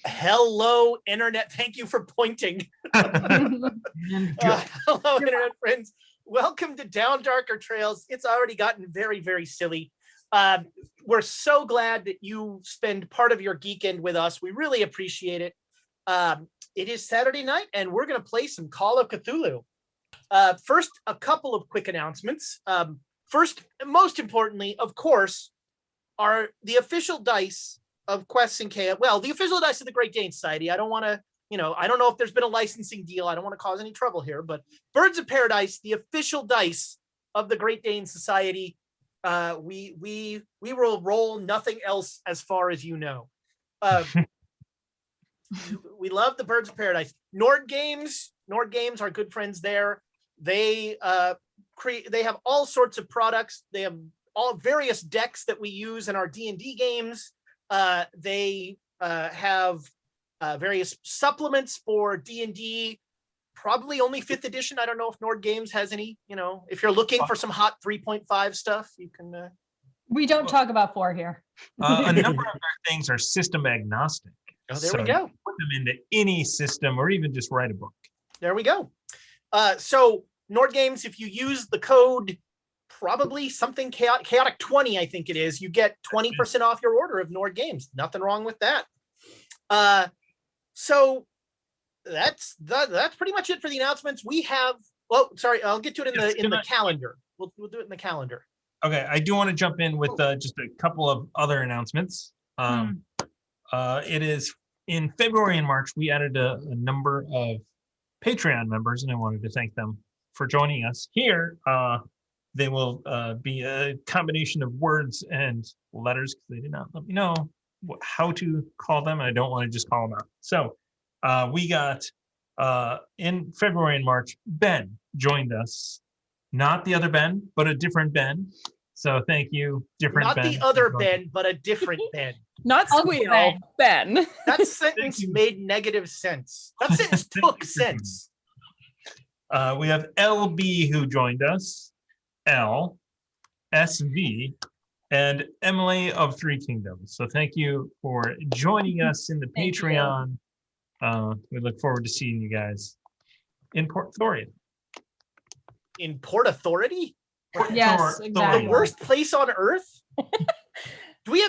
Hello, Internet. Thank you for pointing. Hello, Internet friends. Welcome to Down Darker Trails. It's already gotten very, very silly. We're so glad that you spend part of your geekend with us. We really appreciate it. It is Saturday night, and we're going to play some Call of Cthulhu. First, a couple of quick announcements. First, most importantly, of course, are the official dice of Quests and Chaos. Well, the official dice of the Great Dane Society. I don't want to, I don't know if there's been a licensing deal. I don't want to cause any trouble here, but Birds of Paradise, the official dice of the Great Dane Society. We will roll nothing else as far as you know. We love the Birds of Paradise. Nord Games are good friends there. They they have all sorts of products. They have all various decks that we use in our D&D games. They have various supplements for D&D, probably only 5th edition. I don't know if Nord Games has any, if you're looking for some hot 3.5 stuff, you can. We don't talk about 4 here. A number of our things are system agnostic. Oh, there we go. Put them into any system or even just write a book. There we go. So Nord Games, if you use the code probably something chaotic 20, I think it is, you get 20% off your order of Nord Games. Nothing wrong with that. So that's pretty much it for the announcements. We have, sorry, I'll get to it in the calendar. We'll do it in the calendar. Okay, I do want to jump in with just a couple of other announcements. It is in February and March, we added a number of Patreon members, and I wanted to thank them for joining us here. They will be a combination of words and letters because they did not let me know how to call them. And I don't want to just call them out. So we got in February and March, Ben joined us. Not the other Ben, but a different Ben. So thank you, different Not Ben. Not the other Ben, but a different Ben. Not Squeal, Ben. That sentence made negative sense. That sentence took sense. We have LB who joined us, L, SV, and Emily of Three Kingdoms. So thank you for joining us in the Patreon. We look forward to seeing you guys in Port Thorian. In Port Authority? Yes, exactly. The worst place on earth?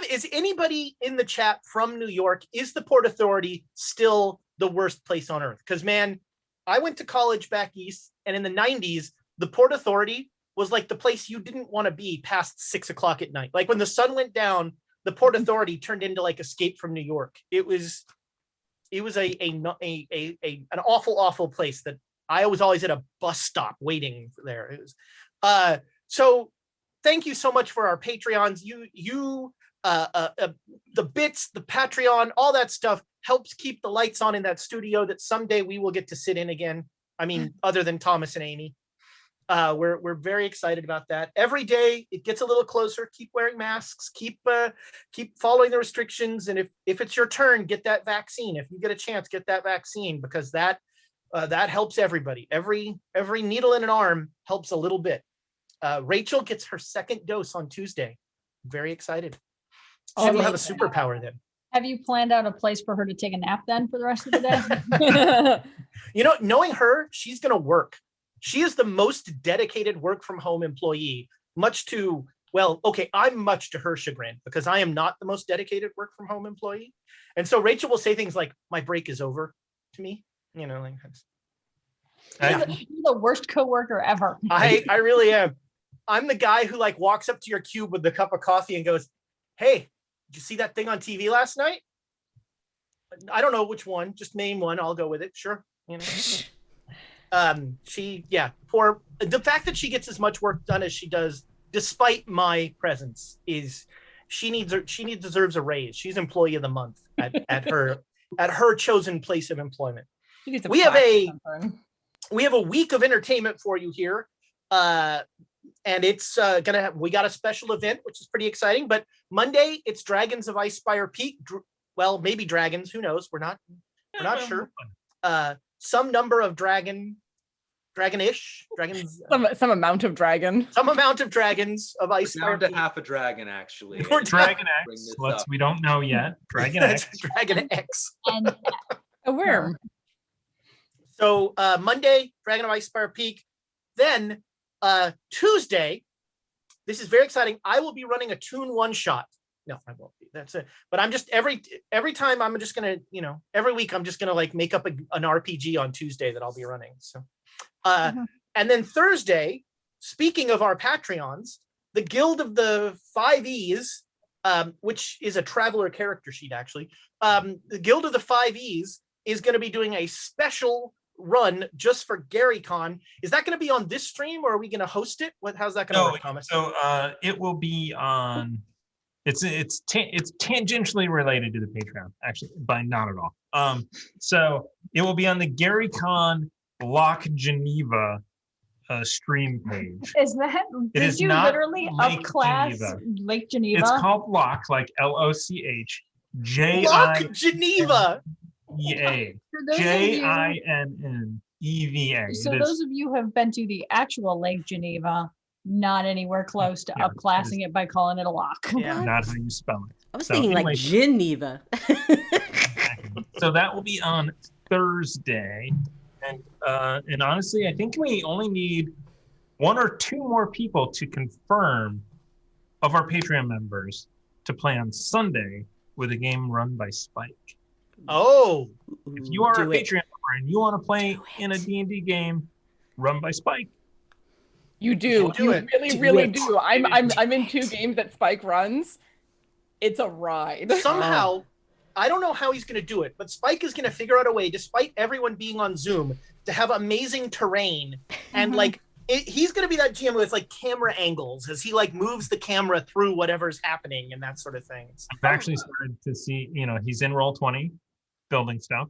Is anybody in the chat from New York? Is the Port Authority still the worst place on earth? Because, man, I went to college back east, and in the 90s, the Port Authority was like the place you didn't want to be past 6 o'clock at night. Like when the sun went down, the Port Authority turned into like Escape from New York. It was an awful, awful place that I was always at a bus stop waiting there. It was, so thank you so much for our Patreons. The bits, the Patreon, all that stuff helps keep the lights on in that studio that someday we will get to sit in again. I mean, other than Thomas and Amy. We're very excited about that. Every day it gets a little closer. Keep wearing masks, keep following the restrictions. And if it's your turn, get that vaccine. If you get a chance, get that vaccine, because that helps everybody. Every needle in an arm helps a little bit. Rachel gets her 2nd dose on Tuesday. Very excited. She will have a superpower then. Have you planned out a place for her to take a nap then for the rest of the day? Knowing her, she's going to work. She is the most dedicated work from home employee, I'm much to her chagrin because I am not the most dedicated work from home employee. And so Rachel will say things like, my break is over to me, like You're the worst coworker ever. I really am. I'm the guy who walks up to your cube with the cup of coffee and goes, hey, did you see that thing on TV last night? I don't know which one. Just name one. I'll go with it. Sure. For the fact that she gets as much work done as she does, despite my presence, is she deserves a raise. She's employee of the month at her chosen place of employment. We have a week of entertainment for you here. And it's we got a special event, which is pretty exciting. But Monday, it's Dragons of Icespire Peak. Well, maybe dragons. Who knows? We're not sure. Some number of dragon dragonish, dragons, Some amount of dragon. some amount of dragons of Ice Down to Peak. half a dragon, actually. We're Dragon Bring X. this up. We don't know yet. Dragon X. Dragon X. And A worm. So Monday, Dragon of Ice Spire Peak. Then Tuesday, this is very exciting. I will be running a Toon one shot. No, I won't be. That's it. But I'm just every time I'm just gonna, every week I'm just gonna like make up an RPG on Tuesday that I'll be running. So and then Thursday, speaking of our Patreons, the Guild of the 5Es, which is a traveler character sheet actually. The Guild of the 5Es is going to be doing a special run just for GaryCon. Is that going to be on this stream, or are we going to host it? How's that going to work, Thomas? So it will be on. It's tangentially related to the Patreon, actually, but not at all. So it will be on the GaryCon Loch Geneva stream page. is that, It did is you not literally Lake upclass Geneva. Lake Geneva? It's called Loch, like LOCH Loch Geneva. JINNEVA. For those of you- JINNEVA. So those of you who have been to the actual Lake Geneva, not anywhere close to Yeah, upclassing it by calling it a lock. Yeah. Not how you spell it. I was So thinking anyway. like Geneva. So that will be on Thursday, and honestly, I think we only need one or two more people to confirm of our Patreon members to play on Sunday with a game run by Spike. Oh, If you are a Do it. Patreon member and you want to play in a D&D game run by Spike, You do. Do You it. really, Do really it. do. I'm in 2 games that Spike runs. It's a ride. somehow, I don't know how he's going to do it, but Spike is going to figure out a way, despite everyone being on Zoom, to have amazing terrain. And like, he's going to be that GM with like camera angles as he like moves the camera through whatever's happening and that sort of thing. I've actually started to see, he's in Roll20 building stuff.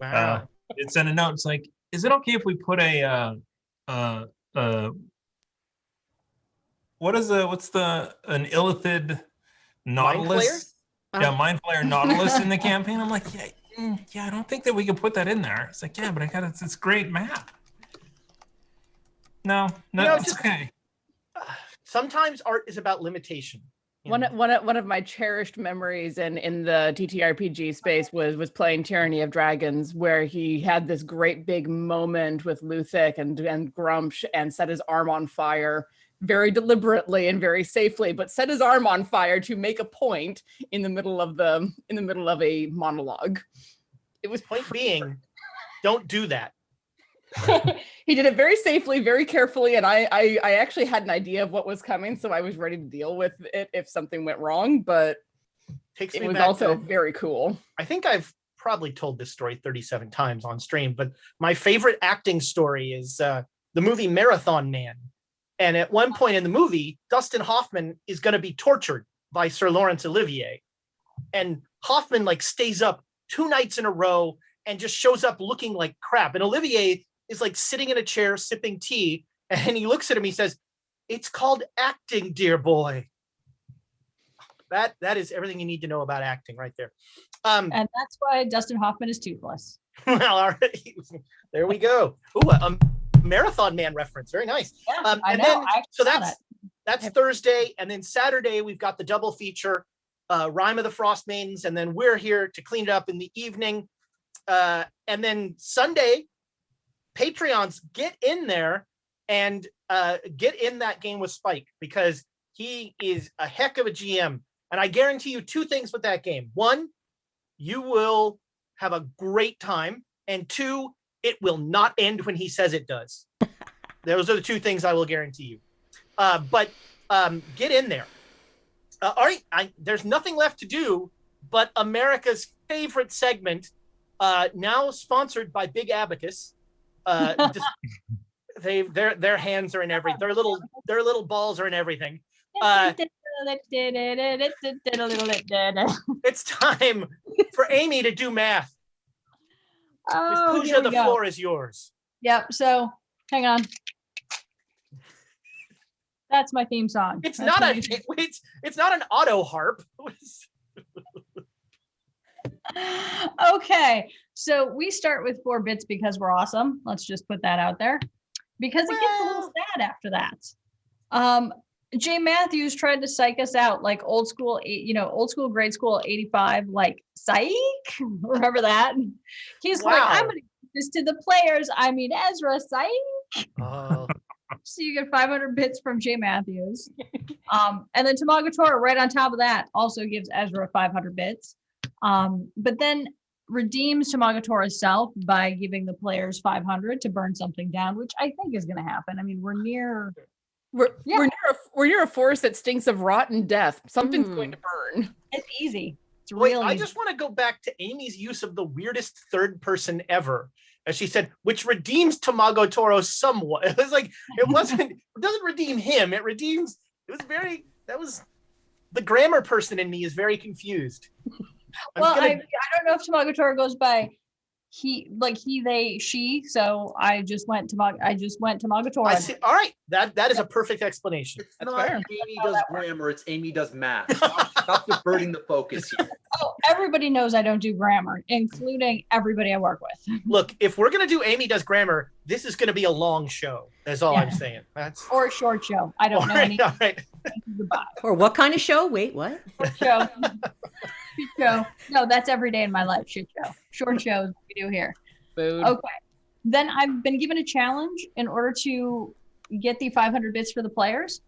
Wow. It sent a note. It's like, is it okay if we put what's an illithid Nautilus? Yeah, Mind Flayer Nautilus in the campaign. I'm like, yeah, I don't think that we could put that in there. It's like, yeah, but it's this great map. No, it's just- okay. Sometimes art is about limitation. One of my cherished memories in the TTRPG space was playing Tyranny of Dragons, where he had this great big moment with Luthik and Grumsh and set his arm on fire very deliberately and very safely, but set his arm on fire to make a point in the middle of a monologue. It was Point being, don't do that. he did it very safely, very carefully, and I actually had an idea of what was coming, so I was ready to deal with it if something went wrong, but Takes it me was back also to, very cool. I think I've probably told this story 37 times on stream, but my favorite acting story is the movie Marathon Man. And at one point in the movie, Dustin Hoffman is going to be tortured by Sir Laurence Olivier. And Hoffman like stays up 2 nights in a row and just shows up looking like crap. And Olivier is like sitting in a chair sipping tea. And he looks at him, he says, "It's called acting, dear boy." That is everything you need to know about acting right there. And that's why Dustin Hoffman is toothless. Well, all right. There we go. Ooh, a Marathon Man reference. Very nice. Yeah, I and know. then- I actually So saw that's Thursday. And then Saturday, we've got the double feature, Rime of the Frost Maidens. And then we're here to clean it up in the evening. And then Sunday, Patreons, get in there and get in that game with Spike, because he is a heck of a GM. And I guarantee you 2 things with that game. 1, you will have a great time. And 2, it will not end when he says it does. Those are the 2 things I will guarantee you. But get in there. All right, there's nothing left to do but America's favorite segment, now sponsored by Big Abacus. Their hands are in everything. Their little balls are in everything. It's time for Amy to do math. Oh, Miss here Pooja, we the go. floor is yours. Yep. So hang on. That's my theme song. It's That's not it's not an auto harp. Okay. So we start with 4 bits because we're awesome. Let's just put that out there. because it gets a little sad after that. Jay Matthews tried to psych us out like old school grade school 85, like psych. Remember that? He's like, Wow. I'm gonna give this to the players. I mean, Ezra, psych. Oh, So you get 500 bits from Jay Matthews. And then Tamagotora right on top of that also gives Ezra 500 bits. But then redeems Tamagotora's self by giving the players 500 to burn something down, which I think is going to happen. I mean, we're near a forest that stinks of rotten death. Something's going to burn. It's easy. It's wait, real I easy. just want to go back to Amy's use of the weirdest third person ever. As she said, which redeems Tamago Toro somewhat. It was like, it doesn't redeem him. It redeems, that was, the grammar person in me is very confused. I don't know if Tamagotora goes by he, they, she. So I just went Tamagotora. I see. All right, that is a perfect explanation. It's not Amy does grammar, it's Amy does math. Stop diverting the focus here. Oh, everybody knows I don't do grammar, including everybody I work with. Look, if we're gonna do Amy does grammar, this is gonna be a long show. That's all I'm saying. Or a short show. I don't know any. All right. Goodbye. Or what kind of show? Wait, what? Short show. Shit show. No, that's every day in my life. Shit show. Short shows we do here. Food. Okay. Then I've been given a challenge in order to get the 500 bits for the players.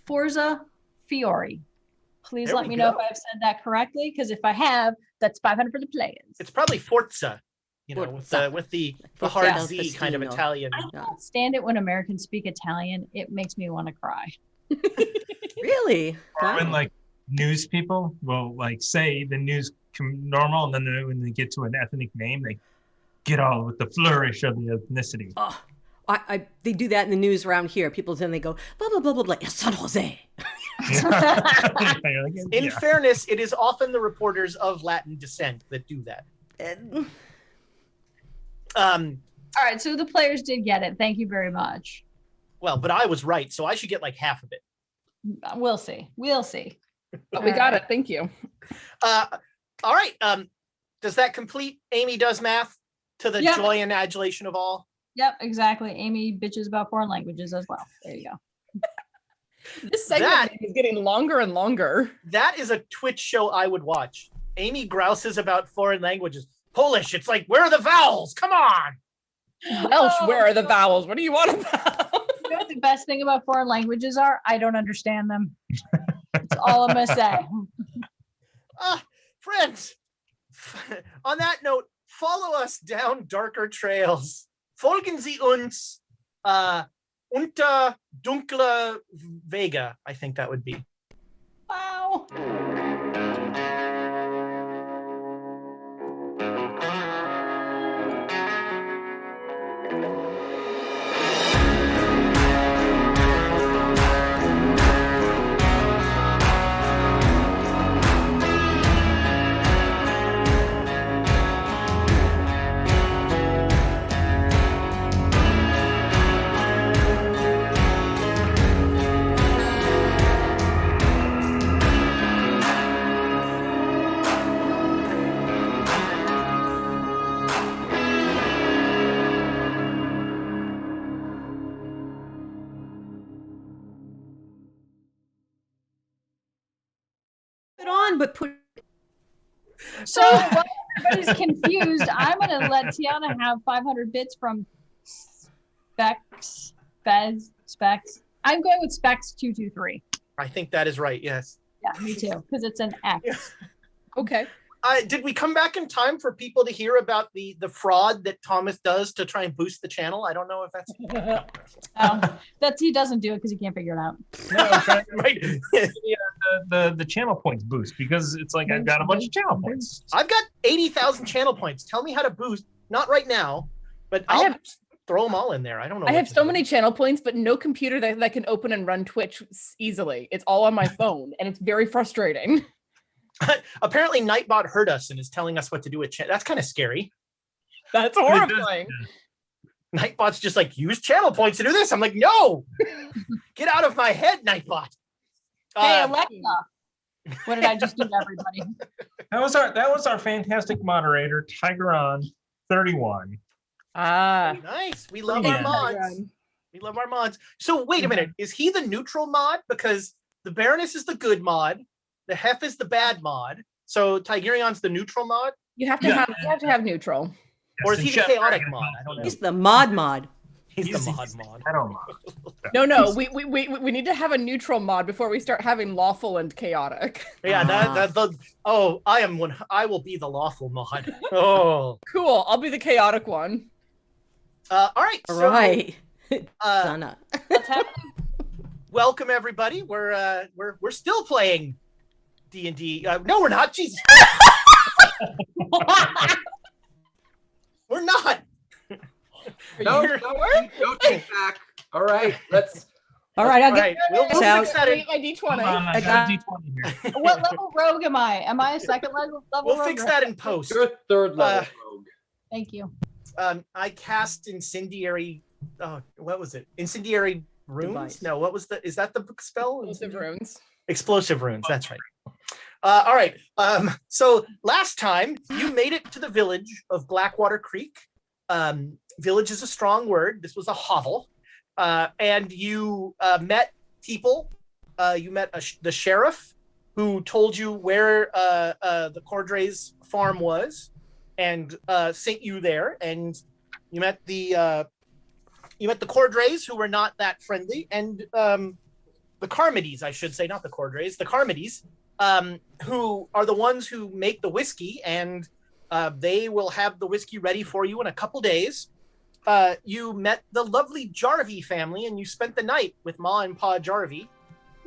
Forza Fiore. Please There let we me know go. if I've said that correctly, because if I have, that's 500 for the players. It's probably Forza, Forza. with the Forza hard del Z kind of Festino. Italian. I can't stand it when Americans speak Italian. It makes me want to cry. Really? Or when Wow. like news people will like say the news normal, and then when they get to an ethnic name, they get all with the flourish of the ethnicity. Oh, they do that in the news around here. People then they go blah blah blah blah blah. San Jose. In fairness, it is often the reporters of Latin descent that do that. All right, so the players did get it. Thank you very much. Well, but I was right, so I should get like half of it. We'll see. We'll see. But we got it. Thank you. All right. Does that complete Amy Does Math to the Yeah. joy and adulation of all? Yep, exactly. Amy bitches about foreign languages as well. There you go. This segment is getting longer and longer. That is a Twitch show I would watch. Amy grouses about foreign languages. Polish, it's like, where are the vowels? Come on. Welsh, where are the vowels? What do you want about? You know what the best thing about foreign languages are? I don't understand them. That's all I'm gonna say. Friends, on that note, follow us down darker trails. Folgen Sie uns unter dunkle Wege, I think that would be. Wow. Put on, but put. So while everybody's confused, I'm gonna let Tiana have 500 bits from Specs. I'm going with Specs 223. I think that is right, yes. Yeah, me too, because it's an X. Okay. Did we come back in time for people to hear about the fraud that Thomas does to try and boost the channel? I don't know if that's He doesn't do it because he can't figure it out. right. the channel points boost because it's like I've got a bunch of channel points. I've got 80,000 channel points. Tell me how to boost. Not right now, but I I'll have- throw them all in there. I don't know. I what have to so do. many channel points, but no computer that can open and run Twitch easily. It's all on my phone, and it's very frustrating. Apparently, Nightbot heard us and is telling us what to do with chat. That's kind of scary. That's But it does- horrifying. Nightbot's just like, use channel points to do this. I'm like, no, get out of my head, Nightbot. Hey, Alexa. What did I just do to everybody? That was our fantastic moderator, Tigeron 31, Ah. Nice. We love Yeah. our mods. We love our mods. So wait a minute. Is he the neutral mod? Because the Baroness is the good mod. The Hef is the bad mod. So Tigerion's the neutral mod? You have to have neutral. Or is he the chaotic mod? I don't know. He's the mod. He's the He's mod. shadow mod. No. We need to have a neutral mod before we start having lawful and chaotic. Yeah, I will be the lawful mod. Oh. Cool. I'll be the chaotic one. All right. All So, right. Donna. welcome everybody. We're still playing D&D. No, we're not. Jesus. We're not. No, take back. All right, let's. All right, I'll All get right, we'll out. fix that in. My D20. Hold on, I got a D20 here. What level rogue am I? Am I a second level We'll rogue? fix or- that in post. You're third level rogue. Thank you. I cast incendiary. Oh, what was it? Incendiary runes? Device. No, what was the? Is that the book spell? Explosive runes. Explosive runes. That's right. All right. So last time you made it to the village of Blackwater Creek. Village is a strong word. This was a hovel, and you met people. You met the sheriff, who told you where the Cordray's farm was, and sent you there. And you met the Cordrays, who were not that friendly, and the Carmodies, I should say, not the Cordrays, the Carmodies, who are the ones who make the whiskey, and they will have the whiskey ready for you in a couple days. You met the lovely Jarvie family, and you spent the night with Ma and Pa Jarvie.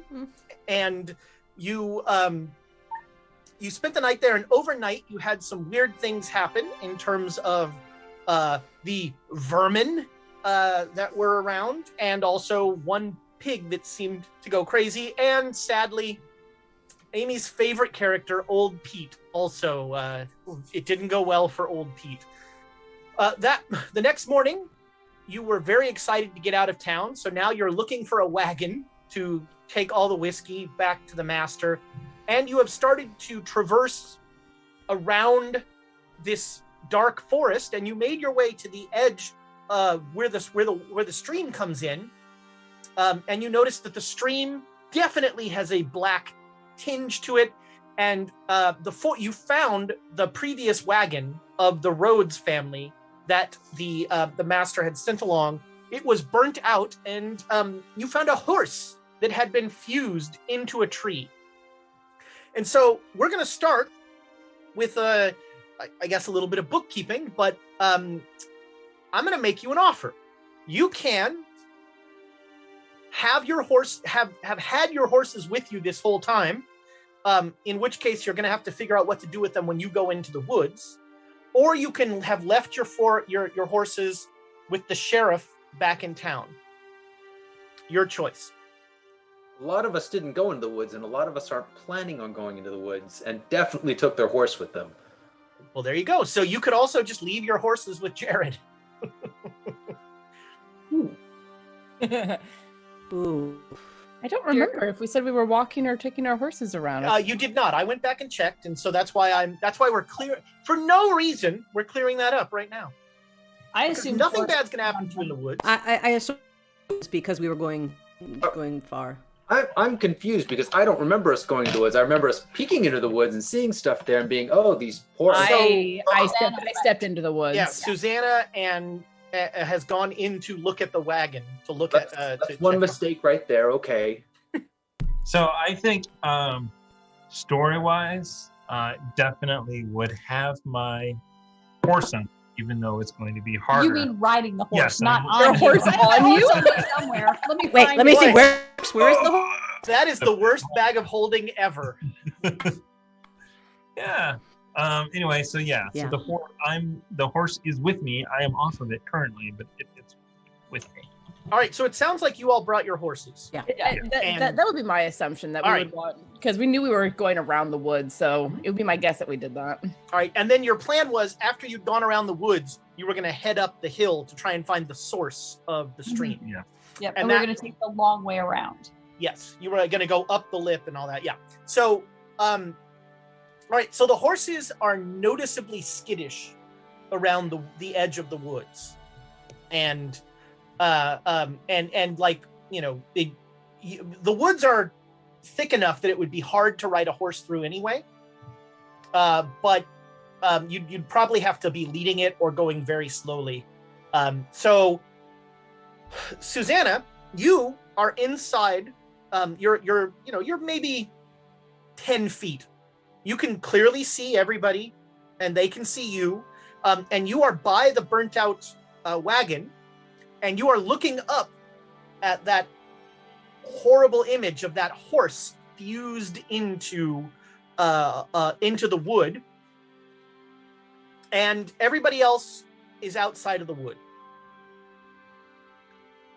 Mm-hmm. And you spent the night there, and overnight you had some weird things happen in terms of the vermin that were around, and also one pig that seemed to go crazy, and sadly, Amy's favorite character, Old Pete, also it didn't go well for Old Pete. The next morning, you were very excited to get out of town, so now you're looking for a wagon to take all the whiskey back to the master, and you have started to traverse around this dark forest, and you made your way to the edge where the stream comes in, and you notice that the stream definitely has a black tinge to it, and you found the previous wagon of the Rhodes family that the master had sent along. It was burnt out, and you found a horse that had been fused into a tree. And so we're going to start with I guess a little bit of bookkeeping, but I'm going to make you an offer. You can have your horse have had your horses with you this whole time, in which case you're going to have to figure out what to do with them when you go into the woods, or you can have left your horses with the sheriff back in town. Your choice. A lot of us didn't go into the woods, and a lot of us aren't planning on going into the woods, and definitely took their horse with them. Well, there you go. So you could also just leave your horses with Jared. Ooh. I don't remember if we said we were walking or taking our horses around. You did not. I went back and checked, and so that's why we're clear. For no reason, we're clearing that up right now. I Because assume nothing bad's going to happen to you in the woods. I assume it's because we were going far. I'm confused because I don't remember us going to the woods. I remember us peeking into the woods and seeing stuff there and being, oh, these poor. I stepped into the woods. Yeah, Susanna and has gone in to look at the wagon to look at. That's one mistake right there. Okay. So I think story-wise, definitely would have my horse on, even though it's going to be harder. You mean riding the horse, Yes, not I'm- on Your you. horse I have a on horse you? on me somewhere. Let me Wait, find let me it. see. Where's the horse? That is the worst bag of holding ever. Yeah. Anyway, so yeah. Yeah. So the horse is with me. I am off of it currently, but it's with me. All right, so it sounds like you all brought your horses. Yeah. And- That would be my assumption that All we right. would want, because we knew we were going around the woods, so it would be my guess that we did that. All right, and then your plan was after you'd gone around the woods, you were going to head up the hill to try and find the source of the stream. Yeah. Yep, And and we're that- going to take the long way around. Yes, you were going to go up the lip and all that. Yeah. So, all right. So the horses are noticeably skittish around the edge of the woods. and like, you know, the woods are thick enough that it would be hard to ride a horse through anyway. But you'd probably have to be leading it or going very slowly. So, Susanna, you are inside. You're maybe 10 feet. You can clearly see everybody, and they can see you. And you are by the burnt out wagon, and you are looking up at that horrible image of that horse fused into the wood, and everybody else is outside of the wood.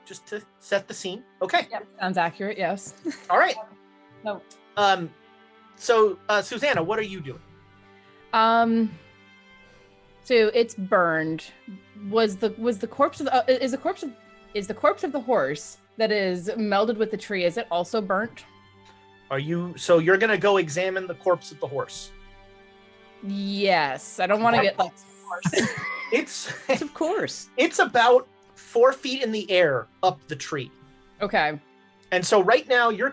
Just to set the scene. Okay. Yep, sounds accurate. Yes. All right. No. So Susanna, what are you doing? So it's burned. Was the corpse of the, is the corpse of the horse that is melded with the tree, is it also burnt? So you're gonna go examine the corpse of the horse? Yes. I don't want to get like It's Of course. it's about 4 feet in the air up the tree. okay. And so right now you're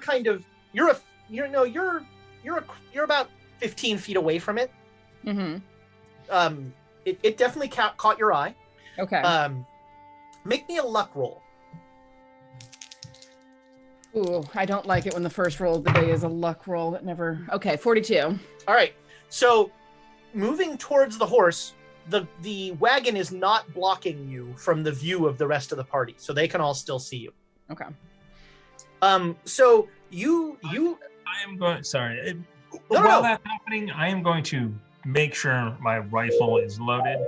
about 15 feet away from it. Mm-hmm. It definitely caught your eye. Okay. Make me a luck roll. Ooh, I don't like it when the first roll of the day is a luck roll that never. Okay, 42. All right. So moving towards the horse, the wagon is not blocking you from the view of the rest of the party, so they can all still see you. Okay. So you I am going. Sorry. No, While no. that's happening, I am going to make sure my rifle is loaded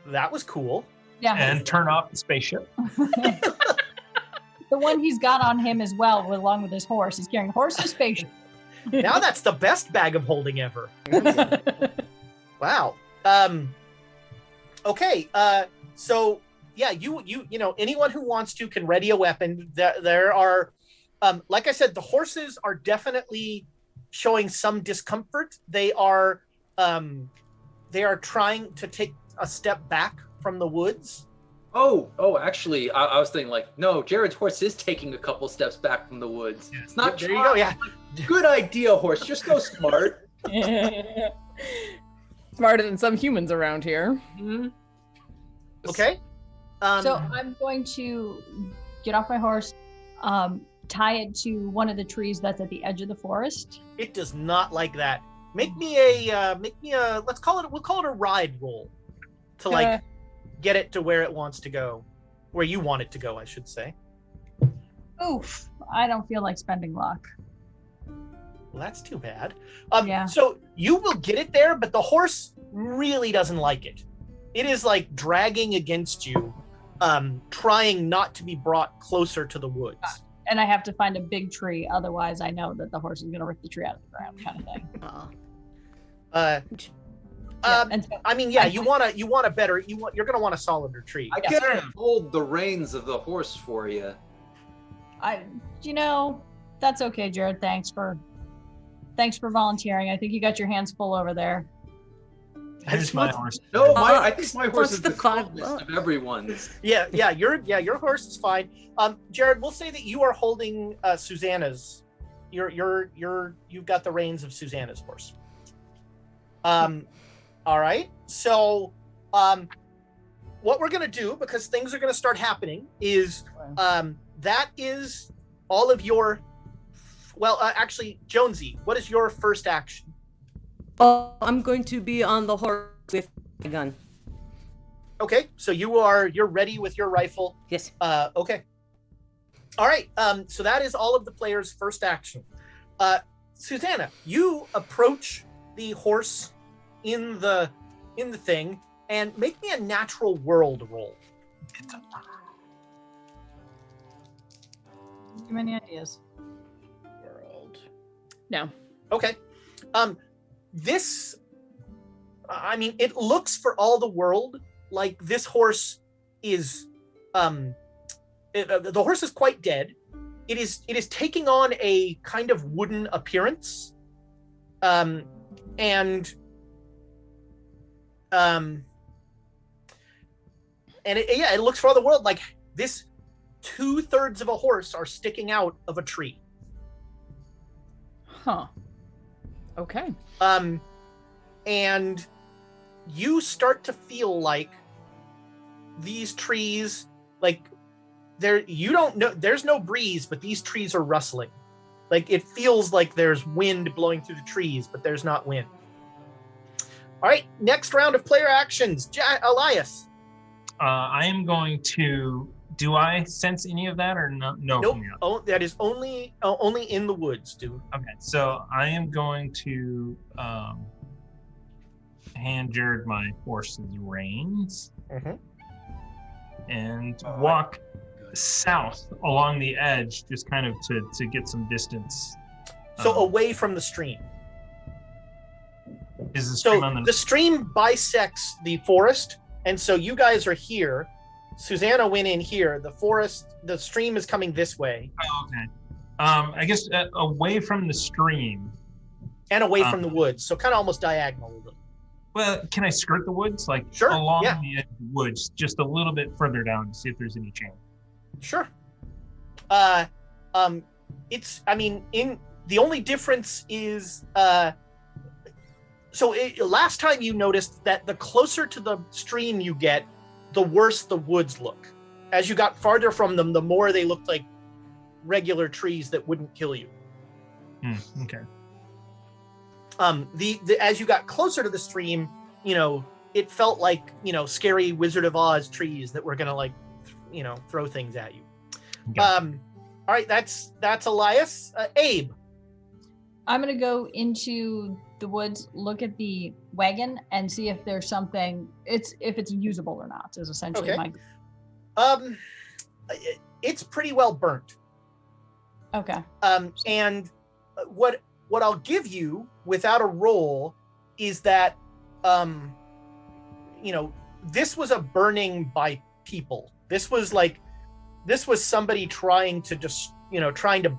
that was cool. Yeah. and turn off the spaceship. The one he's got on him as well, along with his horse. He's carrying horse and spaceship. Now that's the best bag of holding ever. Wow. Okay. So yeah, you know, anyone who wants to can ready a weapon. There are, like I said, the horses are definitely showing some discomfort. They are trying to take a step back from the woods. Oh, actually, I was thinking like, no, Jared's horse is taking a couple steps back from the woods. It's not There you go. Yeah. Good idea, horse. Just go smart. Smarter than some humans around here. Mm-hmm. Okay. So I'm going to get off my horse, tie it to one of the trees that's at the edge of the forest. It does not like that. We'll call it a ride roll to like get it to where it wants to go, where you want it to go, I should say. Oof, I don't feel like spending luck. Well, that's too bad. Yeah. So you will get it there, but the horse really doesn't like it. It is like dragging against you, trying not to be brought closer to the woods. And I have to find a big tree, otherwise I know that the horse is going to rip the tree out of the ground, kind of thing. And so I mean, yeah, you're gonna want a solider tree. I can hold the reins of the horse for you. that's okay, Jared. Thanks for volunteering. I think you got your hands full over there. Here's my horse. No, I think my horse What's is the the five calmest of everyone's. Your horse is fine. Jared, we'll say that you are holding Susanna's. You've got the reins of Susanna's horse. All right. So, what we're gonna do, because things are gonna start happening, is that is all of your. Well, actually, Jonesy, what is your first action? Oh, I'm going to be on the horse with my gun. Okay, so you're ready with your rifle. Yes. Okay. All right. So that is all of the players' first action. Susanna, you approach the horse in the thing and make me a natural world roll. Too many ideas. World. No. Okay. It looks for all the world like this horse is the horse is quite dead. It is taking on a kind of wooden appearance. And and it looks for all the world like this. 2/3 of a horse are sticking out of a tree. Huh. Okay. And you start to feel like these trees, like you don't know, there's no breeze, but these trees are rustling. Like it feels like there's wind blowing through the trees, but there's not wind. All right, next round of player actions. Elias. I am going to. Do I sense any of that or no? Nope. Oh, that is only in the woods, dude. Okay, so I am going to hand Jared my horse's reins and walk south along the edge, just kind of to get some distance. So away from the stream. Is the stream the stream bisects the forest, and so you guys are here. Susanna went in here. The stream is coming this way. Oh, okay. I guess away from the stream. And away from the woods, so kind of almost diagonal a little. Well, can I skirt the woods? Like sure, along the edge of the woods, just a little bit further down to see if there's any change. Sure. The only difference is, last time you noticed that the closer to the stream you get, the worse the woods look. As you got farther from them, the more they looked like regular trees that wouldn't kill you. Okay. As you got closer to the stream, it felt like, scary Wizard of Oz trees that were gonna throw things at you. Okay. All right, that's Elias. Abe. I'm gonna go into the woods, look at the wagon, and see if there's something. If it's usable or not. Is essentially Okay. my. It's pretty well burnt. Okay. And what I'll give you without a roll is that, this was a burning by people. This was somebody trying to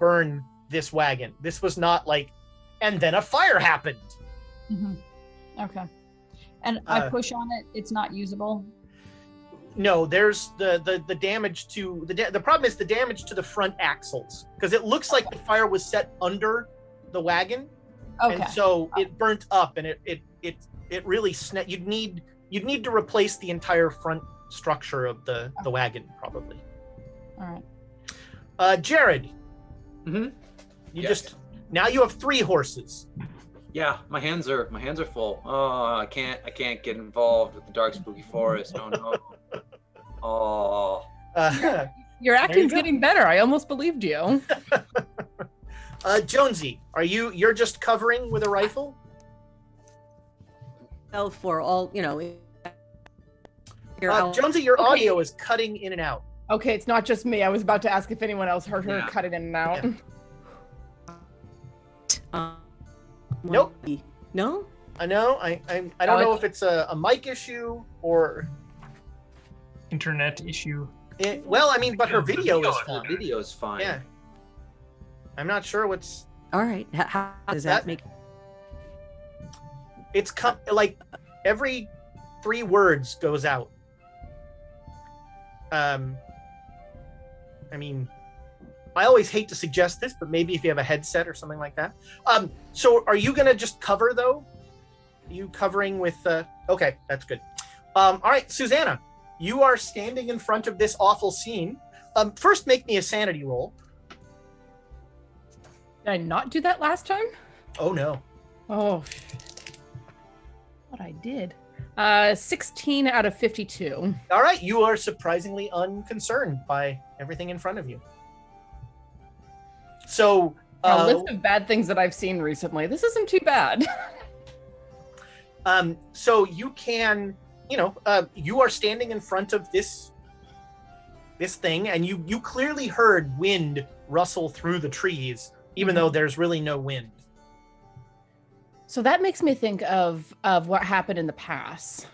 burn this wagon. This was not like, and then a fire happened. Mm-hmm. Okay. And I push on it. It's not usable. No, there's the damage to the problem is the damage to the front axles, because it looks like the fire was set under the wagon. Okay. And so it burnt up, and it really you'd need to replace the entire front structure of the wagon, probably. All right. Jared. Mm-hmm. Now you have 3 horses. Yeah, my hands are full. Oh, I can't get involved with the dark spooky forest. Oh no. Oh. Your acting's getting better. I almost believed you. Jonesy, you're just covering with a rifle? Well, for all, Jonesy, your audio is cutting in and out. Okay, it's not just me. I was about to ask if anyone else heard her cut it in and out. Nope. No? I know. I don't know if it's a mic issue or internet issue. But her video is fine. The video is fine. Yeah. I'm not sure what's. All right. How does that make? It's like every 3 words goes out. I always hate to suggest this, but maybe if you have a headset or something like that. So are you gonna just cover though? Are you covering with? Okay, that's good. All right, Susanna, you are standing in front of this awful scene. First, make me a sanity roll. Did I not do that last time? Oh no. Oh. What I did. 16 out of 52. All right, you are surprisingly unconcerned by everything in front of you. So A list of bad things that I've seen recently. This isn't too bad. So you can, you are standing in front of this thing, and you clearly heard wind rustle through the trees, even though there's really no wind. So that makes me think of what happened in the past.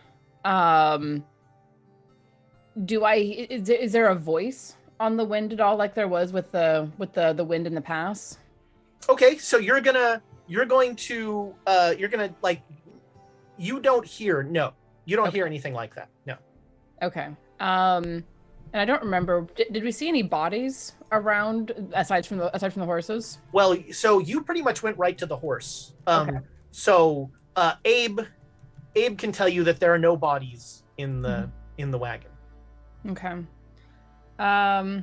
Is there a voice on the wind at all, like there was with the wind in the past? Okay, so you don't hear anything like that. No. Okay. And I don't remember. Did we see any bodies around aside from the horses? Well, so you pretty much went right to the horse. Okay. So Abe can tell you that there are no bodies in the wagon. Okay. I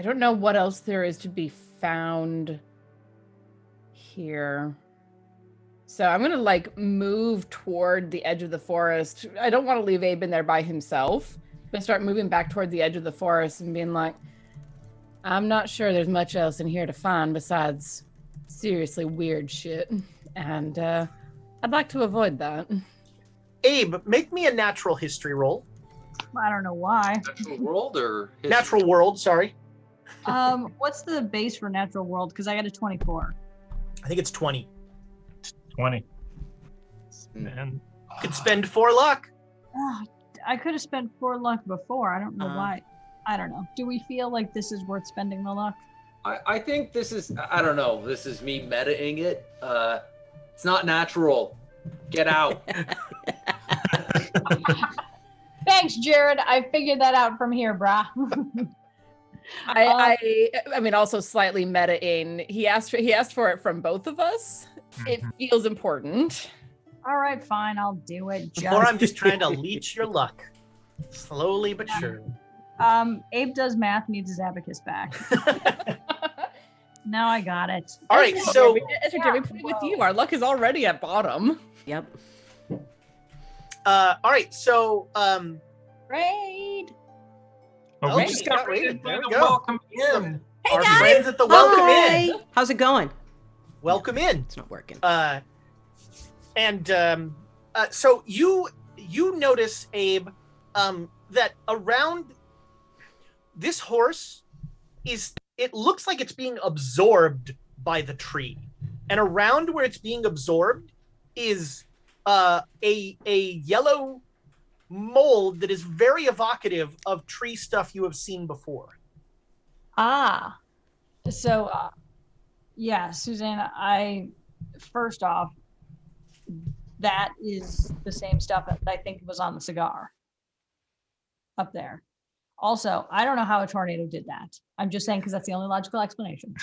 don't know what else there is to be found here. So I'm gonna like move toward the edge of the forest. I don't want to leave Abe in there by himself, but start moving back toward the edge of the forest and being like, I'm not sure there's much else in here to find besides seriously weird shit. And I'd like to avoid that. Abe, make me a natural history roll. I don't know why. Natural world or history? Natural world, sorry. What's the base for natural world? Because I got a 24. I think it's 20. 20. Man. Could spend 4 luck. Oh, I could have spent 4 luck before. I don't know why. I don't know. Do we feel like this is worth spending the luck? I think this is, I don't know, this is me metaing it. It's not natural. Get out. Thanks, Jared. I figured that out from here, brah. I mean, also slightly meta-ing. He asked for it from both of us. It feels important. All right, fine. I'll do it. Or I'm just trying to leech your luck. Slowly but surely. Abe does math, needs his abacus back. Now I got it. All right, so we play with you. Our luck is already at bottom. Yep. all right, so Raid. Oh, we Okay, just got got raided raided. by There the we go. welcome in. our friends at the welcome Hi. in. How's it going? Welcome in. It's not working. So you notice, Abe, that around this horse it looks like it's being absorbed by the tree, and around where it's being absorbed is a yellow mold that is very evocative of tree stuff you have seen before. So yeah, Susanna, first off, that is the same stuff that I think was on the cigar up there. Also, I don't know how a tornado did that. I'm just saying because that's the only logical explanation.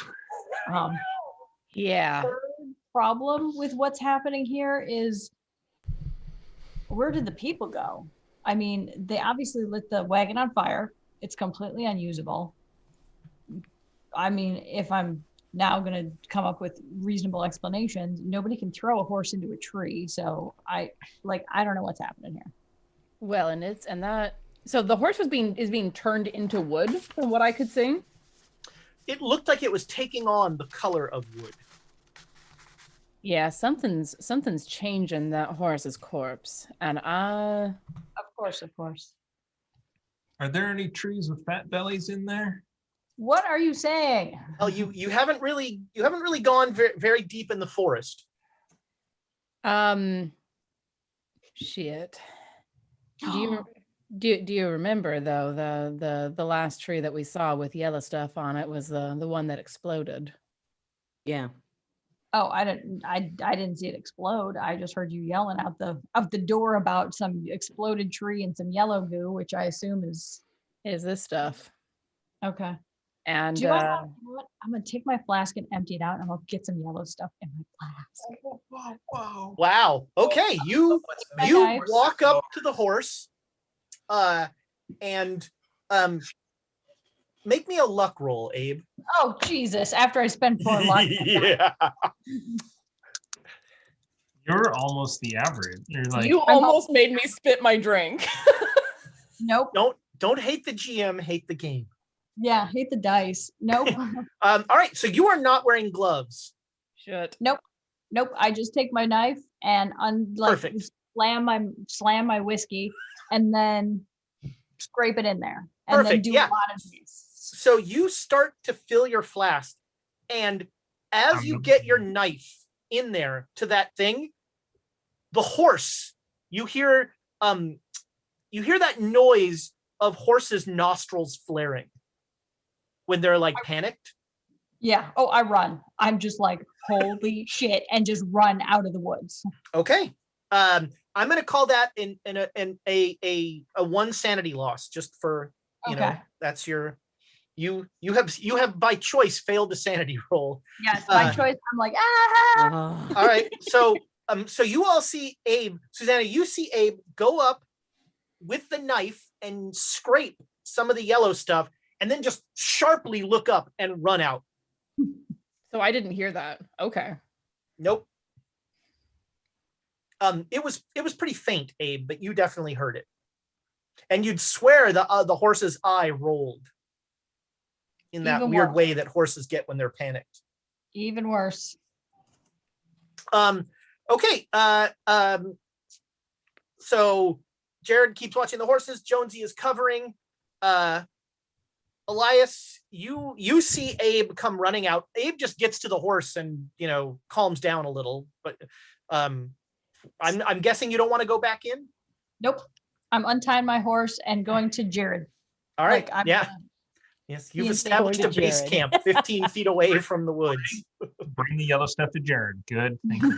Yeah. Third problem with what's happening here is, where did the people go? I mean, they obviously lit the wagon on fire. It's completely unusable. I mean, if I'm now going to come up with reasonable explanations, nobody can throw a horse into a tree. So I don't know what's happening here. Well, so the horse is being turned into wood from what I could see. It looked like it was taking on the color of wood. Yeah, something's changing that horse's corpse, and Of course. Are there any trees with fat bellies in there? What are you saying? Well, you haven't really gone very, very deep in the forest. Shit. Do you remember though the last tree that we saw with yellow stuff on it was the one that exploded? Yeah. Oh, I didn't see it explode. I just heard you yelling out the door about some exploded tree and some yellow goo, which I assume is this stuff. okay. And Do you know what? I'm gonna take my flask and empty it out, and I'll get some yellow stuff in my flask. Wow. Okay, you walk up to the horse, and make me a luck roll, Abe. Oh Jesus! After I spend 4 luck. Yeah. You're almost the average. You're like, you almost made me spit my drink. Nope. Don't hate the GM, hate the game. Yeah, hate the dice. Nope. All right, so you are not wearing gloves. Shit. Nope. I just take my knife and Perfect. slam my whiskey and then scrape it in there and Perfect, then do yeah. a lot of So you start to fill your flask, and as you get your knife in there to that thing, the horse, you hear that noise of horses' nostrils flaring when they're like panicked. Yeah. Oh, I run. I'm just like, holy shit, and just run out of the woods. Okay. I'm going to call that in a one sanity loss, just for you know. Okay. That's your you have by choice failed the sanity roll. Yes, by choice. I'm like, ah. Oh. All right, so you all see Abe, Susanna. You see Abe go up with the knife and scrape some of the yellow stuff, and then just sharply look up and run out. So I didn't hear that. Okay. Nope. It was pretty faint, Abe, but you definitely heard it, and you'd swear the horse's eye rolled in that Even weird worse. way that horses get when they're panicked. Even worse. Okay. So Jared keeps watching the horses. Jonesy is covering. Elias, you see Abe come running out. Abe just gets to the horse and calms down a little, but I'm guessing you don't want to go back in. Nope. I'm untying my horse and going to Jared. All right. I'm yeah. gonna Yes, you've be established a going to base Jared. camp 15 feet away from the woods. Bring the yellow stuff to Jared. Good. Thank you.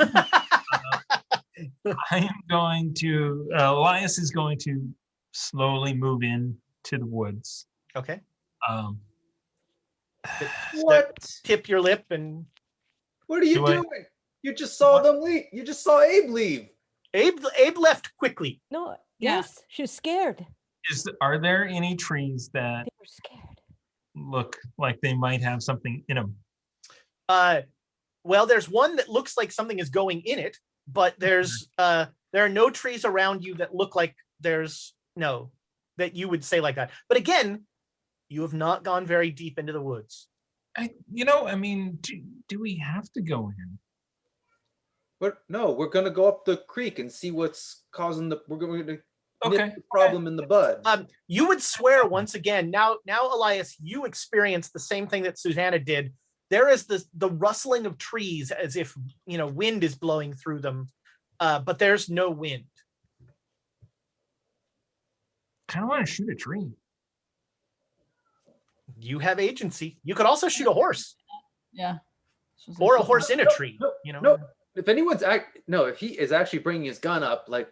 I am going to, Elias is going to slowly move in to the woods. Okay. What? Tip your lip and What are you Do I- doing? You just saw them leave. You just saw Abe leave. Abe left quickly. No, Yeah. yes, she was scared. Are there any trees that They were scared. look like they might have something in them? Well, there's one that looks like something is going in it, but there are no trees around you that look like that you would say like that. But again, you have not gone very deep into the woods. Do we have to go in? But no, we're gonna go up the creek and see what's causing the. We're going to Okay. nip the problem in the bud. You would swear once again. Now, Elias, you experienced the same thing that Susanna did. There is the rustling of trees as if wind is blowing through them, but there's no wind. Kind of want to shoot a tree. You have agency. You could also shoot a horse Yeah. or a horse in a tree. No, if if he is actually bringing his gun up, like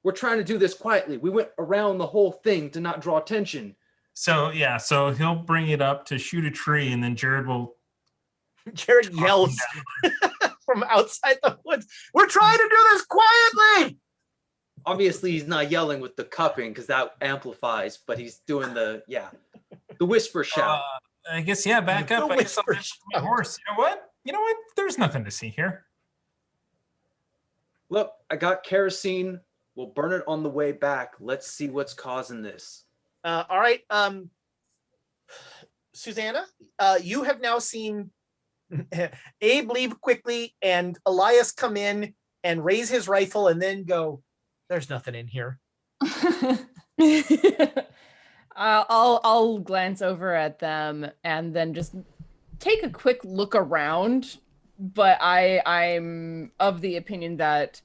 we're trying to do this quietly. We went around the whole thing to not draw attention. So he'll bring it up to shoot a tree, and then Jared will. Jared yells from outside the woods, "We're trying to do this quietly!" Obviously, he's not yelling with the cupping because that amplifies, but he's doing the whisper shout. I guess back The up. I guess I'll whisper have my shout. horse. You know what? There's nothing to see here. Look, I got kerosene. We'll burn it on the way back. Let's see what's causing this. All right, Susanna, you have now seen Abe leave quickly and Elias come in and raise his rifle and then go, "There's nothing in here." I'll glance over at them and then just take a quick look around, but I'm of the opinion that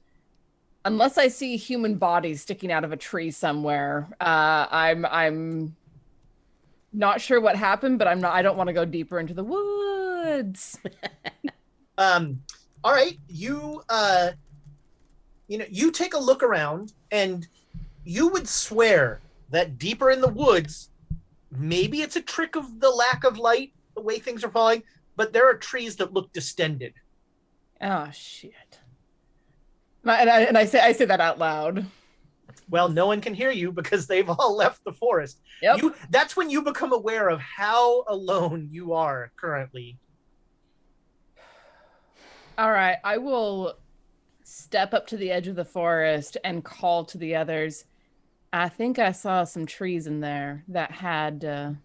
unless I see human bodies sticking out of a tree somewhere, I'm not sure what happened, but I don't want to go deeper into the woods. All right, you take a look around and you would swear that deeper in the woods, maybe it's a trick of the lack of light, the way things are falling, but there are trees that look distended. Oh shit! And I say that out loud. Well, no one can hear you because they've all left the forest. Yep. That's when you become aware of how alone you are currently. All right, I will step up to the edge of the forest and call to the others. I think I saw some trees in there that had, that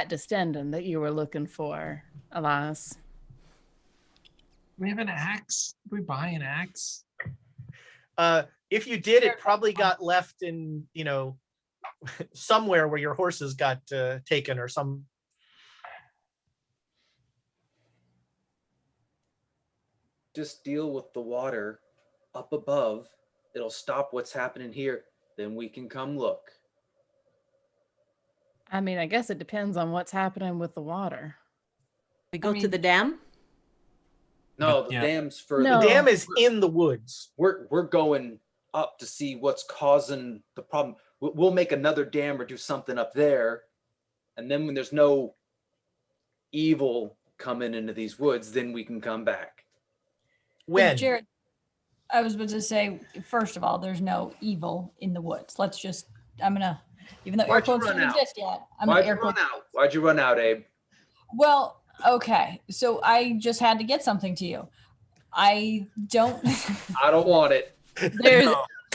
distendum that you were looking for, Elias. We have an axe. Did we buy an axe? If you did, it probably got left in, somewhere where your horses got taken or some. Just deal with the water up above. It'll stop what's happening here. Then we can come look. I mean, I guess it depends on what's happening with the water. We go to the dam? No, But, the yeah. dam's further. No. The dam is in the woods. We're going up to see what's causing the problem. We'll make another dam or do something up there, and then when there's no evil coming into these woods, then we can come back. When? Jared, I was about to say, first of all, there's no evil in the woods. Let's just, I'm gonna, even though air Why'd you quotes run don't out? exist yet, I'm gonna Why'd you air run quote. out? Why'd you run out, Abe? Well, okay, so I just had to get something to you. I don't. I don't want it.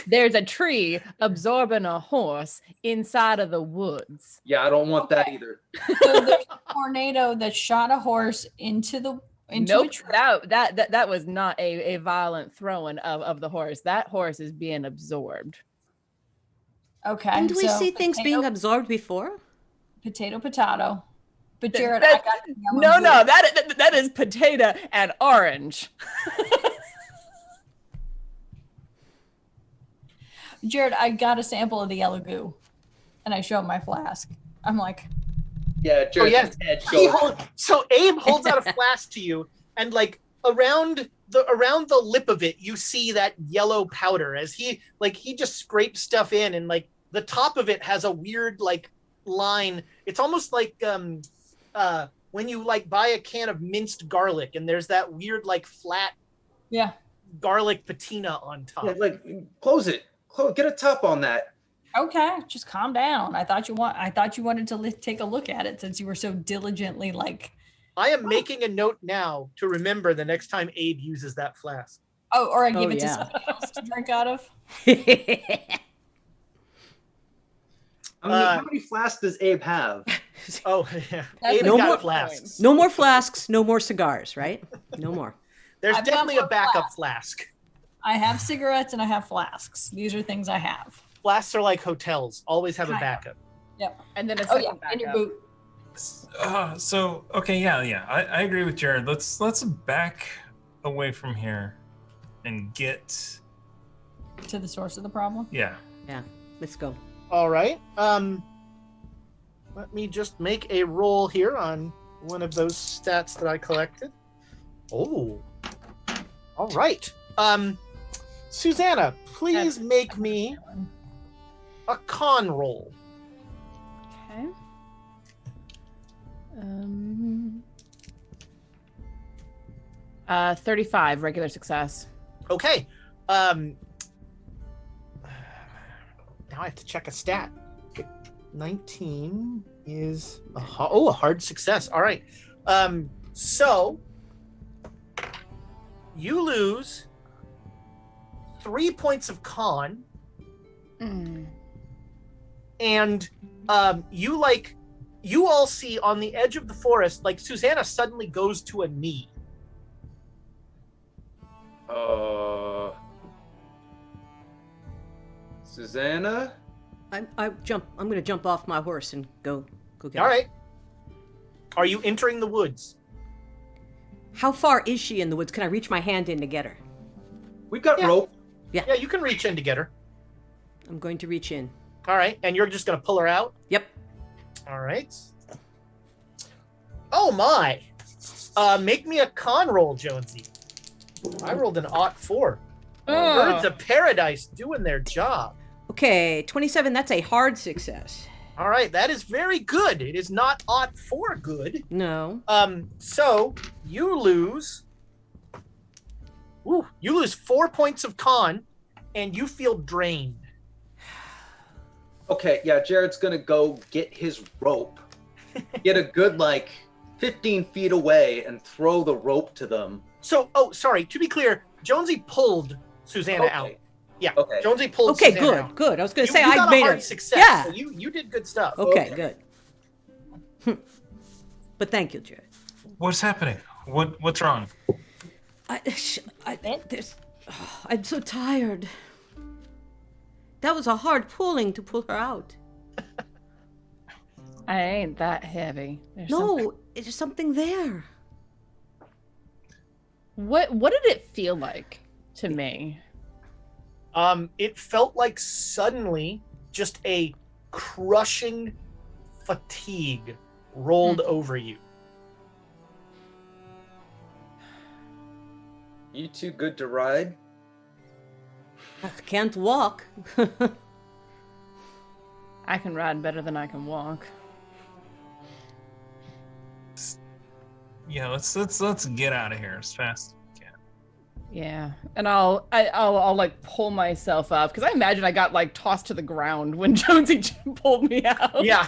There's a tree absorbing a horse inside of the woods. Yeah, I don't want that Okay. either. So there's a tornado that shot a horse into a Nope, tree. that was not a violent throwing of the horse. That horse is being absorbed. Okay. Didn't we so see things being potato, absorbed before? potato. But Jared, That- I got yellow No, blue. no, that is potato and orange. Jared, I got a sample of the yellow goo, and I showed my flask. I'm like, Yeah, Jared's yes. head He goes. so Abe holds out a flask to you, and like around the lip of it, you see that yellow powder as he just scrapes stuff in, and like the top of it has a weird like line. It's almost like when you like buy a can of minced garlic, and there's that weird like flat yeah. garlic patina on top. Yeah, like close it. Get a top on that. Okay, just calm down. I thought you wanted to take a look at it since you were so diligently like. I am making a note now to remember the next time Abe uses that flask. Oh, or I give Oh, it to yeah. somebody else to drink out of. How many flasks does Abe have? Oh, yeah. That's Abe's No got more- flasks. No more flasks, no more cigars, right? No more. There's I've got definitely a more backup flask. I have cigarettes and I have flasks. These are things I have. Flasks are like hotels, always have a Kind of. backup. Yep. And then a Oh second yeah, in your backup. boot. So okay, yeah. I agree with Jared. Let's back away from here and get To the source of the problem. yeah. Let's go. All right. Let me just make a roll here on one of those stats that I collected. Oh. All right. Susanna, please make me a con roll. Okay. 35 regular success. Okay. Now I have to check a stat. 19 is a hard success. All right. So you lose 3 points of con, and you all see on the edge of the forest, like Susanna suddenly goes to a knee. Susanna? I'm gonna jump off my horse and go get All her. right. Are you entering the woods? How far is she in the woods? Can I reach my hand in to get her? We've got Yeah. rope. Yeah, you can reach in to get her. I'm going to reach in. All right, and you're just gonna pull her out. Yep. All right. Oh my! Make me a con roll, Jonesy. I rolled an /4. Birds of Paradise doing their job. Okay, 27. That's a hard success. All right, that is very good. It is not /4 good. No. So you lose. You lose 4 points of con, and you feel drained. Okay, yeah, Jared's gonna go get his rope, get a good 15 feet away, and throw the rope to them. So, sorry. To be clear, Jonesy pulled Susanna Okay. out. Yeah. Okay. Jonesy pulled. Okay, Susanna good, out. good. I was gonna You say got I a made hard her. success. Yeah. So you did good stuff. Okay, Okay. good. But thank you, Jared. What's happening? What's wrong? I'm so tired. That was a hard pulling to pull her out. I ain't that heavy. There's something- No, it's something there. What did it feel like to me? It felt like suddenly just a crushing fatigue rolled over you. You too good to ride? I can't walk. I can ride better than I can walk. Yeah, let's get out of here as fast as we can. Yeah, and I'll like pull myself up because I imagine I got like tossed to the ground when Jonesy pulled me out. Yeah.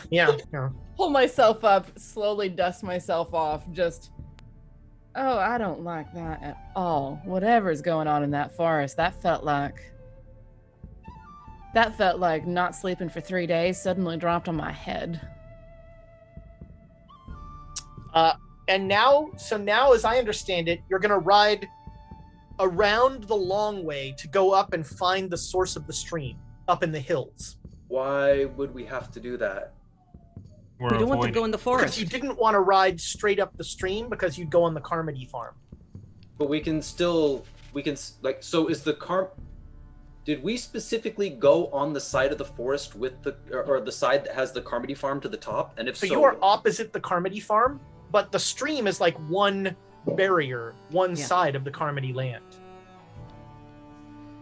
Pull myself up, slowly dust myself off. Just, oh, I don't like that at all. Whatever's going on in that forest, that felt like not sleeping for 3 days suddenly dropped on my head. And now, as I understand it, you're going to ride around the long way to go up and find the source of the stream up in the hills. Why would we have to do that? We don't want to go in the forest. Because you didn't want to ride straight up the stream because you'd go on the Carmody farm. But so is the did we specifically go on the side of the forest with or the side that has the Carmody farm to the top? And if so, you are opposite the Carmody farm, but the stream is like one barrier, one side of the Carmody land.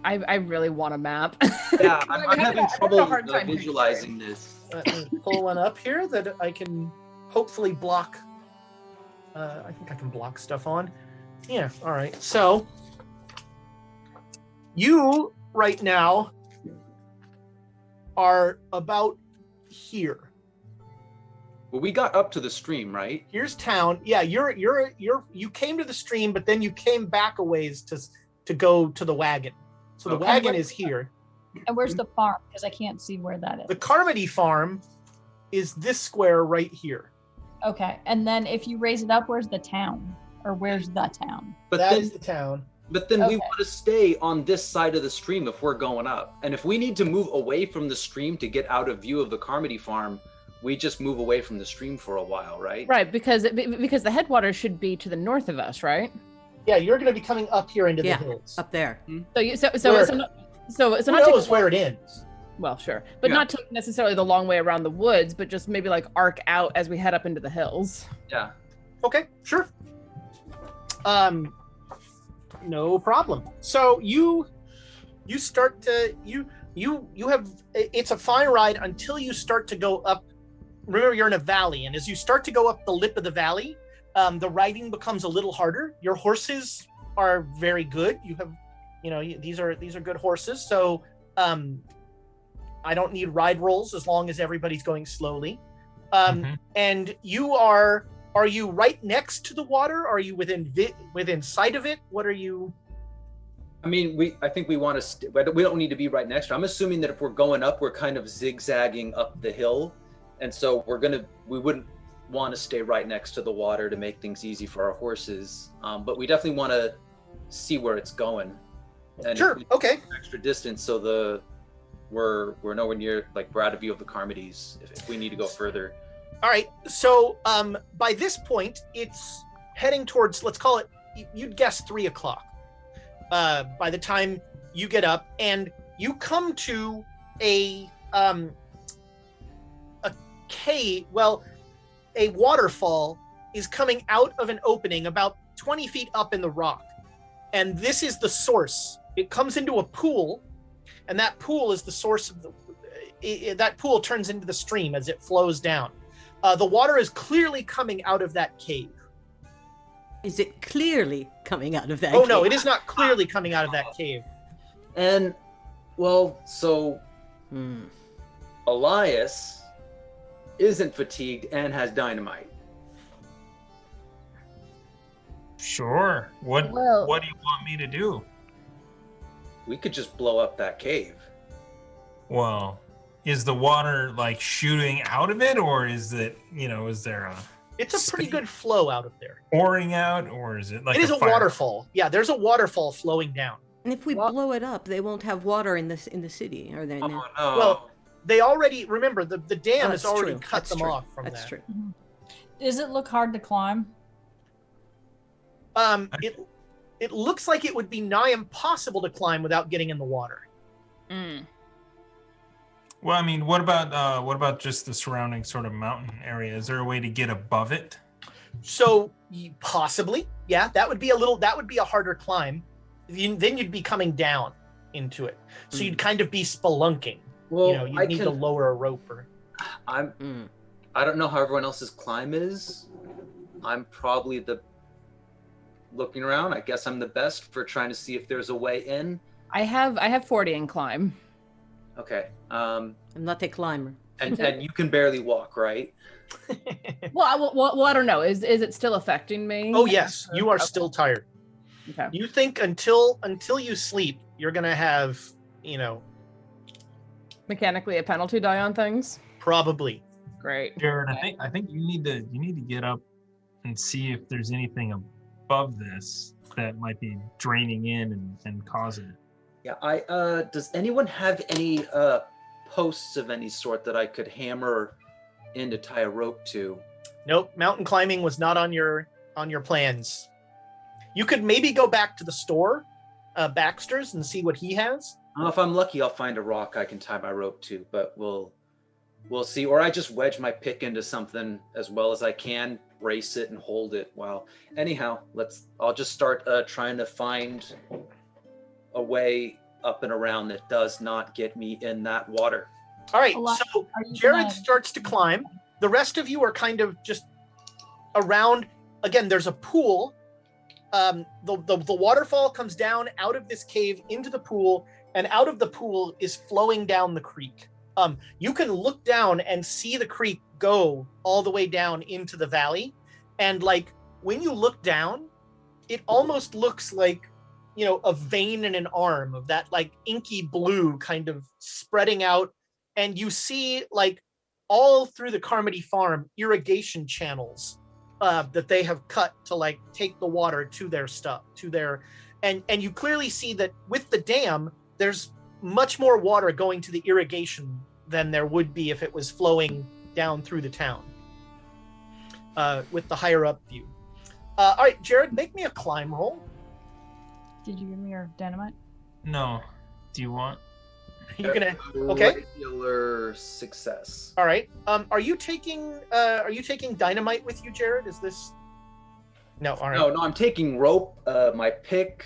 I really want a map. Yeah, I'm having trouble visualizing this. Let me pull one up here that I can hopefully block. I think I can block stuff on. Yeah, all right. So you right now are about here. Well, we got up to the stream, right? Here's town. Yeah, you came to the stream, but then you came back a ways to go to the wagon. So the wagon is here. And where's the farm? Because I can't see where that is. The Carmody farm is this square right here. Okay, and then if you raise it up, where's the town? Or where's the town? But that is the town. But then we want to stay on this side of the stream if we're going up. And if we need to move away from the stream to get out of view of the Carmody farm, we just move away from the stream for a while, right? Right, because the headwaters should be to the north of us, right? Yeah, you're going to be coming up here into the hills. Up there. So who knows where it ends? Well, sure, but not take necessarily the long way around the woods, but just maybe like arc out as we head up into the hills. Yeah. Okay, sure. No problem. So you start to you have, it's a fine ride until you start to go up. Remember, you're in a valley, and as you start to go up the lip of the valley, the riding becomes a little harder. Your horses are very good. You have, these are good horses. So I don't need ride rolls as long as everybody's going slowly. And are you right next to the water? Are you within sight of it? What are you? I mean, I think we want to. We don't need to be right next to it. I'm assuming that if we're going up, we're kind of zigzagging up the hill, and so we wouldn't want to stay right next to the water to make things easy for our horses. But we definitely want to see where it's going. And sure. Okay. Extra distance, so we're nowhere near, like, we're out of view of the Carmodys if we need to go further. All right. So by this point, it's heading towards, let's call it, you'd guess 3:00. By the time you get up and you come to a cave, a waterfall is coming out of an opening about 20 feet up in the rock. And this is the source. It comes into a pool, and that pool is the source of that pool turns into the stream as it flows down. The water is clearly coming out of that cave. Is it clearly coming out of that cave? cave? No, it is not clearly coming out of that cave. And, Elias isn't fatigued and has dynamite. Sure. What do you want me to do? We could just blow up that cave. Well, is the water like shooting out of it, or is it, is there a... It's a pretty good flow out of there. Pouring out, or is it like it is a waterfall? Yeah, there's a waterfall flowing down. And if we blow it up, they won't have water in the city, are they? Oh, no. Well, they already, remember, the dam has already cut them off from that. That's true. Mm-hmm. Does it look hard to climb? It looks like it would be nigh impossible to climb without getting in the water. Well, I mean, what about just the surrounding sort of mountain area? Is there a way to get above it? So possibly, yeah, that would be a harder climb. then you'd be coming down into it. So you'd kind of be spelunking. Well, You need to lower a rope or. I don't know how everyone else's climb is. I'm probably looking around. I guess I'm the best for trying to see if there's a way in. I have 40 in climb. Okay. I'm not a climber. And you can barely walk, right? Well, I don't know. Is it still affecting me? Oh yes, you are still tired. Okay. You think until you sleep, you're gonna have, Mechanically a penalty die on things? probably. Great. Jared, I think you need to get up and see if there's anything above this that might be draining in and causing it. Yeah, does anyone have any posts of any sort that I could hammer in to tie a rope to? Nope, mountain climbing was not on your plans. You could maybe go back to the store, Baxter's, and see what he has. If I'm lucky, I'll find a rock I can tie my rope to, but we'll see. Or I just wedge my pick into something as well as I can, brace it and hold it. Anyhow, I'll just start trying to find a way up and around that does not get me in that water. All right, Alana, so are you Jared gonna- starts to climb. The rest of you are kind of just around. Again, there's a pool. The waterfall comes down out of this cave into the pool, and out of the pool is flowing down the creek. You can look down and see the creek go all the way down into the valley. And like when you look down, it almost looks like, a vein and an arm of that like inky blue kind of spreading out. And you see like all through the Carmody farm irrigation channels that they have cut to like take the water to their stuff, and you clearly see that with the dam, there's much more water going to the irrigation than there would be if it was flowing down through the town with the higher up view. All right, Jared, make me a climb roll. Did you give me your dynamite? No. Do you want? You're gonna okay. Regular success. All right. Are you taking dynamite with you, Jared? Is this? No. All right. No, I'm taking rope, my pick,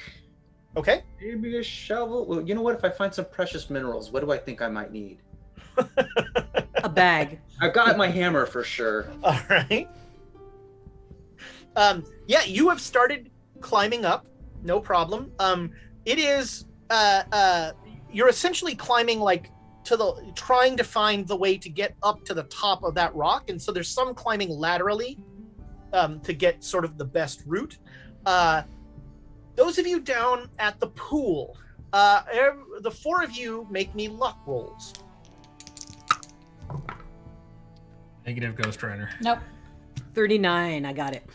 Okay. maybe a shovel. Well, you know what? If I find some precious minerals, what do I think I might need? A bag. I've got my hammer for sure. All right. Yeah, you have started climbing up. No problem. It is. You're essentially climbing like trying to find the way to get up to the top of that rock, and so there's some climbing laterally to get sort of the best route. Those of you down at the pool, the four of you make me luck rolls. Negative Ghost Rider. Nope. 39. I got it.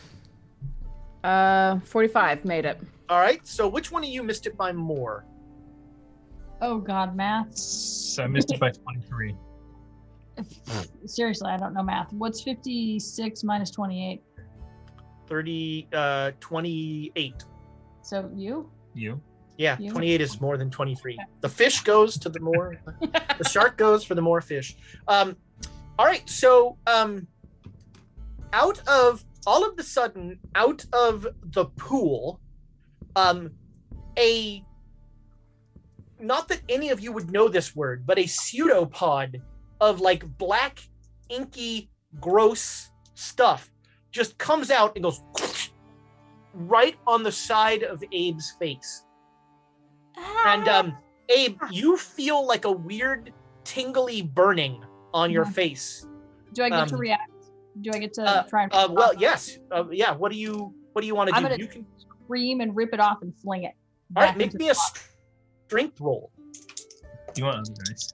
45 made it. All right. So which one of you missed it by more? Oh God, math. So I missed it by 23. Seriously, I don't know math. What's 56 minus 28? 28. So you? You? Yeah, You? 28 is more than 23. The fish goes to the more, the shark goes for the more fish. All right, so out of the pool, not that any of you would know this word, but a pseudopod of like black, inky, gross stuff just comes out and goes right on the side of Abe's face. And Abe, you feel like a weird tingly burning on your face. Do I get to react? Do I get to try and well, yes. Yeah, what do you want to do? I'm gonna You can scream and rip it off and fling it? all right, back make into me the a box? strength roll. You want other dice?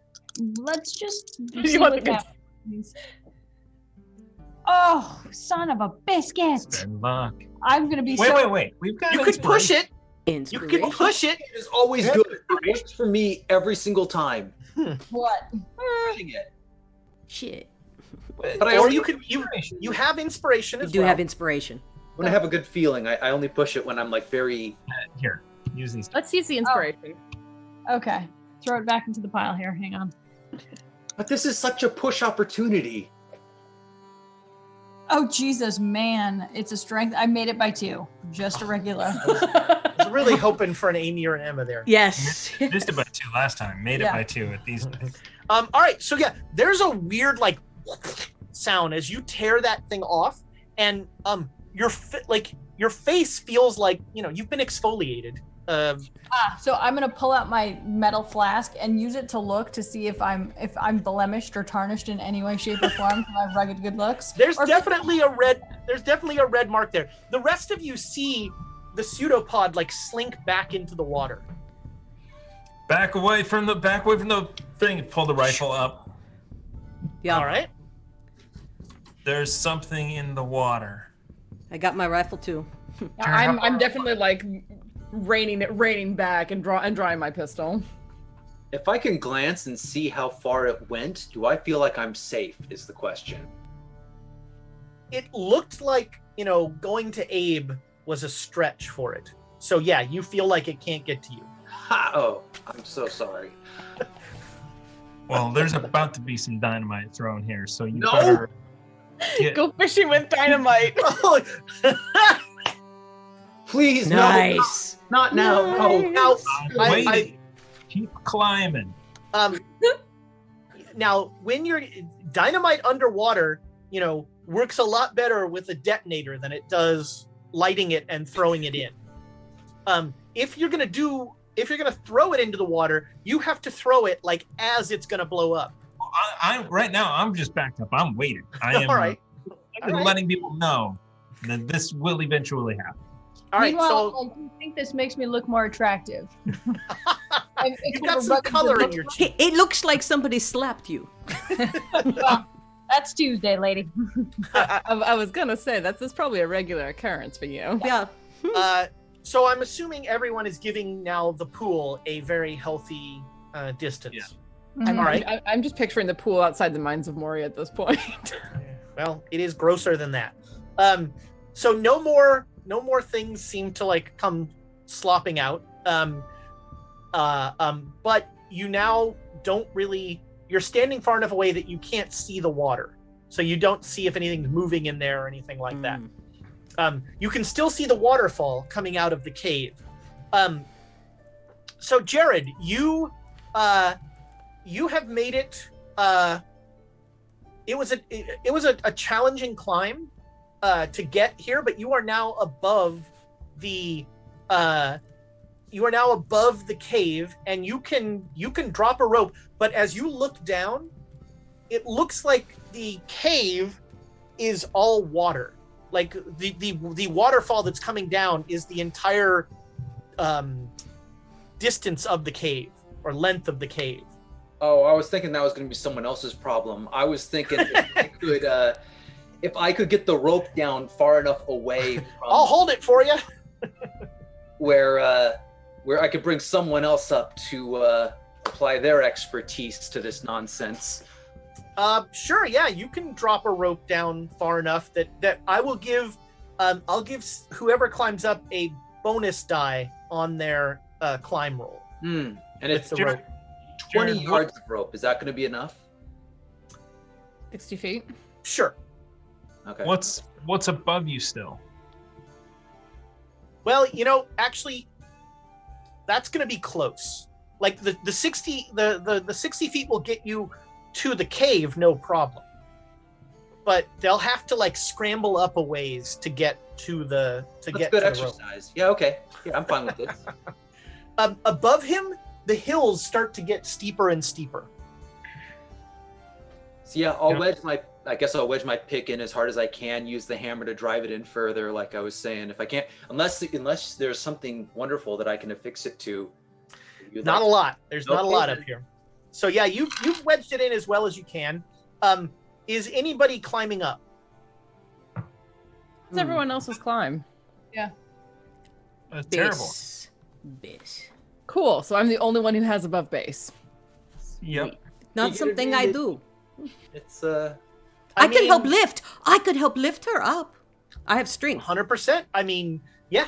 Let's just You see want what the happens. Oh, son of a biscuit! Bad luck. I'm gonna be Wait. We've got You could push it. You Inspiration. can push it. It is always good. It works for me every single time. What? Pushing it. Shit. But I Or only, you could you have inspiration You as do well. have inspiration. when I have a good feeling, I only push it when I'm like very. Here, use these. Let's use the inspiration. Okay, throw it back into the pile here. Hang on. But this is such a push opportunity. Oh Jesus, man! It's a strength. I made it by 2. Just a regular. It's a really hoping for an Amy or an Emma there. Yes. Missed it by 2 last time. Made it Yeah. by 2 at these days. All right, so yeah, there's a weird like sound as you tear that thing off, and your face feels like you've been exfoliated. So I'm gonna pull out my metal flask and use it to look to see if I'm blemished or tarnished in any way, shape, or form from my rugged good looks. There's Or- definitely a red mark there. The rest of you see the pseudopod like slink back into the water. Back away from the thing. Pull the rifle up. Yeah. All right. There's something in the water. I got my rifle too. I'm definitely like reining back and drawing my pistol. If I can glance and see how far it went, do I feel like I'm safe? Is the question. It looked like going to Abe was a stretch for it. So yeah, you feel like it can't get to you. Ha! Oh, I'm so sorry. Well, there's about to be some dynamite thrown here, so you No! better get... Go fishing with dynamite. Please, Nice. no, not now. No. Now, Wait. Keep climbing. Now, when you're dynamite underwater, works a lot better with a detonator than it does lighting it and throwing it in. If you're gonna throw it into the water, you have to throw it like as it's gonna blow up. I'm right now. I'm just backed up. I'm waiting. I am All right. letting people know that this will eventually happen. All right. Meanwhile, So do you think this makes me look more attractive? you've got some color in your cheek. It looks like somebody slapped you. Well, that's Tuesday, lady. I was gonna say that's probably a regular occurrence for you. Yeah. So I'm assuming everyone is giving now the pool a very healthy distance. Yeah. All right. I'm just picturing the pool outside the Mines of Moria at this point. Well, it is grosser than that. So no more things seem to like come slopping out. But you now don't really. You're standing far enough away that you can't see the water, so you don't see if anything's moving in there or anything like that. You can still see the waterfall coming out of the cave. So Jared, you have made it. It was a challenging climb to get here, but you are now above the cave, and you can drop a rope. But as you look down, it looks like the cave is all water. Like the waterfall that's coming down is the entire distance of the cave or length of the cave. Oh, I was thinking that was going to be someone else's problem. I was thinking if I could get the rope down far enough away from I'll hold it for you. where I could bring someone else up to apply their expertise to this nonsense. Sure, yeah, you can drop a rope down far enough that I will give. I'll give whoever climbs up a bonus die on their climb roll. And With it's the rope. 20 Jared, yards of rope. Is that going to be enough? 60 feet. Sure. Okay. What's above you still? Well, actually, that's going to be close. Like the 60 feet will get you to the cave, no problem. But they'll have to like scramble up a ways to get to the That's get good to the rope. exercise. Yeah, okay. Yeah, I'm fine with this. Above him, the hills start to get steeper and steeper. So yeah, I'll wedge my pick in as hard as I can, use the hammer to drive it in further, like I was saying. If I can't, unless there's something wonderful that I can affix it to. Not a lot. There's not a lot Okay. up here. So yeah, you've wedged it in as well as you can. Is anybody climbing up? It's everyone else's climb. That's terrible. Base. Cool. So I'm the only one who has above base. Yep. Not something I do. It's I could help lift. I could help lift her up. I have strength. 100%. I mean, yeah.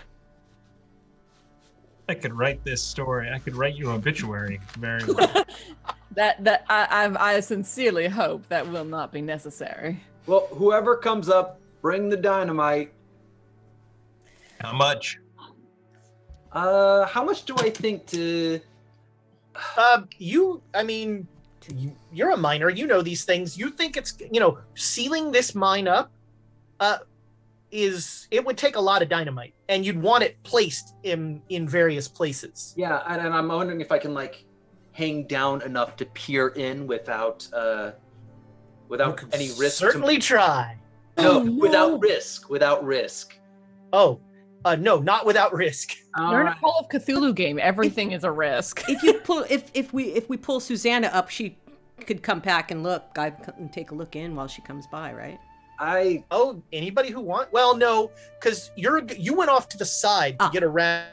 I could write this story. I could write you an obituary very well. I sincerely hope that will not be necessary. well, whoever comes up, bring the dynamite. How much? How much do I think to? You're a miner. You know these things. You think it's, sealing this mine up, it would take a lot of dynamite, and you'd want it placed in various places. Yeah, and I'm wondering if I can hang down enough to peer in without any risk. Certainly try. No, No. without risk. Without risk. Oh, no, not without risk. You're in a Call of Cthulhu game. Everything is a risk. If you pull, if we pull Susanna up, she could come back and look. I can take a look in while she comes by, right? Anybody who want? Well, no, because you went off to the side to get around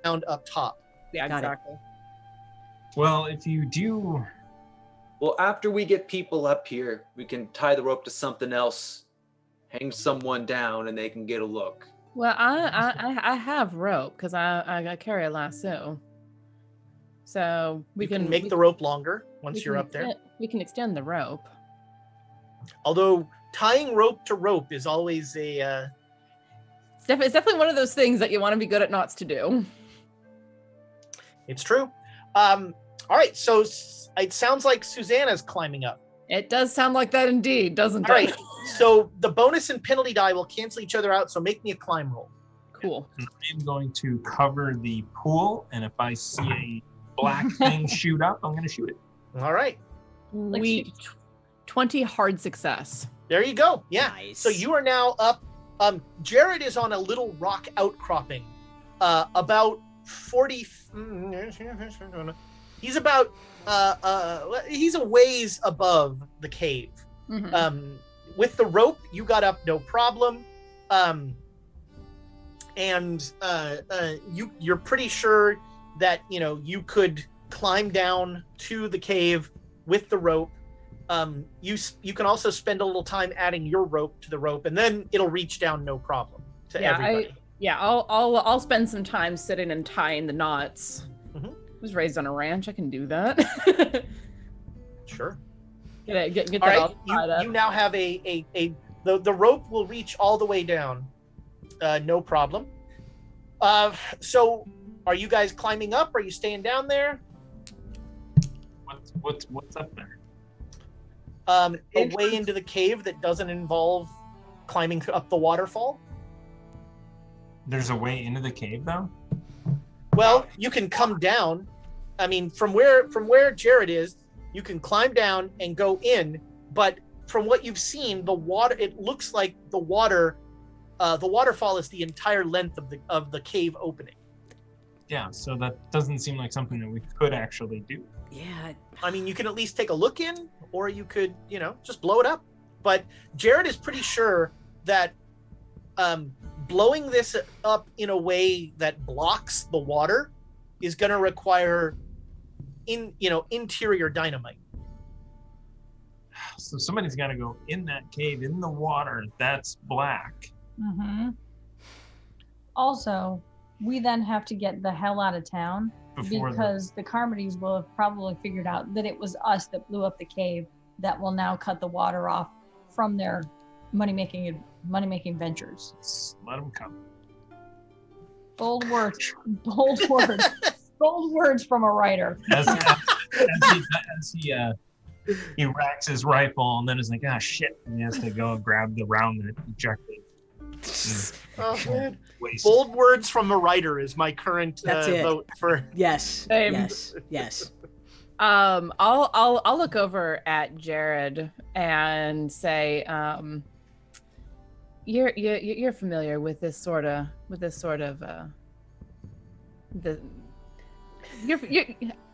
up top. Yeah, Got it. exactly. Well, if you do, Well, after we get people up here, we can tie the rope to something else, hang someone down, and they can get a look. Well, I have rope because I carry a lasso. So we You can make the rope longer once you're up there. We can extend the rope. Although tying rope to rope is always It's definitely one of those things that you want to be good at knots to do. it's true. All right, so it sounds like Susanna's climbing up. It does sound like that indeed, doesn't All it? right, so the bonus and penalty die will cancel each other out, so make me a climb roll. Cool. I'm going to cover the pool, and if I see a black thing shoot up, I'm going to shoot it. All right, We 20 hard success. there you go. Yeah. Nice. So you are now up. Jared is on a little rock outcropping, about 40. He's about he's a ways above the cave. Mhm. With the rope, you got up no problem. You're pretty sure that you could climb down to the cave with the rope. You can also spend a little time adding your rope to the rope, and then it'll reach down no problem to everybody. I'll spend some time sitting and tying the knots. Mhm. I was raised on a ranch. I can do that. Sure. Get All that right. all tied up. You now have the rope will reach all the way down, no problem. So are you guys climbing up? Are you staying down there? What's up there? A way into the cave that doesn't involve climbing up the waterfall? There's a way into the cave, though? Well, you can come down. I mean, from where Jared is, you can climb down and go in. But from what you've seen, it looks like the waterfall is the entire length of the cave opening. Yeah, so that doesn't seem like something that we could actually do. Yeah. I mean, you can at least take a look in, or you could, just blow it up. But Jared is pretty sure that blowing this up in a way that blocks the water is going to require interior dynamite. So somebody's got to go in that cave in the water that's black. Mm-hmm. Also, we then have to get the hell out of town because the Carmodys will have probably figured out that it was us that blew up the cave that will now cut the water off from their money-making ventures. Just let them come. Bold words. Bold words. Bold words from a writer. As he racks his rifle and then is like, shit. And he has to go and grab the round that ejected. Oh, man. Waste. Bold words from a writer is my current That's it. vote for. Yes. Same. Yes. I'll look over at Jared and say, you're familiar with this sort of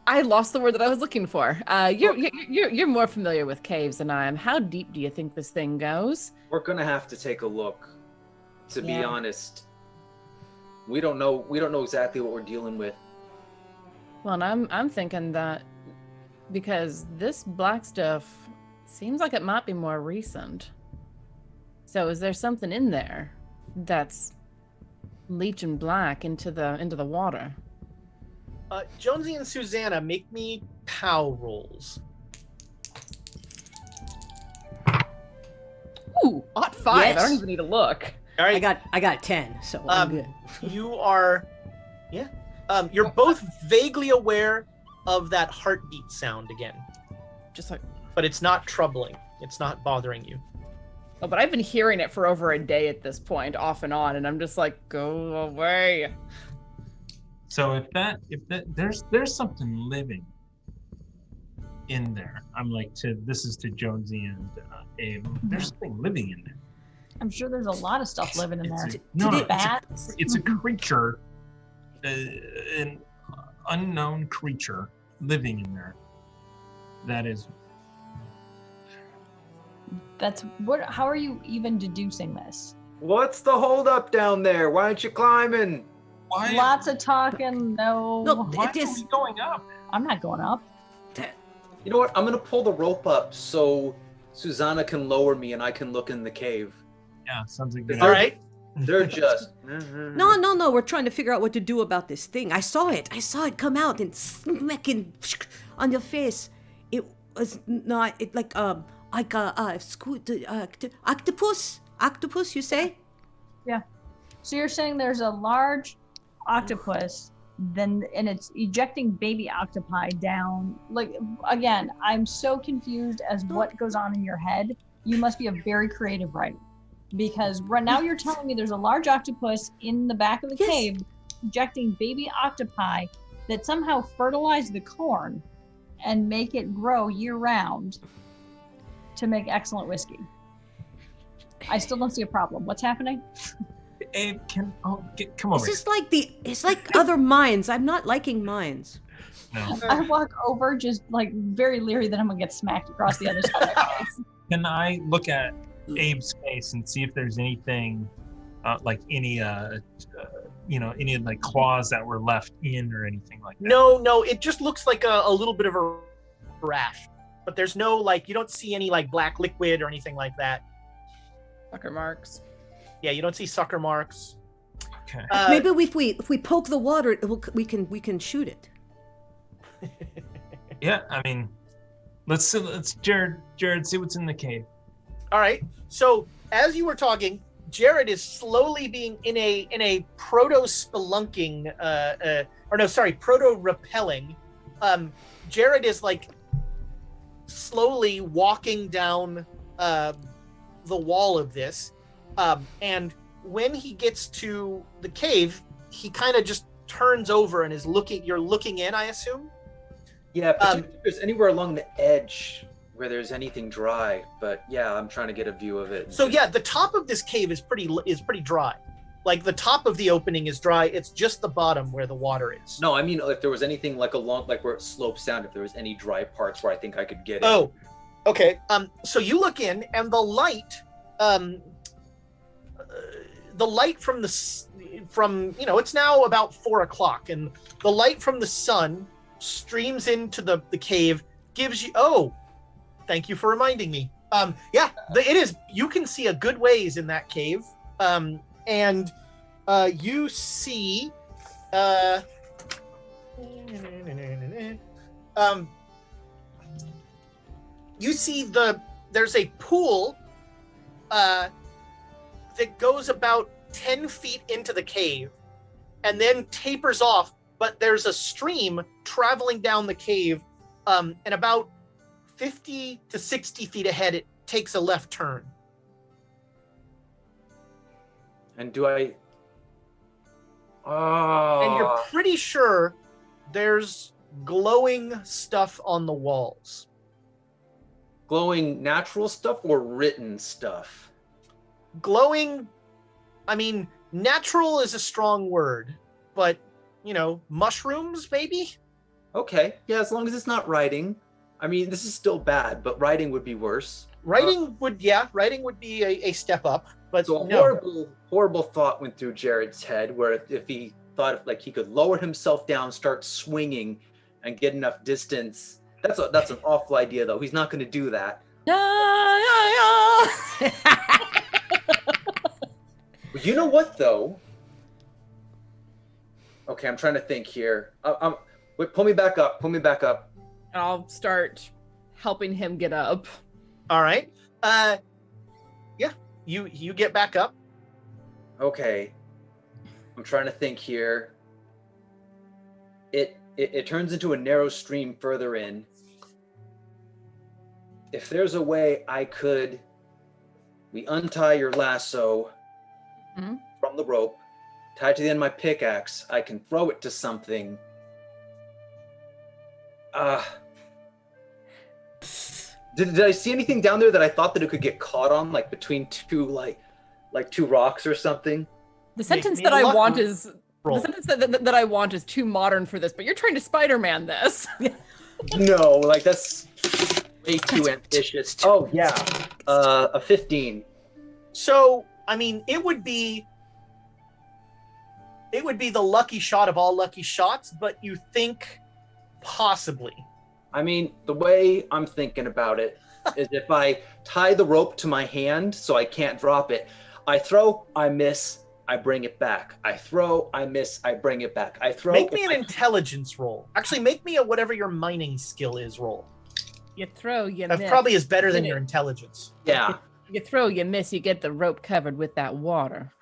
I lost the word that I was looking for. You're more familiar with caves than I am. How deep do you think this thing goes? We're gonna have to take a look. To be Yeah. honest, we don't know exactly what we're dealing with. Well, and I'm thinking that because this black stuff seems like it might be more recent. So is there something in there that's leaching black into the water? Jonesy and Susanna, make me POW rolls. Ooh, ot 5. I Yes. don't even need to look. All right. I got 10, so I'm good. You're both vaguely aware of that heartbeat sound again, Just like, but it's not troubling. It's not bothering you. oh, but I've been hearing it for over a day at this point, off and on, and I'm just like, go away. So if there's something living in there, I'm like this is to Jonesy and Abe. There's something living in there. I'm sure there's a lot of stuff living in there. Bats. It's a Mm-hmm. creature, an unknown creature living in there. That is. That's what. How are you even deducing this? What's the holdup down there? Why aren't you climbing? Why? Lots of talking. No, Why are we going up? I'm not going up. You know what? I'm gonna pull the rope up so Susanna can lower me and I can look in the cave. Yeah, sounds like good. All right. They're just No. We're trying to figure out what to do about this thing. I saw it come out and smacking on your face. It was not like a octopus. Octopus, you say? So you're saying there's a large octopus, and it's ejecting baby octopi down. Like, again, I'm so confused as what goes on in your head. You must be a very creative writer, because right now you're telling me there's a large octopus in the back of the Yes. cave ejecting baby octopi that somehow fertilize the corn and make it grow year round to make excellent whiskey. I still don't see a problem. What's happening? Abe, come over. It's like other mines. I'm not liking mines. No. I walk over just like very leery that I'm gonna get smacked across the other side of my face. Can I look at Abe's face and see if there's anything, like any any like claws that were left in or anything like that? No, it just looks like a little bit of a rash, but there's no you don't see any black liquid or anything like that. Sucker marks. Yeah, you don't see sucker marks. Okay. Maybe if we poke the water, we can shoot it. Yeah, I mean, let's Jared see what's in the cave. All right. So as you were talking, Jared is slowly being in a proto-spelunking, proto-rappelling. Jared is slowly walking down the wall of this, and when he gets to the cave, he kind of just turns over and is looking. You're looking in, I assume. Yeah, particularly if there's anywhere along the edge where there's anything dry. But yeah, I'm trying to get a view of it. So yeah, the top of this cave is pretty dry. Like the top of the opening is dry. It's just the bottom where the water is. No, I mean if there was anything along where it slopes down, if there was any dry parts where I think I could get in. Oh, okay. So you look in, and the light from it's now about 4:00, and the light from the sun streams into the cave, gives you. Oh, thank you for reminding me. It is. You can see a good ways in that cave. And you see there's a pool that goes about 10 feet into the cave and then tapers off, but there's a stream traveling down the cave, and about 50 to 60 feet ahead it takes a left turn. And do I? Oh. And you're pretty sure there's glowing stuff on the walls. Glowing natural stuff or written stuff? Glowing, natural is a strong word, but, mushrooms, maybe? Okay, yeah, as long as it's not writing. This is still bad, but writing would be worse. Writing would be a step up, but So a no. horrible thought went through Jared's head, where if he thought he could lower himself down, start swinging, and get enough distance. That's an awful idea, though. He's not going to do that. But you know what, though? Okay, I'm trying to think here. Wait, pull me back up. I'll start helping him get up. All right. You get back up. Okay. I'm trying to think here. it turns into a narrow stream further in. If there's a way we untie your lasso from the rope, tie it to the end of my pickaxe, I can throw it to something. Did I see anything down there that I thought that it could get caught on, like between two like two rocks or something? The sentence that I want is the sentence that I want is too modern for this, but you're trying to Spider-Man this. No, like that's way too ambitious. Oh yeah, a 15. So I mean, it would be the lucky shot of all lucky shots, but you think possibly. I mean, the way I'm thinking about it is if I tie the rope to my hand so I can't drop it, I throw, I miss, I bring it back. I throw, I miss, I bring it back. I throw. Make me an intelligence roll. Actually, make me a whatever your mining skill is roll. You throw, you That miss. probably is better than your intelligence. Yeah. You throw, you miss, you get the rope covered with that water.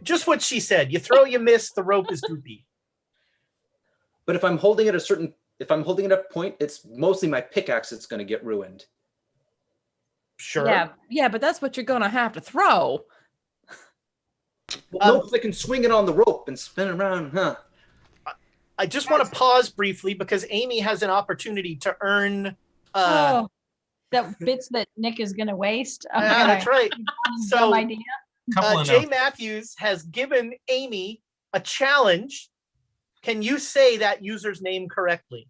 Just what she said. You throw, you miss, the rope is goopy. But if I'm holding it at a point, it's mostly my pickaxe that's going to get ruined. Sure. Yeah, but that's what you're gonna have to throw. Well, no, 'cause I can swing it on the rope and spin around, huh? I just want to pause briefly because Amy has an opportunity to earn. that bits that Nick is gonna waste. Yeah, that's right. So, idea. Jay Matthews has given Amy a challenge. Can you say that user's name correctly?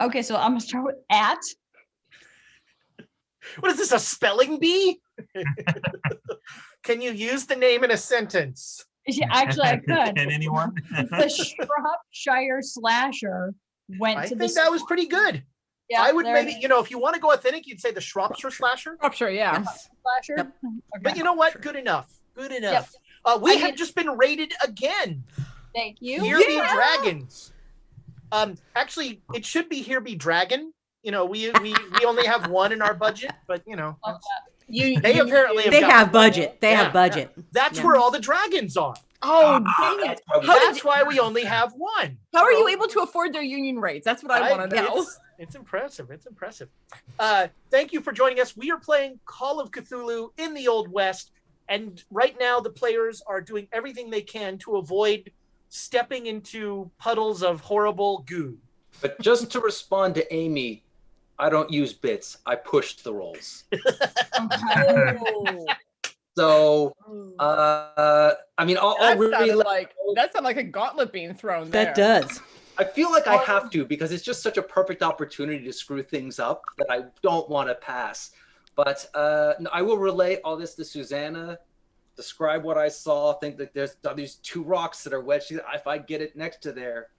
Okay, so I'm gonna start with at. What is this, a spelling bee? Can you use the name in a sentence? Yeah, actually, I could. Can anyone? The Shropshire Slasher went I to think the. that was pretty good. Yeah, I would there maybe, it is. if you want to go authentic, you'd say the Shropshire Slasher. Oh, sure, yeah. Slasher. Yep. Okay. But you know what? Good enough. Good enough. We have just been rated again. Thank you. Here be dragons. Actually, it should be Here Be Dragon. We only have one in our budget, but they apparently They got have one. budget. They Yeah, have budget. That's Yeah. where all the dragons are. Oh, dang it. That's why we only have one. How are you able to afford their union rates? That's what I want to know. It's impressive. It's impressive. Thank you for joining us. We are playing Call of Cthulhu in the Old West, and right now the players are doing everything they can to avoid stepping into puddles of horrible goo. But just to respond to Amy, I don't use bits. I push the rolls. So, I mean, I'll really that sounded like a gauntlet being thrown there. That does. I feel like I have to because it's just such a perfect opportunity to screw things up that I don't want to pass. But no, I will relay all this to Susanna, describe what I saw, think that there's these two rocks that are wedged. If I get it next to there,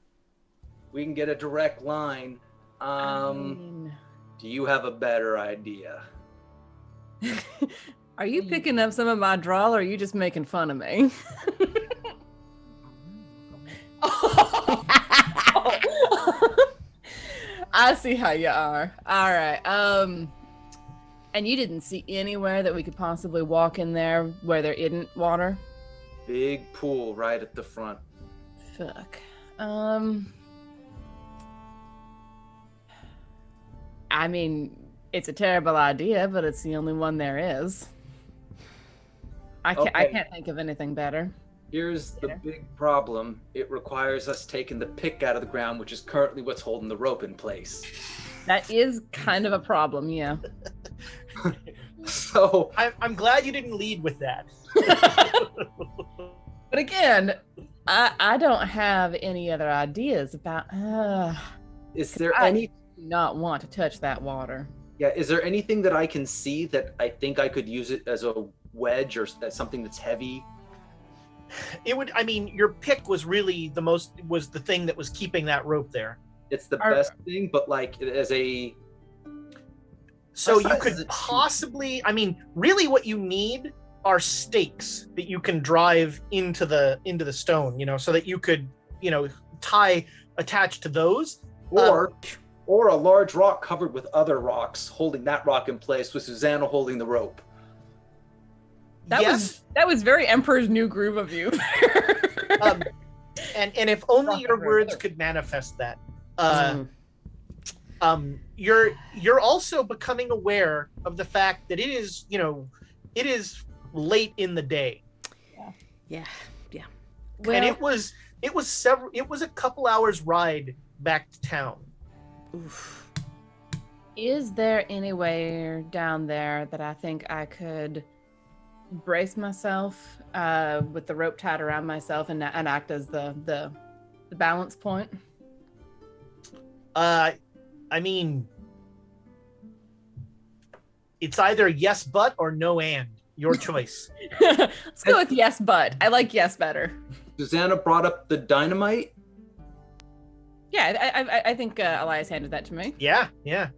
we can get a direct line. Do you have a better idea? Are you picking up some of my drawl, or are you just making fun of me? I see how you are. All right. And you didn't see anywhere that we could possibly walk in there where there isn't water? Big pool right at the front. Fuck. I mean, it's a terrible idea, but it's the only one there is. I can't think of anything better. Here's the big problem. It requires us taking the pick out of the ground, which is currently what's holding the rope in place. That is kind of a problem, yeah. So I'm glad you didn't lead with that. But again, I don't have any other ideas about. Is there I any? do not want to touch that water. Yeah. Is there anything that I can see that I think I could use it as a wedge or as something that's heavy? It would. I mean, your pick was really the thing that was keeping that rope there. It's the best thing, but like as a. So you could possibly. I mean, really, what you need are stakes that you can drive into the stone. So that you could attach to those. Or a large rock covered with other rocks, holding that rock in place with Susanna holding the rope. That was very Emperor's New Groove of you. And if only your words could manifest that. You're also becoming aware of the fact that it is late in the day. Yeah. Well, and it was a couple hours ride back to town. Oof. Is there anywhere down there that I think I could brace myself with the rope tied around myself and act as the balance point? I mean, it's either yes but or no and. Your choice. Let's go with yes but. I like yes better. Susanna brought up the dynamite. Yeah, I think Elias handed that to me. Yeah.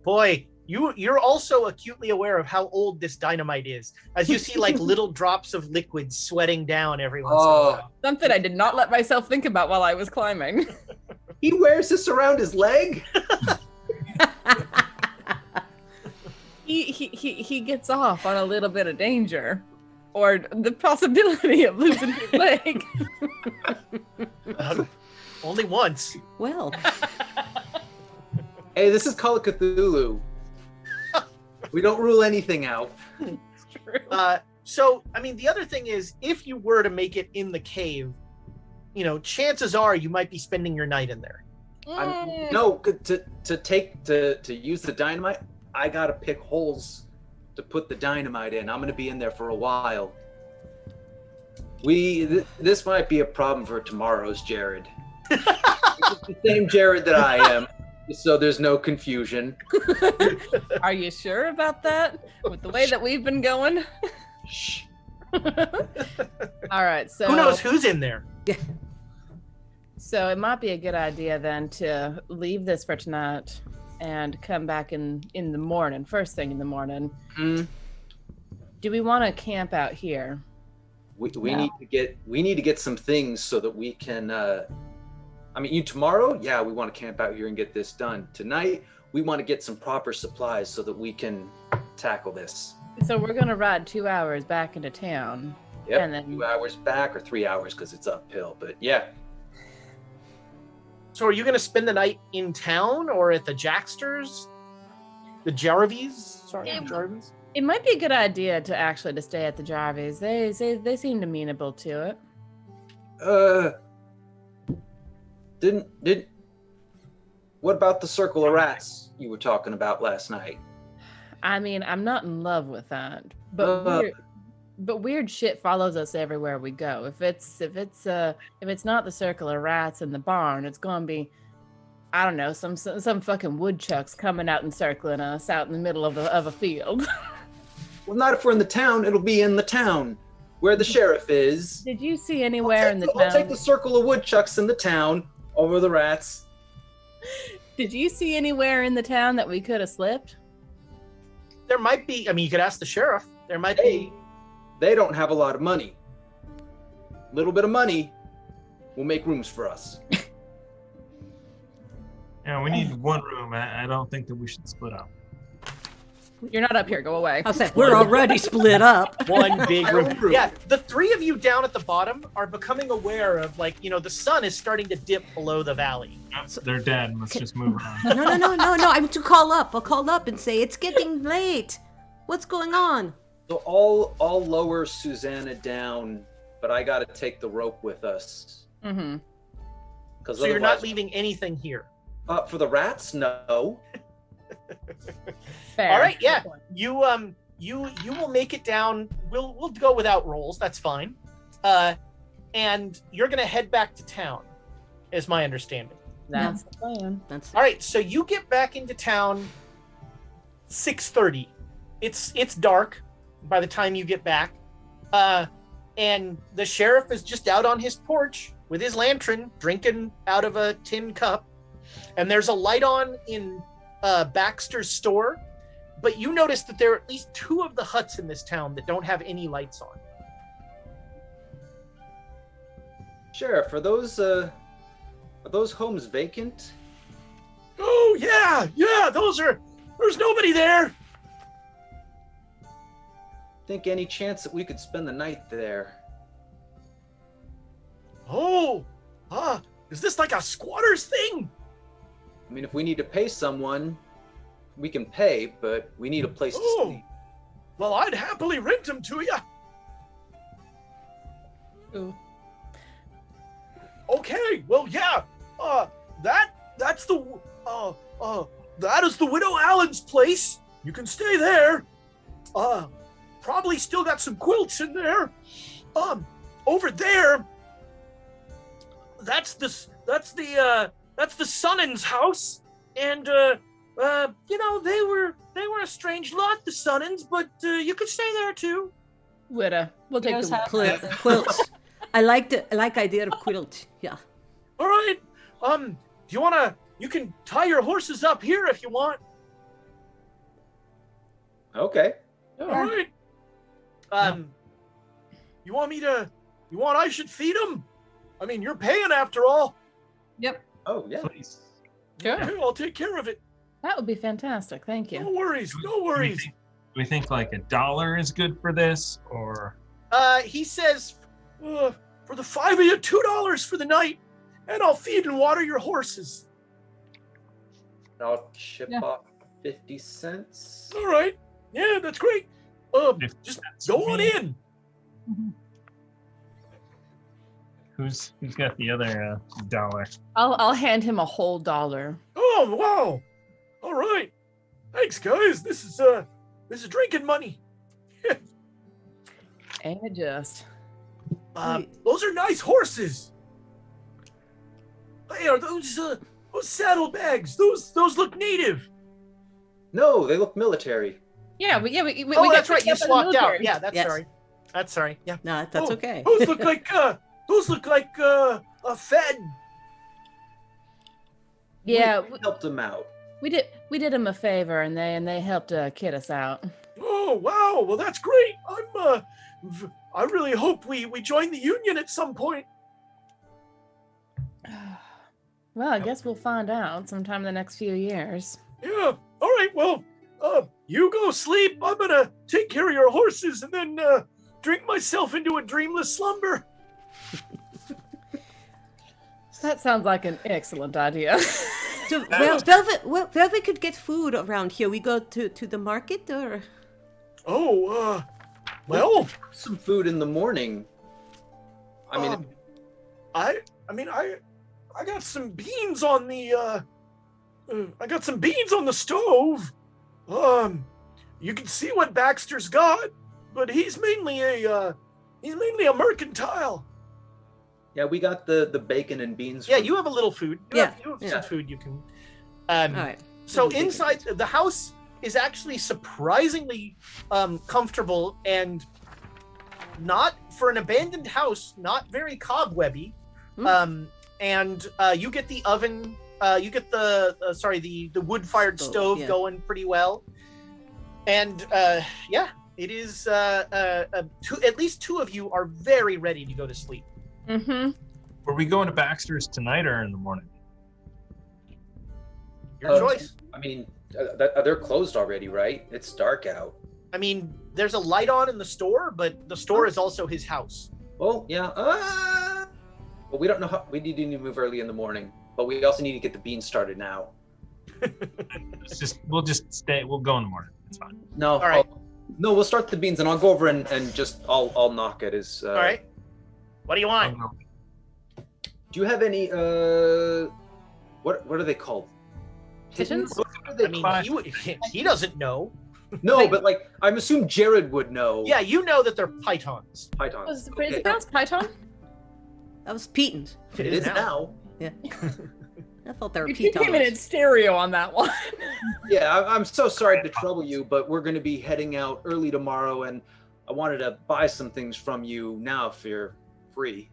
Boy, you're also acutely aware of how old this dynamite is, as you see like little drops of liquid sweating down every once in a while. Something I did not let myself think about while I was climbing. He wears this around his leg. He gets off on a little bit of danger, or the possibility of losing his leg. Only once. Well. Hey, this is Call of Cthulhu. We don't rule anything out. It's true. So, I mean, the other thing is, if you were to make it in the cave, chances are you might be spending your night in there. No, to use the dynamite, I gotta pick holes to put the dynamite in. I'm gonna be in there for a while. This might be a problem for tomorrow's Jared. It's the same Jared that I am, so there's no confusion. Are you sure about that? With the way that we've been going? Shh. All right, so who knows who's in there? So it might be a good idea then to leave this for tonight and come back in the morning, first thing in the morning. Do we want to camp out here? We need to get some things so that we can. Tomorrow, yeah, we want to camp out here and get this done. Tonight, we want to get some proper supplies so that we can tackle this. So we're gonna ride 2 hours back into town. Yep, and then 2 hours back or 3 hours because it's uphill. But yeah. So are you going to spend the night in town or at the Jacksters? The Jarvies? Jarvies? It might be a good idea to stay at the Jarvies. They seemed amenable to it. What about the circle of rats you were talking about last night? I mean, I'm not in love with that, but weird shit follows us everywhere we go. If it's not the circle of rats in the barn, it's gonna be, I don't know, some fucking woodchucks coming out and circling us out in the middle of a field. Well, not if we're in the town. It'll be in the town where the sheriff is. Did you see anywhere in the town? I'll take the circle of woodchucks in the town over the rats. Did you see anywhere in the town that we could have slipped? There might be. I mean, you could ask the sheriff. There might be. They don't have a lot of money. A little bit of money will make rooms for us. Yeah, we need one room. I don't think that we should split up. You're not up here. Go away. I said we're already split up. One big room. Yeah, the three of you down at the bottom are becoming aware of, the sun is starting to dip below the valley. They're dead. Let's just move on. No. I'm to call up. I'll call up and say it's getting late. What's going on? So I'll lower Susanna down, but I got to take the rope with us. Mm-hmm. So you're not leaving anything here? For the rats, no. Fair. All right, yeah. You will make it down. We'll go without rolls. That's fine. And you're gonna head back to town, is my understanding. That's the plan. All right. So you get back into town. 6:30. It's dark by the time you get back, and the sheriff is just out on his porch with his lantern, drinking out of a tin cup, and there's a light on in Baxter's store, but you notice that there are at least 2 of the huts in this town that don't have any lights on. Sheriff, are those homes vacant? Oh yeah, there's nobody there. Think any chance that we could spend the night there? Oh, Is this like a squatter's thing? I mean, if we need to pay someone, we can pay, but we need a place to sleep. Well, I'd happily rent them to you. Ooh. Okay, well, yeah. That's the that is the Widow Allen's place. You can stay there. Probably still got some quilts in there. Over there, that's the Sunnins' house, and you know, they were a strange lot, the Sunnins, but you could stay there too. Widow. We'll take Yes, the Quilts. I like idea of quilt. Yeah. All right. You can tie your horses up here if you want. Okay. All right. You want I should feed them? I mean, you're paying after all. Yep. Oh, yeah. Please. Sure. Okay, I'll take care of it. That would be fantastic. Thank No you. worries. No worries. Do we think like $1 is good for this, or? He says, for the 5 of you, $2 for the night, and I'll feed and water your horses. I'll chip Yeah. off 50 cents. All right. Yeah, that's great. Just go on in. Who's got the other dollar? I'll hand him a whole dollar. Oh, wow. All right. Thanks, guys. This is drinking money. And just. Those are nice horses. Hey, are those saddlebags? Those look native. No, they look military. Yeah, we Oh, got that's right. picked You up by the swapped out. military. Yeah, that's Yes. sorry. That's sorry. Yeah. No, that's Oh, okay. Those look like a Fed. Yeah, We helped them out. we did him a favor, and they helped kid us out. Oh, wow. Well, that's great. I really hope we join the union at some point. Well, I guess we'll find out sometime in the next few years. Yeah. All right. Well, you go sleep. I'm gonna take care of your horses and then drink myself into a dreamless slumber. That sounds like an excellent idea. So, Velvet could get food around here. We go to the market, or? Oh, well, Some food in the morning. I mean, I got some beans on the stove. You can see what Baxter's got, but he's mainly a mercantile. yeah, we got the bacon and beans. Yeah, from- you have a little food. You have some food you can. All right. So Bacon. inside the house is actually surprisingly comfortable and not for an abandoned house, not very cobwebby. And you get the oven, you get the wood-fired stove yeah. going pretty well. And yeah, it is at least two of you are very ready to go to sleep. Mm-hmm. Were we going to Baxter's tonight or in the morning? Your choice. I mean, they're closed already, right? It's dark out. I mean, there's a light on in the store, but the store is also his house. Well, yeah. But we don't know how. We need to move early in the morning, but we also need to get the beans started now. We'll just stay. We'll go in the morning. It's fine. No. All right. No, we'll start the beans, and I'll go over and just I'll knock at his. All right. What do you want? Do you have any what are they called? Kittens? What are they I mean, called? he doesn't know. No, but like I'm assuming Jared would know. Yeah, you know that they're pythons. Pythons. Is it Okay. pronounced Python? That was Petons. It is now. Yeah. I thought they were You came in Petons. in stereo on that one. Yeah, I'm so sorry to trouble you, but we're going to be heading out early tomorrow, and I wanted to buy some things from you now if you're free.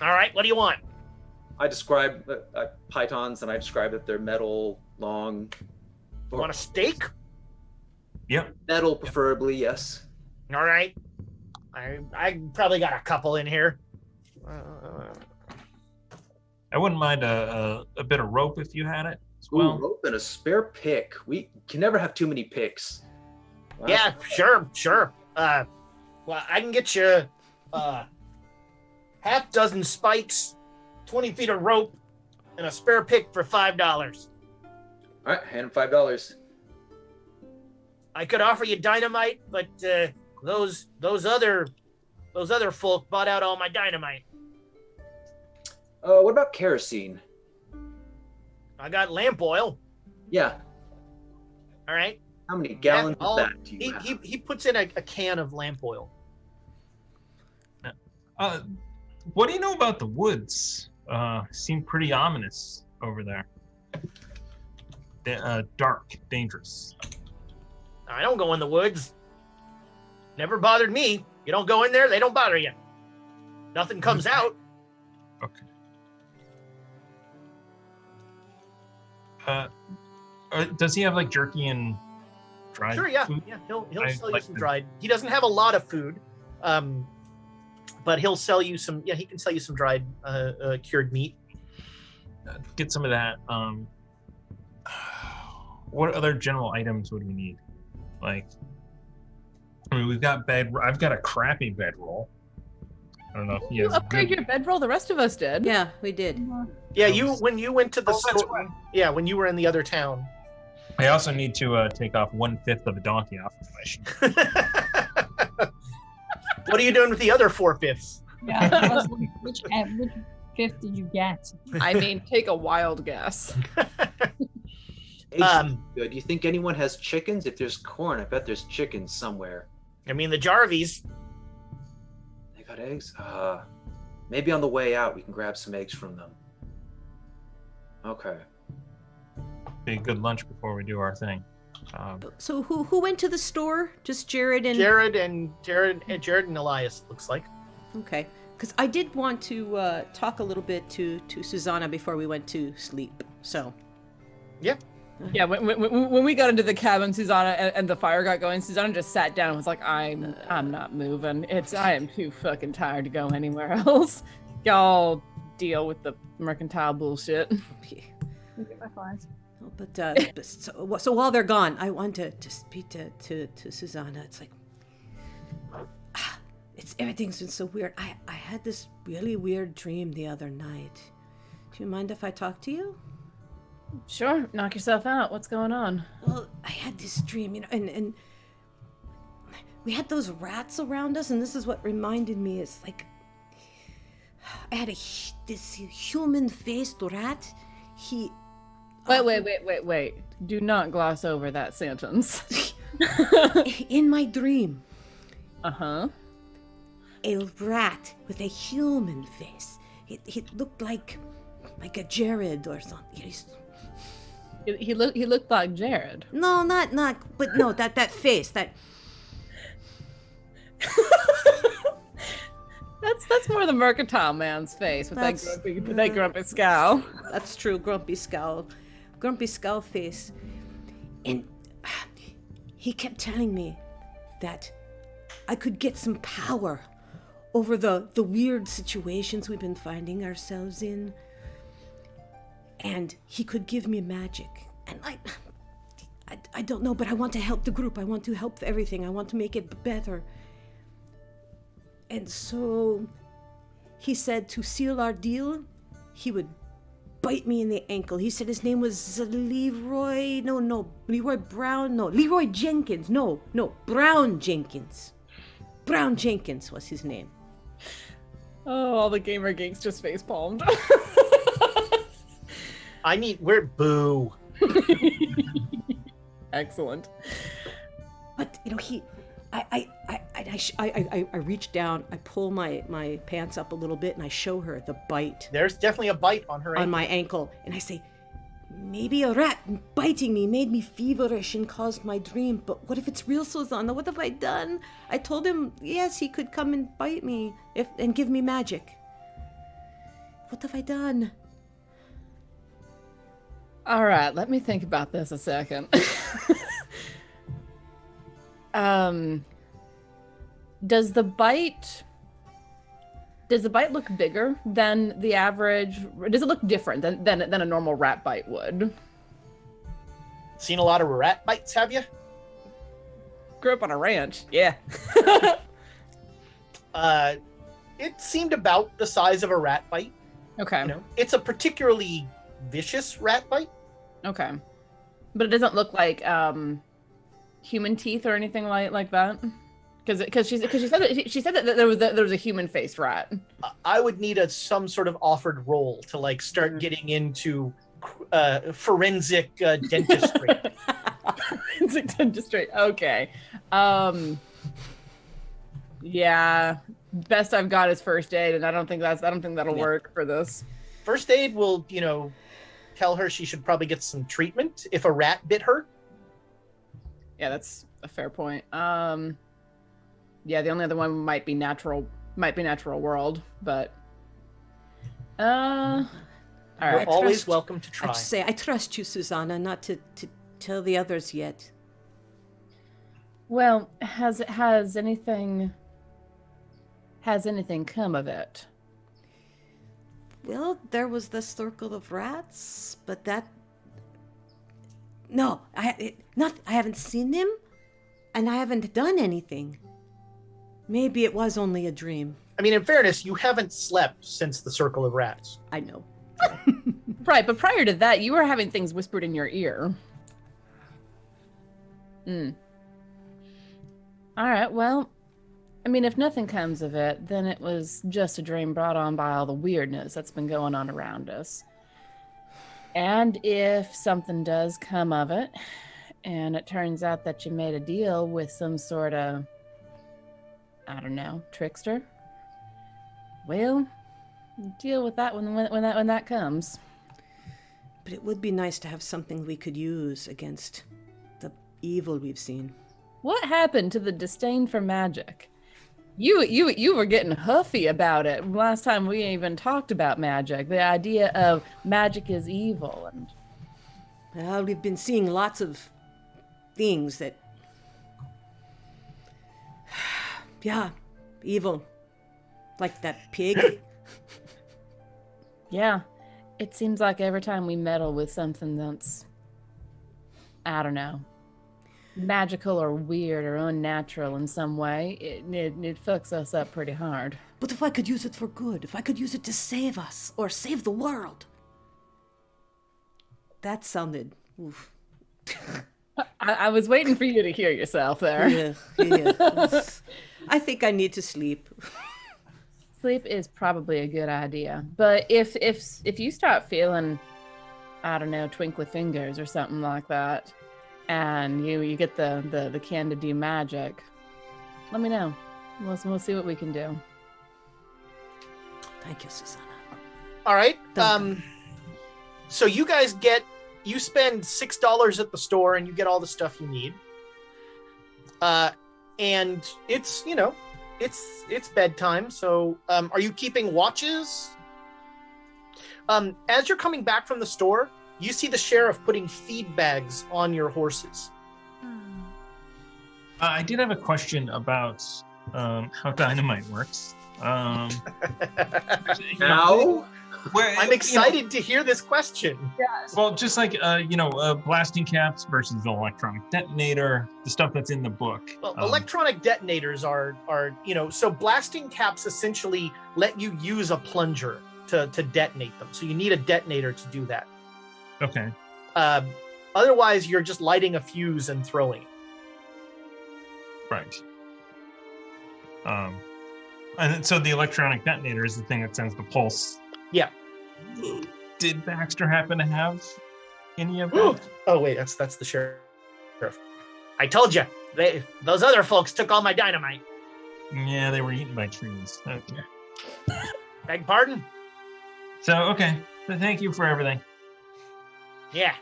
All right, what do you want? I describe pythons, and I describe that they're metal, long. You want a steak? Yep. Metal, preferably, yes. All right. I probably got a couple in here. I wouldn't mind a bit of rope if you had it as Ooh, well. rope and a spare pick. We can never have too many picks. Wow. Yeah, sure. Well, I can get you half dozen spikes 20 feet of rope and a spare pick for $5. All right, hand him $5. I could offer you dynamite, but those other folk bought out all my dynamite. What about kerosene? I got lamp oil. Yeah. All right. How many gallons of that do you have? He puts in a can of lamp oil. What do you know about the woods? Seem pretty ominous over there. Dark, dangerous. I don't go in the woods. Never bothered me. You don't go in there, they don't bother you. Nothing comes out. Okay. Does he have like jerky and dried Sure, yeah. food? Yeah, he'll I sell you like some to- dried. He doesn't have a lot of food. But he'll sell you some, he can sell you some dried cured meat. Get some of that. What other general items would we need? Like, I mean, we've got I've got a crappy bedroll. I don't know if he You has upgrade your bedroll. The rest of us did. Yeah, we did. Yeah, when you went to the Oh, that's store, right. yeah, when you were in the other town. I also need to take off 1/5 of a donkey off of my sheet. What are you doing with the other 4/5? Yeah. I was like, which fifth did you get? I mean, take a wild guess. Good. You think anyone has chickens? If there's corn, I bet there's chickens somewhere. I mean, the Jarvies. They got eggs? Maybe on the way out we can grab some eggs from them. Okay. Be a good lunch before we do our thing. So who went to the store? Just Jared and Jared and Elias, looks like. Okay, because I did want to talk a little bit to Susanna before we went to sleep. So Yeah. Yeah, when we got into the cabin, Susanna and the fire got going, Susanna just sat down and was like, I'm not moving. I am too fucking tired to go anywhere else. Y'all deal with the mercantile bullshit. Get my flies. but so while they're gone, I want to speak to Susanna. It's like everything's been so weird. I had this really weird dream the other night. Do you mind if I talk to you? Sure, knock yourself out. What's going on? Well, I had this dream, and we had those rats around us, and this is what reminded me. It's like I had this human-faced rat. Wait. Do not gloss over that sentence. In my dream, Uh-huh. a rat with a human face. It looked like a Jared or something. He looked like Jared. No, not, but no, that face, that. That's more the mercantile man's face with that grumpy scowl. That's true, grumpy skull face. And he kept telling me that I could get some power over the weird situations we've been finding ourselves in. And he could give me magic. And I don't know, but I want to help the group. I want to help everything. I want to make it better. And so he said to seal our deal, he would bite me in the ankle. He said his name was Leroy Jenkins. Brown Jenkins. Brown Jenkins was his name. Oh, all the gamer geeks just face palmed. We're boo. Excellent. But I reach down, I pull my pants up a little bit, and I show her the bite There's definitely a bite on her on my ankle, and I say, maybe a rat biting me made me feverish and caused my dream. But what if it's real, Susanna? What have I done? I told him yes, he could come and bite me and give me magic. What have I done? All right, let me think about this a second. Does the bite look bigger than the average? Does it look different than a normal rat bite would? Seen a lot of rat bites, have you? Grew up on a ranch. Yeah. It seemed about the size of a rat bite. Okay. You know, it's a particularly vicious rat bite. Okay. But it doesn't look like human teeth or anything like that. Because she said that there was a human faced rat. I would need some sort of offered role to like start getting into forensic dentistry. Forensic dentistry. Okay. Yeah. Best I've got is first aid, and I don't think that'll work for this. First aid will, tell her she should probably get some treatment if a rat bit her. Yeah, that's a fair point. Yeah, the only other one might be natural world, but all You're right. always welcome to I try. have to say, I trust you, Susanna, not to tell the others yet. Well, has anything come of it? Well, there was the circle of rats, but that... No, I haven't seen them, and I haven't done anything. Maybe it was only a dream. I mean, in fairness, you haven't slept since the Circle of Rats. I know. Right, but prior to that, you were having things whispered in your ear. All right, well, I mean, if nothing comes of it, then it was just a dream brought on by all the weirdness that's been going on around us. And if something does come of it, and it turns out that you made a deal with some sort of, I don't know, trickster, well, deal with that when that comes. But it would be nice to have something we could use against the evil we've seen. What happened to the disdain for magic? You were getting huffy about it last time we even talked about magic. The idea of magic is evil, and Well, we've been seeing lots of things that... Yeah, evil. Like that pig. yeah, it seems like every time we meddle with something that's, I don't know, magical or weird or unnatural in some way, it fucks us up pretty hard. But if I could use it for good, if I could use it to save us or save the world. That sounded... Oof. I was waiting for you to hear yourself there. Yeah. I think I need to sleep. Sleep is probably a good idea, but if you start feeling, I don't know, twinkly fingers or something like that, and you get the can to do magic, let me know. We'll see what we can do. Thank you, Susanna. All right. Welcome. So you guys you spend $6 at the store and you get all the stuff you need. And it's, it's bedtime. So, are you keeping watches? As you're coming back from the store, you see the sheriff putting feed bags on your horses. I did have a question about how dynamite works. Now? I'm excited to hear this question. Well, just like blasting caps versus the electronic detonator, the stuff that's in the book. Well, electronic detonators are so blasting caps essentially let you use a plunger to detonate them. So you need a detonator to do that. Okay. Otherwise, you're just lighting a fuse and throwing it. Right. And so the electronic detonator is the thing that sends the pulse. Yeah. Did Baxter happen to have any of that? Oh wait, that's the sheriff. I told you, those other folks took all my dynamite. Yeah, they were eaten by trees. Okay. Beg pardon? So okay, so thank you for everything. Yeah.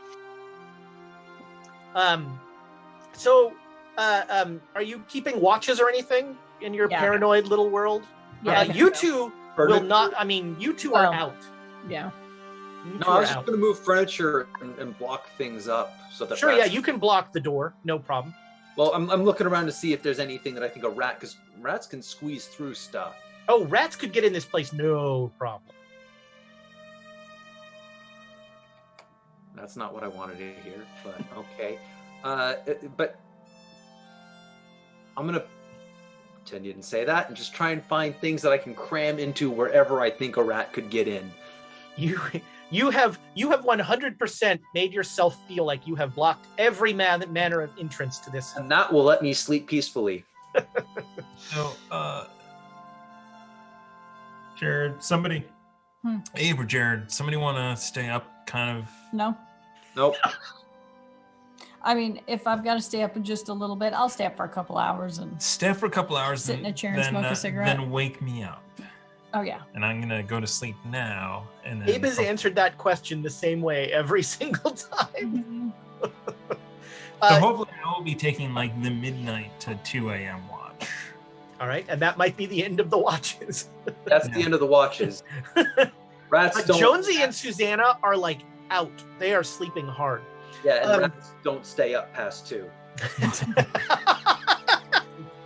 So, are you keeping watches or anything in your paranoid little world? Yeah, you two will not. I mean, you two are Well, out. Yeah. You No, two I are was just out. going to move furniture and block things up so that Sure, rats... yeah, you can block the door, no problem. Well, I'm looking around to see if there's anything that I think a rat, because rats can squeeze through stuff. Oh, rats could get in this place, no problem. That's not what I wanted to hear, but okay. But I'm going to pretend you didn't say that and just try and find things that I can cram into wherever I think a rat could get in. You have 100% made yourself feel like you have blocked every manner of entrance to this. And that will let me sleep peacefully. So, Jared, somebody, Abe or Jared, somebody want to stay up kind of? No. Nope. I mean, if I've got to stay up just a little bit, I'll stay up for a couple hours and Stay up for a couple hours. sit in a chair and smoke a cigarette. Then wake me up. Oh, yeah. And I'm going to go to sleep now. And then Abe has answered that question the same way every single time. Mhm. So hopefully I will be taking like the midnight to 2 a.m. watch. All right, and that might be the end of the watches. That's the end of the watches. Rats don't. Jonesy and Susanna are like out. They are sleeping hard. Yeah, and rats don't stay up past 2.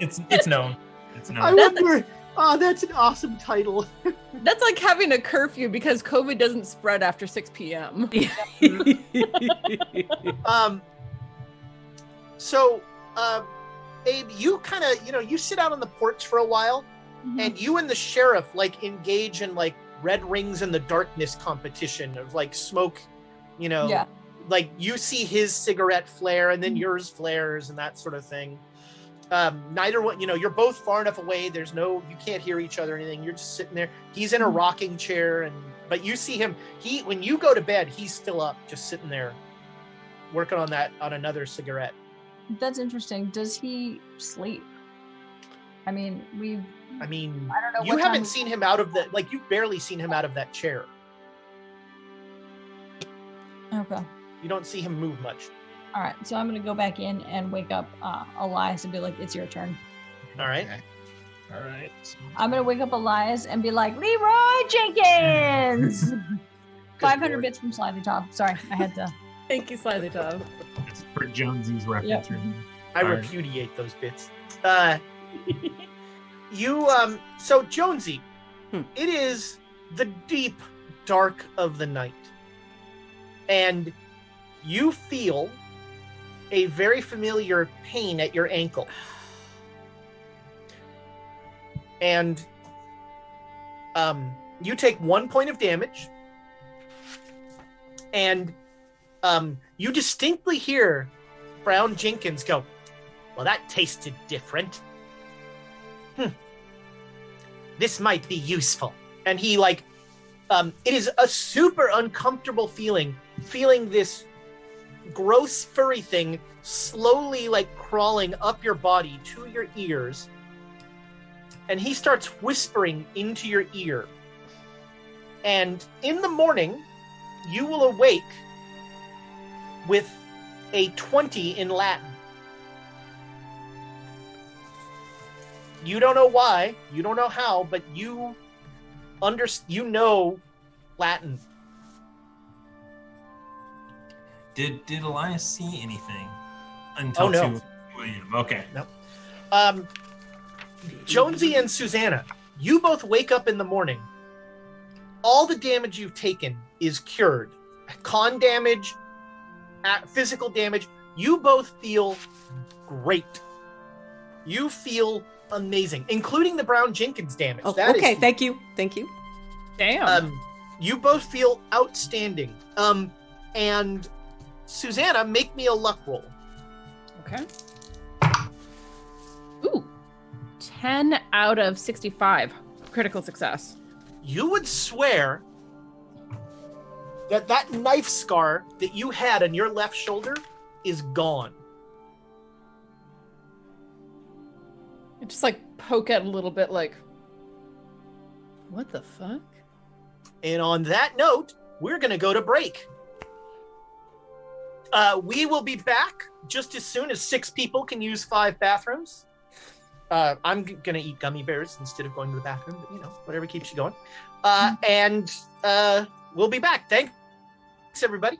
It's known. It's known. I wonder. Oh, that's an awesome title. That's like having a curfew because COVID doesn't spread after 6 p.m. So, Abe, you kind of, you sit out on the porch for a while, and you and the sheriff like engage in like red rings in the darkness competition of like smoke, Yeah. like you see his cigarette flare and then yours flares and that sort of thing. Neither one, you're both far enough away. You can't hear each other or anything. You're just sitting there. He's in a rocking chair, but you see him. When you go to bed, he's still up, just sitting there, working on another cigarette. That's interesting. Does he sleep? I mean, I don't know. you haven't seen him out of you've barely seen him out of that chair. Okay. You don't see him move much. All right. So I'm going to go back in and wake up Elias and be like, it's your turn. All right. Okay. All right. I'm going to wake up Elias and be like, Leroy Jenkins! 500 bits from Slightly Top. Sorry, I had to. Thank you, Slightly Top. It's for Jonesy's reference. Yep. Right? I All right. repudiate those bits. So Jonesy, it is the deep dark of the night, and you feel a very familiar pain at your ankle. And you take 1 point of damage, and you distinctly hear Brown Jenkins go, "Well, that tasted different. This might be useful." And he it is a super uncomfortable feeling this gross furry thing slowly crawling up your body to your ears. And he starts whispering into your ear. And in the morning, you will awake with a 20 in Latin. You don't know why, you don't know how, but you know Latin. Did Elias see anything until 2 a.m.? Okay. No. Jonesy and Susanna, you both wake up in the morning. All the damage you've taken is cured. Con damage, physical damage. You both feel great. You feel amazing, including the Brown Jenkins damage. Oh, That okay, is- thank you. Damn. You both feel outstanding. And Susanna, make me a luck roll. Okay. Ooh. 10 out of 65. Critical success. You would swear that knife scar that you had on your left shoulder is gone. I just poke at a little bit what the fuck? And on that note, we're going to go to break. We will be back just as soon as 6 people can use 5 bathrooms. I'm going to eat gummy bears instead of going to the bathroom, but whatever keeps you going. And we'll be back. Thanks, everybody.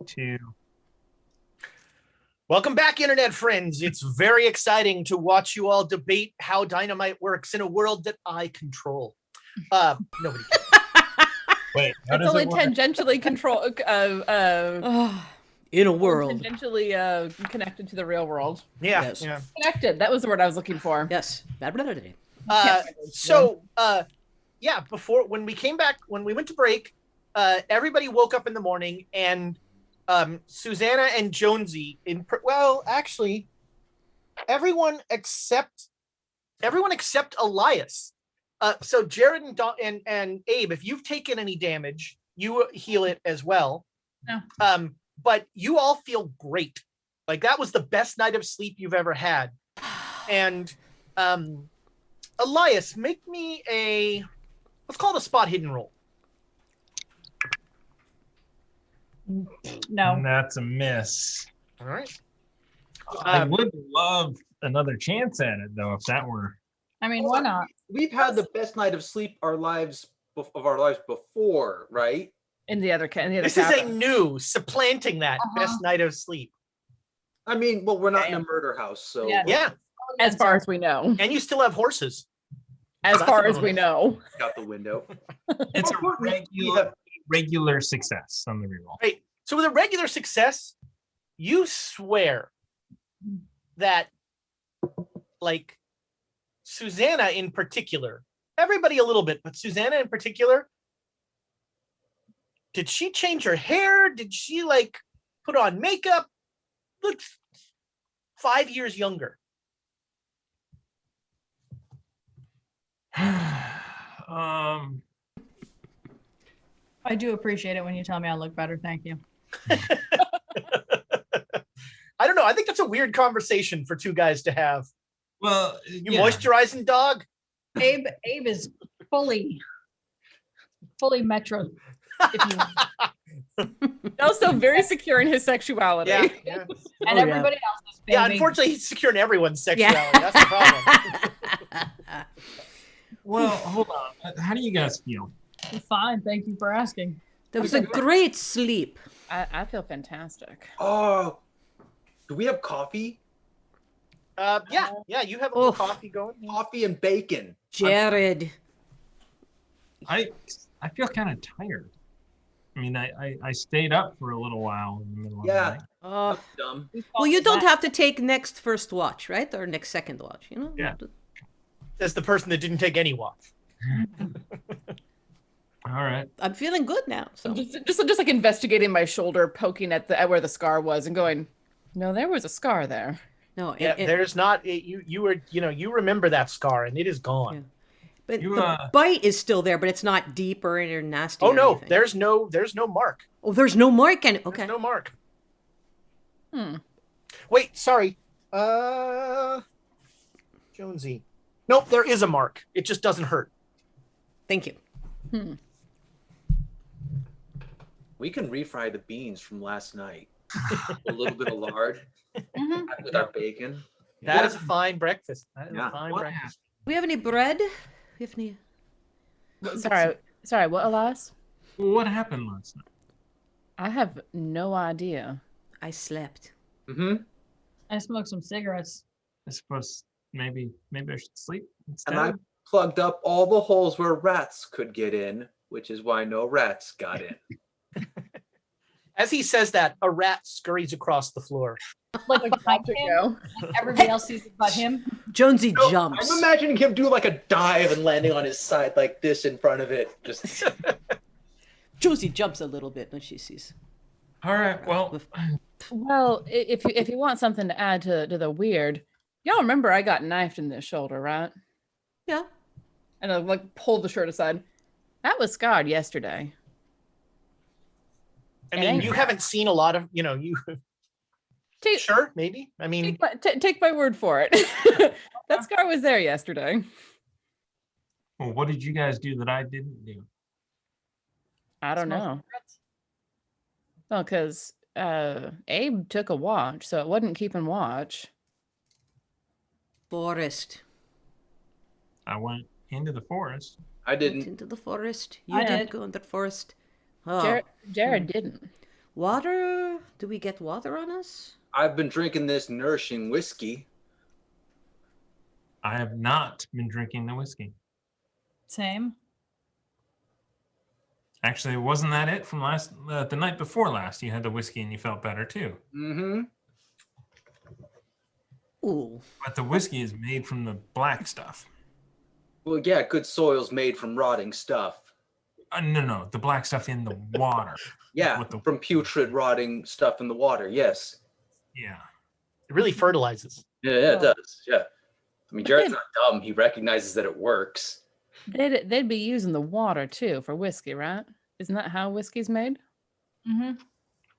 2. Welcome back, internet friends. It's very exciting to watch you all debate how dynamite works in a world that I control. Nobody cares. Wait, how It's does only it work? tangentially In a world. tangentially connected to the real world. Yeah, Yes. yeah. Connected. That was the word I was looking for. Yes. Yeah, before when we came back, when we went to break, everybody woke up in the morning and Susanna and Jonesy actually everyone except Elias. So Jared and Abe, if you've taken any damage, you heal it as well. No. But you all feel great. Like that was the best night of sleep you've ever had. And Elias, make me let's call it a spot hidden roll. No. And that's a miss. All right. I would love another chance at it, though, if that were. I mean, why not? We've had the best night of sleep of our lives before, right? In the other This is a new supplanting that best night of sleep. I mean, well, we're not in a murder house, so Yeah. Yeah. as far as we know. And you still have horses. As That's far a as we bonus. know. out the window. It's a regular success on the reroll. Right. So with a regular success, you swear that, like, Susanna in particular, everybody a little bit, but Susanna in particular, did she change her hair? Did she, like, put on makeup? Looks 5 years younger. I do appreciate it when you tell me I look better. Thank you. I don't know. I think that's a weird conversation for two guys to have. Well, You moisturizing, dog? Abe is fully metro. If you Also very secure in his sexuality. Yeah. and everybody else is Yeah, baby. unfortunately, he's securing everyone's sexuality. That's the problem. Well, hold on. How do you guys feel? Fine. Thank you for asking. That was a great sleep. I feel fantastic. Oh, do we have coffee? Yeah, you have a little Oof. coffee going. Coffee and bacon. Jared. I feel kind of tired. I mean, I stayed up for a little while in the middle of the Yeah. night. Oh. That's dumb. Well, you don't have to take next first watch, right? Or next second watch, you know? Yeah. As the person that didn't take any watch. All right. I'm feeling good now. So Just like investigating my shoulder, poking at where the scar was and going, no, there was a scar there. no, Yeah, there's not. You remember that scar, and it is gone. Yeah. But You, the bite is still there, but it's not deep or nasty. Oh or no, anything. there's no mark. Oh, there's no mark in it. Okay. There's no mark. Hmm. Wait, sorry. Jonesy. Nope, there is a mark. It just doesn't hurt. Thank you. Hmm. We can refry the beans from last night. A little bit of lard Mhm. with our bacon. That is a fine breakfast. That is Yeah. a fine What breakfast. Do we have any bread? We have any? Sorry, what, Elias? What happened last night? I have no idea. I slept. Mm-hmm. I smoked some cigarettes. I suppose maybe I should sleep instead. And I plugged up all the holes where rats could get in, which is why no rats got in. As he says that, a rat scurries across the floor. Like behind To him, go. like everybody else sees it but him. Jonesy So, jumps. I'm imagining him do like a dive and landing on his side like this in front of it. Just Jonesy jumps a little bit when she sees. All right. Well, Well, if you want something to add to the weird, y'all remember I got knifed in the shoulder, right? Yeah. And I like pulled the shirt aside. That was scarred yesterday. I mean, you haven't seen a lot of, you. Take, Sure, maybe. I mean, take my word for it. That scar was there yesterday. well, what did you guys do that I didn't do? I don't know. Well, because Abe took a watch, so it wasn't keeping watch. Forest. I went into the forest. I Went didn't. into the forest. You I did did. go into the forest. Oh. Jared didn't. Water? Do we get water on us? I've been drinking this nourishing whiskey. I have not been drinking the whiskey. Same. Actually, wasn't that it from the night before last? You had the whiskey and you felt better too. Mm-hmm. Ooh. But the whiskey is made from the black stuff. Well, yeah, good soil's made from rotting stuff. No, the black stuff in the water. Yeah, from putrid, rotting stuff in the water. Yes. Yeah. It really fertilizes. Yeah, it does. Yeah. I mean, Jared's not dumb. He recognizes that it works. They'd be using the water too for whiskey, right? Isn't that how whiskey's made? Mm-hmm.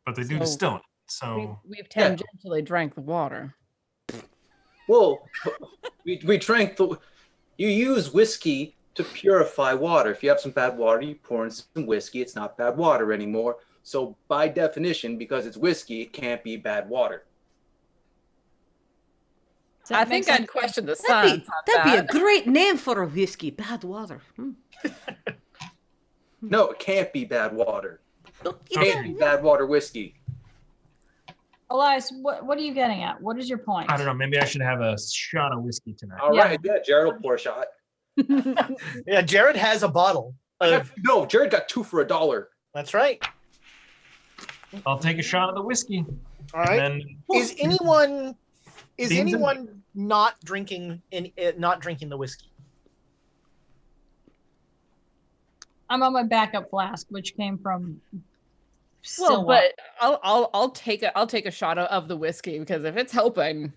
But they do distill it. So we've tangentially drank the water. Well, we drank the. You use whiskey to purify water. If you have some bad water, you pour in some whiskey. It's not bad water anymore. So by definition, because it's whiskey, it can't be bad water. I think I'd question the science. That'd be a great name for a whiskey. Bad water. No, it can't be bad water. It can't be bad water whiskey. Elias, what are you getting at? What is your point? I don't know. Maybe I should have a shot of whiskey tonight. All right, yeah, Jared will pour a shot. Yeah, Jared has a bottle. No, Jared got 2 for $1. That's right. I'll take a shot of the whiskey. All right. Then, is anyone not drinking the whiskey? I'm on my backup flask, which came from Well, but I'll take a shot of the whiskey, because if it's helping,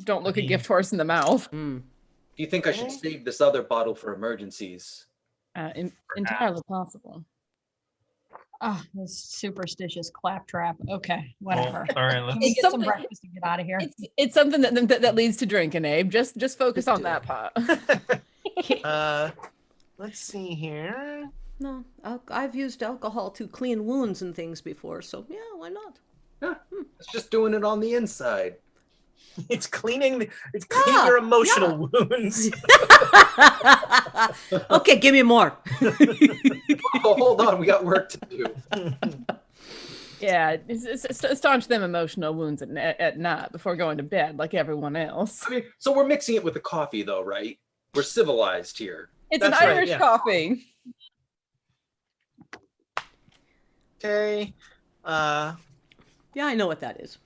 don't look a gift horse in the mouth. Do you think I should save this other bottle for emergencies? Entirely possible. Oh, this superstitious claptrap. Okay, whatever. All right, let's Get some breakfast and get out of here. It's something that leads to drinking, Abe. Just focus on that part. Let's see here. No, I've used alcohol to clean wounds and things before, so yeah, why not? Yeah, it's just doing it on the inside. It's cleaning your emotional wounds. Okay, give me more. Oh, hold on, we got work to do. Yeah, staunch them emotional wounds at night before going to bed, like everyone else. I mean, so we're mixing it with the coffee, though, right? We're civilized here. It's That's an right, Irish yeah. coffee. Okay. Yeah, I know what that is.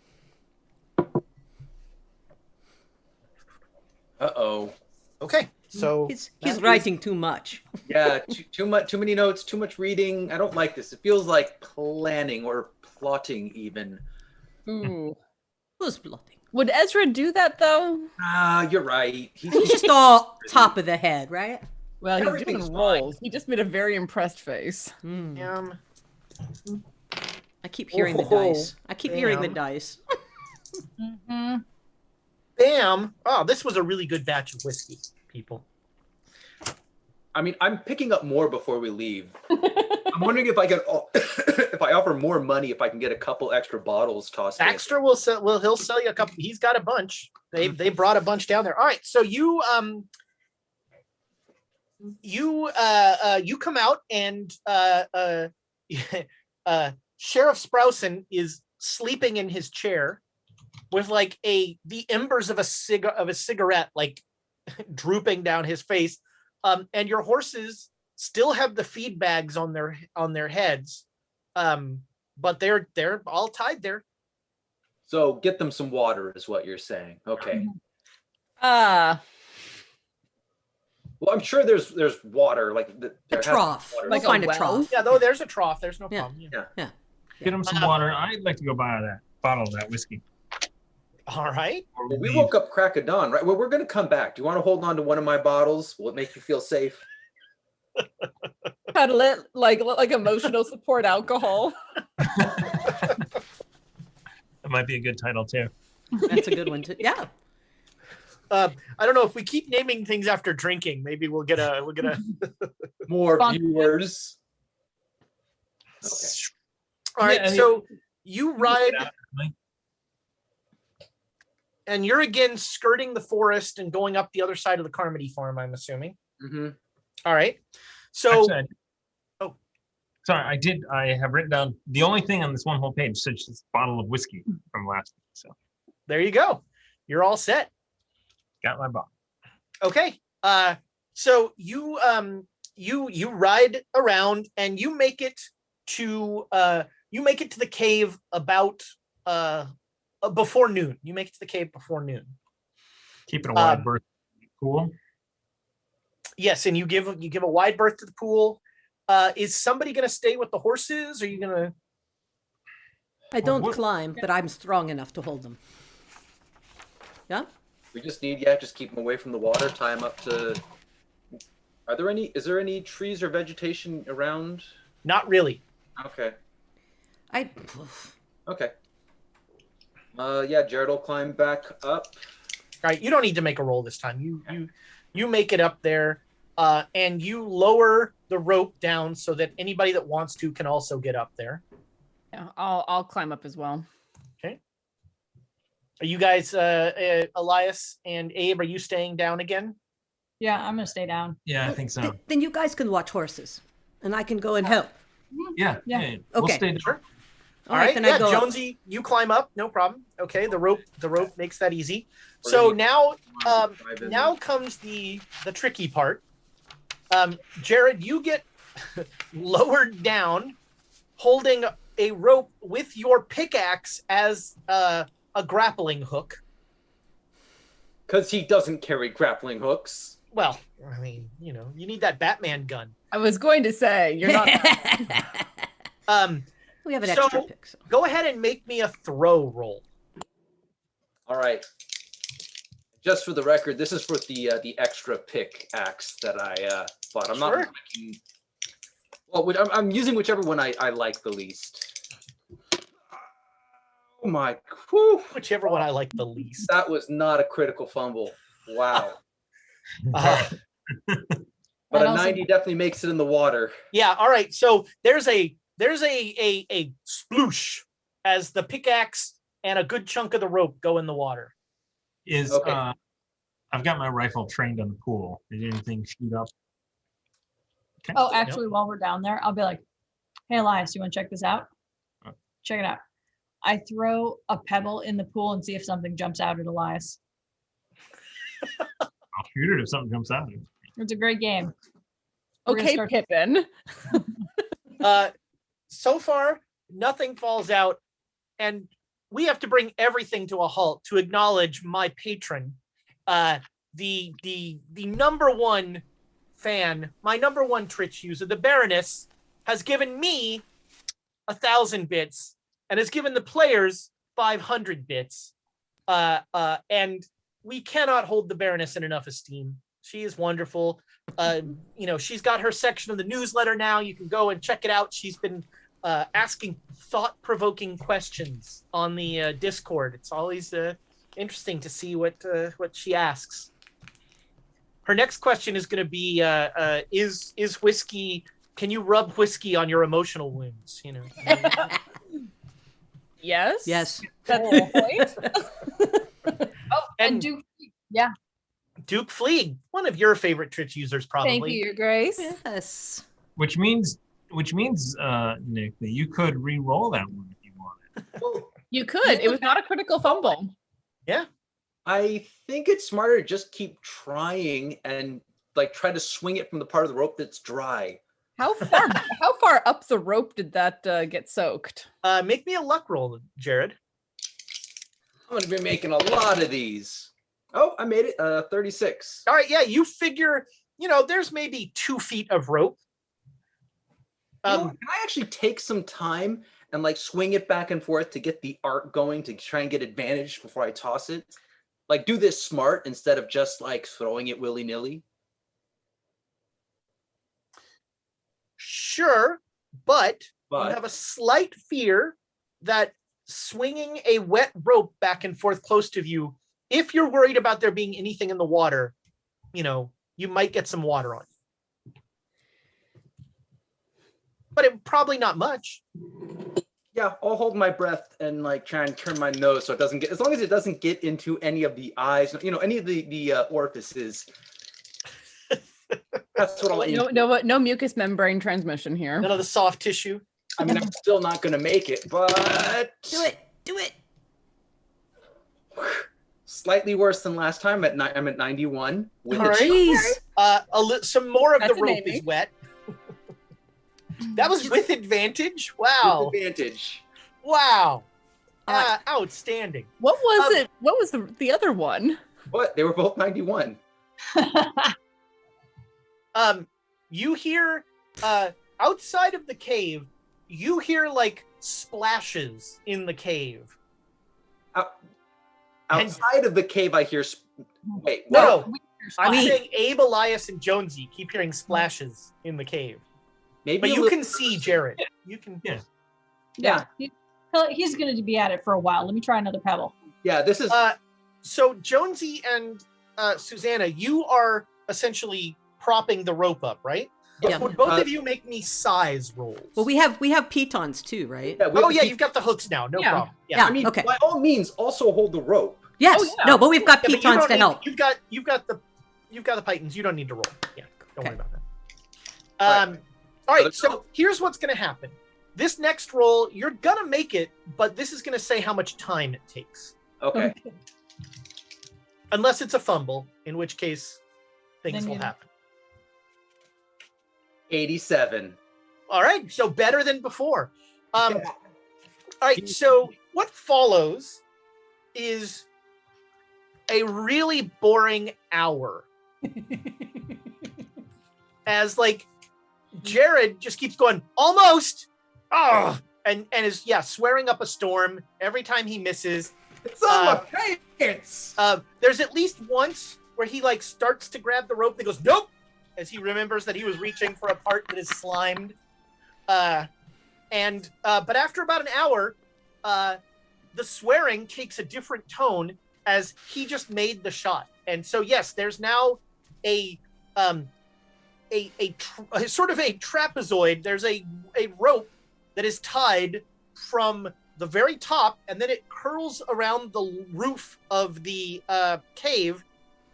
Uh-oh. Okay. So He's writing too much. Yeah, too many notes, too much reading. I don't like this. It feels like planning or plotting even. Ooh. Who's plotting? Would Ezra do that though? You're right. He's just all top of the head, right? Well, he's Everything's doing rolls. He just made a very impressed face. I keep hearing the dice. I keep hearing the dice. Bam. Oh, this was a really good batch of whiskey, people. I mean, I'm picking up more before we leave. I'm wondering if I get, if I offer more money, if I can get a couple extra bottles tossed in. Baxter will sell. Well, he'll sell you a couple. He's got a bunch. They brought a bunch down there. All right. So you come out and Sheriff Sprousen is sleeping in his chair with like the embers of a cigarette like drooping down his face. And your horses still have the feed bags on their heads, but they're all tied there. So get them some water, is what you're saying. Okay. Mm-hmm. Well, I'm sure there's water, like A trough. Water. We'll find a trough. Yeah, though there's a trough. There's no Yeah. problem. Yeah. get him some water. I'd like to go buy that bottle of that whiskey. All right. Well, we woke up crack of dawn, right? Well, we're going to come back. Do you want to hold on to one of my bottles? Will it make you feel safe? Cuddle it like emotional support alcohol. That might be a good title too. That's a good one too. Yeah. I don't know if we keep naming things after drinking. Maybe we'll get a More Fun. viewers. Okay. All right. Yeah, So you ride, and you're again skirting the forest and going up the other side of the Carmody farm, I'm assuming. Mm-hmm. All right. So Actually, Sorry, I have written down the only thing on this one whole page says this bottle of whiskey from last week. So There you go. You're all set. got my bottle. Okay. So you ride around and you make it to the cave about before noon. You make it to the cave before noon. Keeping a wide berth. Cool. Yes, and you give a wide berth to the pool. Is somebody going to stay with the horses? Or are you going to? I don't climb, but I'm strong enough to hold them. Yeah? We just need, just keep them away from the water, tie them up to... Is there any trees or vegetation around? Not really. Okay. Okay. Jared will climb back up. All right, you don't need to make a roll this time. You make it up there, and you lower the rope down so that anybody that wants to can also get up there. Yeah, I'll climb up as well. Okay. Are you guys, Elias and Abe? Are you staying down again? Yeah, I'm gonna stay down. Yeah, I think so. Then you guys can watch horses, and I can go and help. Yeah. We'll Okay. stay Sure. All right, then yeah, I go up. Jonesy, you climb up, no problem. Okay, the rope makes that easy. So now comes the tricky part. Jared, you get lowered down, holding a rope with your pickaxe as a grappling hook. Because he doesn't carry grappling hooks. Well, I mean, you need that Batman gun. I was going to say you're not. We have an extra pick. So. Go ahead and make me a throw roll. All right. Just for the record, this is for the extra pick axe that I bought. I'm not making. Well, I'm using whichever one I like the least. Oh my! Whew. Whichever one I like the least. That was not a critical fumble. Wow. But a 90 definitely makes it in the water. Yeah. All right. So there's a sploosh as the pickaxe and a good chunk of the rope go in the water. Okay. I've got my rifle trained on the pool. Did anything shoot up? Okay. Oh, actually, while we're down there, I'll be like, "Hey, Elias, you want to check this out? Check it out." I throw a pebble in the pool and see if something jumps out at Elias. I'll shoot it if something jumps out. It's a great game. Okay, Pippin. So far, nothing falls out, and we have to bring everything to a halt to acknowledge my patron, the number one fan, my number one Twitch user, the Baroness, has given me 1,000 bits and has given the players 500 bits. And we cannot hold the Baroness in enough esteem. She is wonderful. She's got her section of the newsletter now. You can go and check it out. She's been asking thought-provoking questions on the Discord. It's always interesting to see what she asks. Her next question is going to be: Is whiskey? Can you rub whiskey on your emotional wounds? Yes. Yes. That's the point. And Duke, yeah. Duke Fleeg, one of your favorite Twitch users, probably. Thank you, Your Grace. Yes. Which means, Nick, that you could re-roll that one if you wanted. You could. It was not a critical fumble. Yeah. I think it's smarter to just keep trying and try to swing it from the part of the rope that's dry. How far up the rope did that get soaked? Make me a luck roll, Jared. I'm going to be making a lot of these. Oh, I made it. 36. All right, yeah, you figure, there's maybe 2 feet of rope. Can I actually take some time and swing it back and forth to get the art going to try and get advantage before I toss it? Do this smart instead of just throwing it willy-nilly? Sure, but you have a slight fear that swinging a wet rope back and forth close to you, if you're worried about there being anything in the water, you might get some water on you. But it probably not much. Yeah, I'll hold my breath and try and turn my nose so it doesn't get, as long as it doesn't get into any of the eyes, any of the orifices. That's what I'll aim for. No mucous membrane transmission here. None of the soft tissue. I mean, I'm still not going to make it, but Do it. slightly worse than last time. I'm at 91. With All right. Jeez. Some more of That's the rope amazing. is wet. That was with advantage. Wow. advantage. Wow. Outstanding. What was it? What was the other one? What? They were both 91. You hear outside of the cave, you hear like splashes in the cave. Outside of the cave, I hear. Wait, what? No. I'm saying Abe, Elias, and Jonesy keep hearing splashes in the cave. Maybe But a you little- can see Jared. You can. Yeah. He's going to be at it for a while. Let me try another pebble. Yeah, this is. So Jonesy and Susanna, you are essentially propping the rope up, right? Yeah. Would both of you make me size rolls? Well, we have pitons too, right? You've got the hooks now. No Yeah. problem. Yeah. I mean, Okay. by all means, also hold the rope. Yes. Oh, yeah. No, but we've got Yeah, but you pitons don't to need- help. You've got the pythons. You don't need to roll. Yeah, don't worry Okay. about that. All right. So- So here's what's going to happen. This next roll, you're gonna make it, but this is going to say how much time it takes. Okay. Unless it's a fumble, in which case things Then will you- happen. 87. All right. So better than before. All Yeah. right. So what follows is a really boring hour. As like Jared just keeps going, almost. Oh, and is swearing up a storm every time he misses. It's on my pants. There's at least once where he like starts to grab the rope and goes, nope, as he remembers that he was reaching for a part that is slimed. But after about an hour, the swearing takes a different tone as he just made the shot. And so yes, there's now a sort of a trapezoid. There's a rope that is tied from the very top, and then it curls around the roof of the cave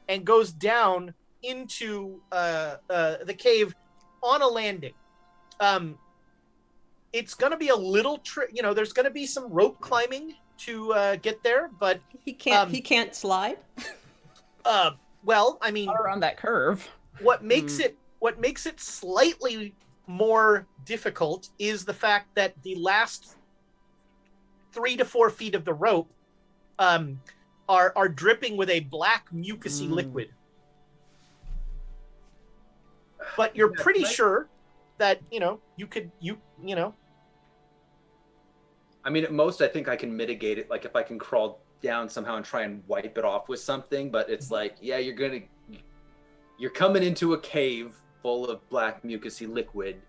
and goes down into the cave on a landing. It's going to be a little there's going to be some rope climbing to get there, but He can't slide. well, I mean, Not around that curve. what makes it slightly more difficult is the fact that the last 3 to 4 feet of the rope are dripping with a black mucousy liquid. But you're pretty sure that you could. I mean, at most, I think I can mitigate it. Like if I can crawl down somehow and try and wipe it off with something. But it's like, yeah, you're coming into a cave full of black mucousy liquid.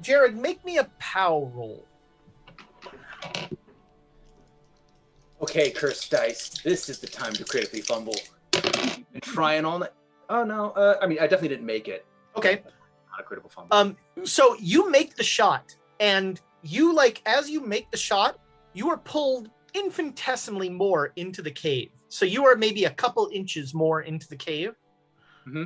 Jared, make me a POW roll. Okay, cursed dice. This is the time to critically fumble. You've been trying all night. Oh no. I mean, I definitely didn't make it. Okay. Not a critical fumble. So you make the shot, and you as you make the shot, you are pulled infinitesimally more into the cave. So you are maybe a couple inches more into the cave. Mm-hmm.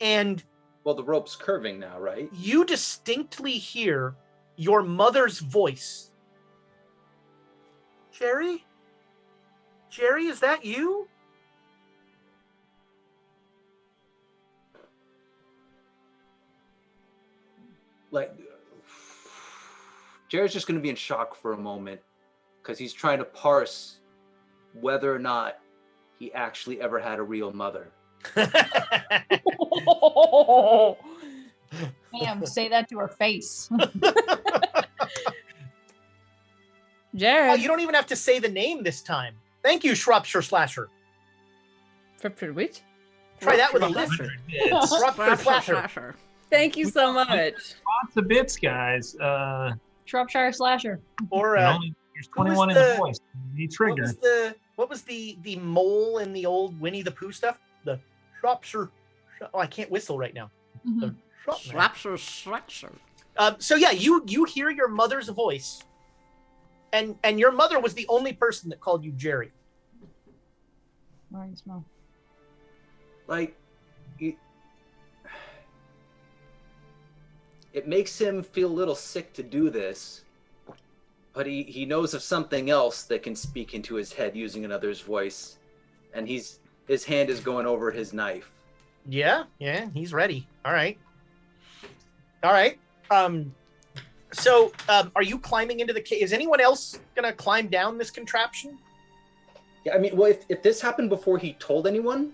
And Well, the rope's curving now, right? you distinctly hear your mother's voice. Jerry? Jerry, is that you? Like, Jared's just going to be in shock for a moment because he's trying to parse whether or not he actually ever had a real mother. Ma'am, say that to her face. Jared. You don't even have to say the name this time. Thank you, Shropshire Slasher. For which? Try that with a list. 100 bits. Shropshire Slasher. Thank you so much. Lots of bits, guys. Shropshire Slasher. Or There's 21 in was the the- voice. The trigger. what was the mole in the old Winnie the Pooh stuff? The Shropshire. Oh, I can't whistle right now. The Shropshire. Slapshire. So yeah, you hear your mother's voice, and your mother was the only person that called you Jerry. What do you smell? Like, it makes him feel a little sick to do this, but he knows of something else that can speak into his head using another's voice, and his hand is going over his knife. Yeah, he's ready. All right. So are you climbing into the cave? Is anyone else gonna climb down this contraption? Yeah, I mean, well, if this happened before he told anyone,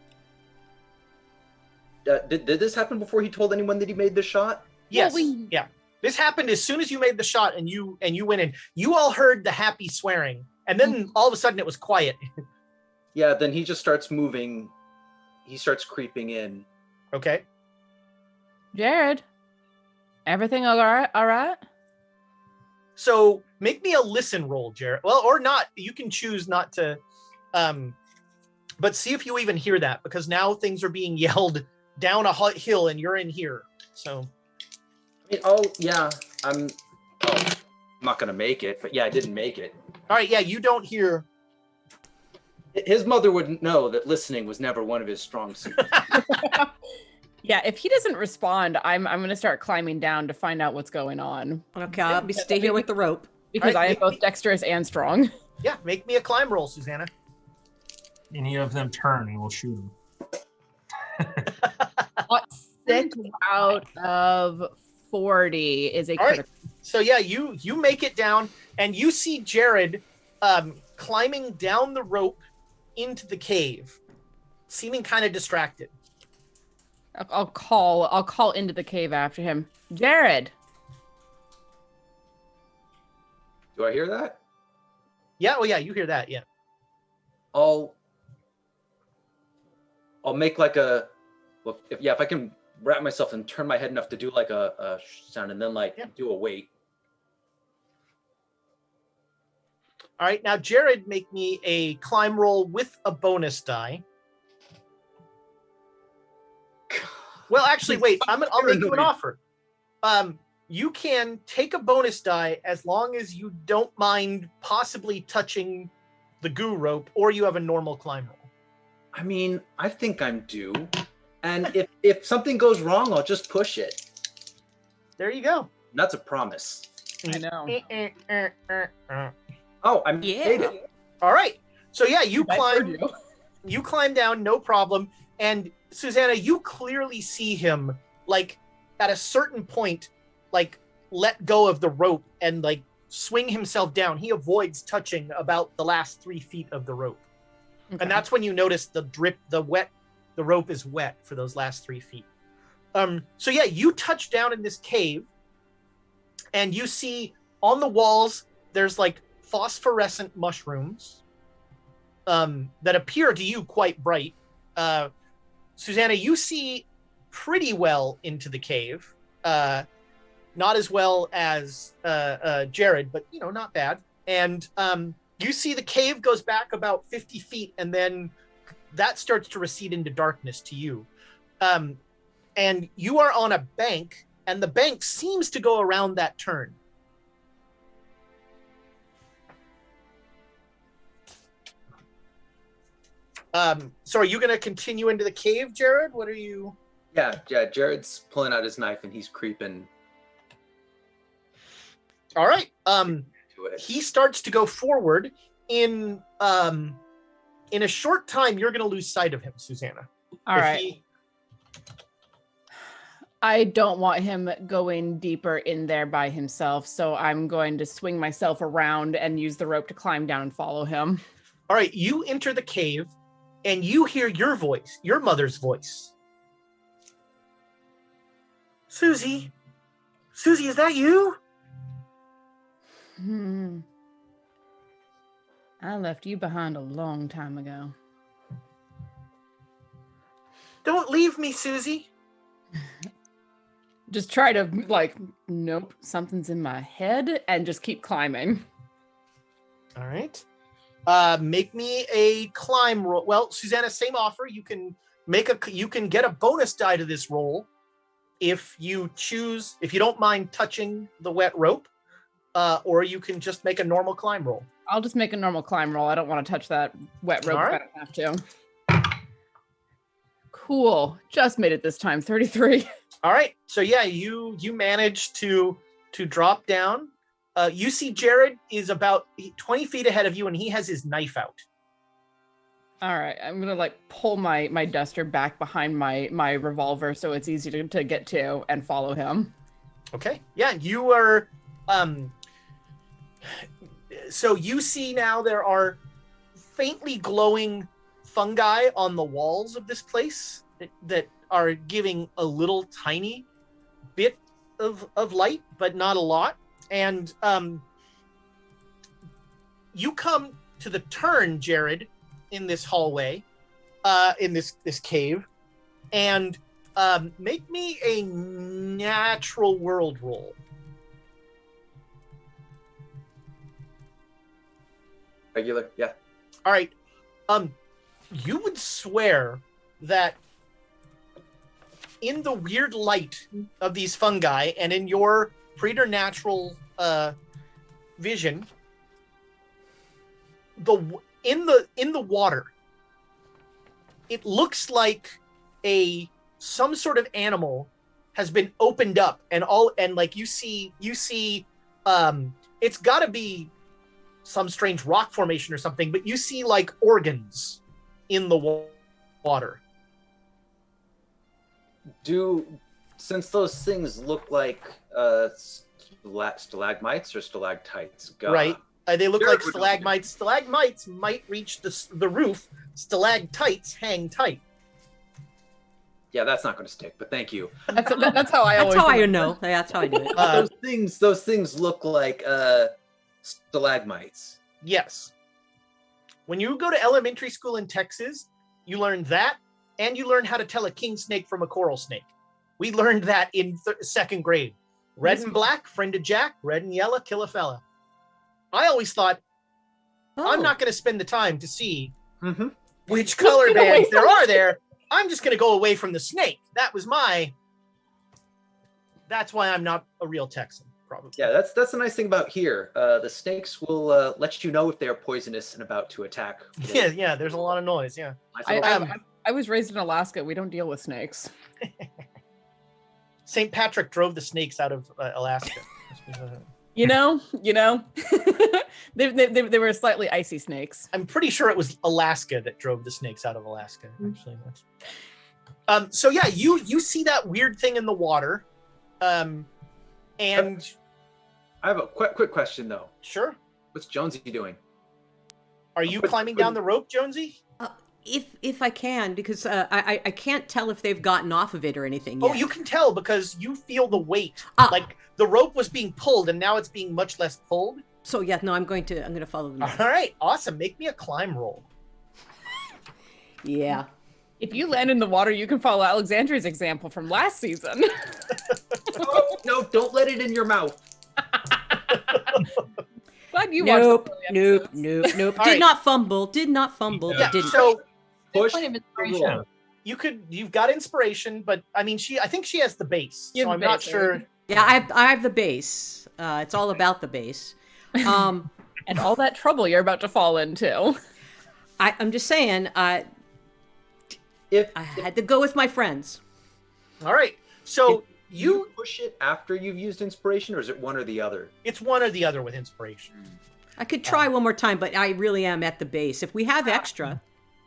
did this happen before he told anyone that he made the shot? Yes. Yeah. This happened as soon as you made the shot and you went in. You all heard the happy swearing, and then all of a sudden it was quiet. Yeah, then he just starts moving. He starts creeping in. Okay. Jared, everything all right? So make me a listen roll, Jared. Well, or not. You can choose not to. But see if you even hear that, because now things are being yelled down a hill and you're in here. So. I mean, I'm not gonna make it, but yeah, I didn't make it. All right, yeah, you don't hear. His mother wouldn't know that listening was never one of his strong suits. Yeah, if he doesn't respond, I'm gonna start climbing down to find out what's going on. Okay, I'll stay here with the rope. Because All right, I am both dexterous and strong. Yeah, make me a climb roll, Susanna. Any of them turn and we'll shoot them. 6 out of 40 is a All right. critical. So yeah, you make it down, and you see Jared climbing down the rope into the cave, seeming kind of distracted. I'll call into the cave after him. Jared. Do I hear that? Yeah, well, yeah, you hear that, yeah. I'll make like if I can wrap myself and turn my head enough to do like a sound, and then do a wait. All right, now Jared, make me a climb roll with a bonus die. Well, actually, wait, I'll make you an offer. You can take a bonus die as long as you don't mind possibly touching the goo rope, or you have a normal climb roll. I mean, I think I'm due, and if something goes wrong, I'll just push it. There you go. That's a promise. I know. Oh, I made it. All right. So yeah, you I heard climb. you. You climb down, no problem. And Susanna, you clearly see him, like, at a certain point, like, let go of the rope and, like, swing himself down. He avoids touching about the last 3 feet of the rope. Okay. And that's when you notice the rope is wet for those last 3 feet. So yeah, you touch down in this cave, and you see on the walls, there's, like, phosphorescent mushrooms that appear to you quite bright. Susanna, you see pretty well into the cave. Not as well as Jared, but, you know, not bad. And you see the cave goes back about 50 feet, and then that starts to recede into darkness to you. And you are on a bank, and the bank seems to go around that turn. So are you going to continue into the cave, Jared? What are you? Yeah. Jared's pulling out his knife and he's creeping. All right. To it. He starts to go forward. In a short time, you're going to lose sight of him, Susanna. All right. I don't want him going deeper in there by himself, so I'm going to swing myself around and use the rope to climb down and follow him. All right. You enter the cave, and you hear your voice, your mother's voice. Susie, is that you? I left you behind a long time ago. Don't leave me, Susie. Just try to, like, nope, something's in my head, and just keep climbing. All right. Make me a climb roll. Well, Susanna, same offer. You can get a bonus die to this roll if you don't mind touching the wet rope, or you can just make a normal climb roll. I'll just make a normal climb roll. I don't want to touch that wet rope. All right. I don't have to. Cool. Just made it this time. 33. All right. So yeah, you manage to drop down. You see Jared is about 20 feet ahead of you, and he has his knife out. All right. I'm gonna like pull my duster back behind my revolver so it's easy to get to and follow him. Okay. Yeah, you are. So you see now there are faintly glowing fungi on the walls of this place that are giving a little tiny bit of light, but not a lot. And you come to the turn, Jared, in this hallway, in this cave, and make me a natural world roll. Regular, yeah. All right. You would swear that in the weird light of these fungi and in your preternatural vision, in the water, it looks like some sort of animal has been opened up, and like you see it's got to be some strange rock formation or something, but you see like organs in the water. Since those things look like stalagmites or stalactites, right? They look like stalagmites. Stalagmites might reach the roof. Stalactites hang tight. Yeah, that's not going to stick. But thank you. That's how I always. That's how I know. That's how I do it. Those things look like stalagmites. Yes. When you go to elementary school in Texas, you learn that, and you learn how to tell a king snake from a coral snake. We learned that in second grade. Red and black, friend of Jack. Red and yellow, kill a fella. I always thought, I'm not going to spend the time to see which color bands there are there. I'm just going to go away from the snake. That's why I'm not a real Texan, probably. Yeah, that's the nice thing about here. The snakes will let you know if they are poisonous and about to attack. Yeah, there's a lot of noise, yeah. I was raised in Alaska. We don't deal with snakes. St. Patrick drove the snakes out of Alaska. You know, they were slightly icy snakes. I'm pretty sure it was Alaska that drove the snakes out of Alaska. Actually, so yeah, you see that weird thing in the water, and I have a quick question though. Sure. What's Jonesy doing? Are you climbing down the rope, Jonesy? If I can, because I can't tell if they've gotten off of it or anything yet. Oh, you can tell because you feel the weight. Like the rope was being pulled and now it's being much less pulled. So yeah, no, I'm going to follow them. All right, awesome. Make me a climb roll. Yeah. If you land in the water, you can follow Alexandria's example from last season. No, don't let it in your mouth. Glad you Nope. All Did right. not fumble. Yeah, Didn't. so Push. Point of inspiration. you've got inspiration, but I mean, I think she has the base, You so have I'm the not base, sure. right? Yeah, I have the base. It's all about the base. And all that trouble you're about to fall into. I'm just saying. If I had to go with my friends. All right, so you push it after you've used inspiration, or is it one or the other? it's one or the other with inspiration. I could try one more time, but I really am at the base. If we have extra.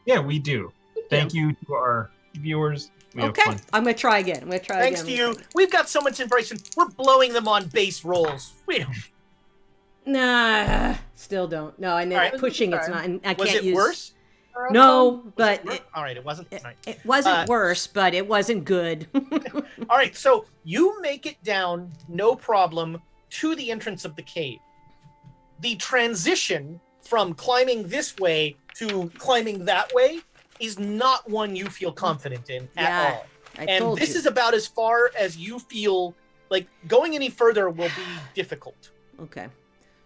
Yeah, we do. Thank you to our viewers. We have Okay, fun. I'm going to try again. Thanks to you, we've got so much inspiration. We're blowing them on base rolls. We don't. Nah, still don't. No, I know All right. pushing it's not. I Was can't it use. worse? No, but All right, it wasn't. All right. it wasn't worse, but it wasn't good. All right, so you make it down, no problem, to the entrance of the cave. The transition from climbing this way to climbing that way is not one you feel confident in at all. And this is about as far as you feel like going any further will be difficult. Okay.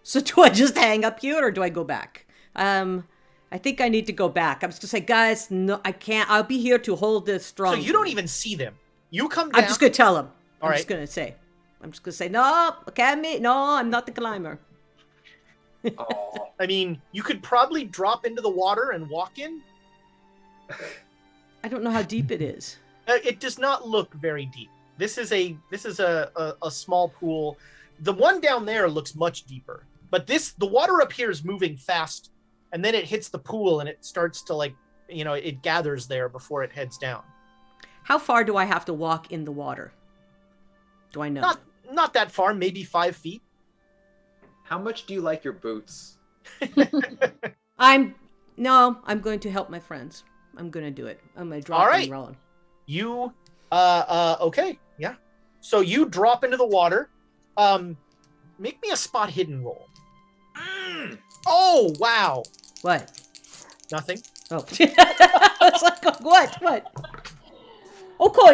So do I just hang up here or do I go back? I think I need to go back. I'm just going to say, guys, no, I can't. I'll be here to hold this strong. So you don't even see them. You come down. I'm just going to tell them. All I'm right. just going to say, no, Academy, no, I'm not the climber. Oh, I mean, you could probably drop into the water and walk in. I don't know how deep it is. It does not look very deep. This is a small pool. The one down there looks much deeper, but the water up here is moving fast, and then it hits the pool and it starts to it gathers there before it heads down. How far do I have to walk in the water? Do I know? Not that far, maybe 5 feet. How much do you like your boots? I'm going to help my friends. I'm going to do it. I'm going to drop and roll. You, okay, yeah. So you drop into the water. Make me a spot hidden roll. Oh, wow. What? Nothing. Oh. I was like, what?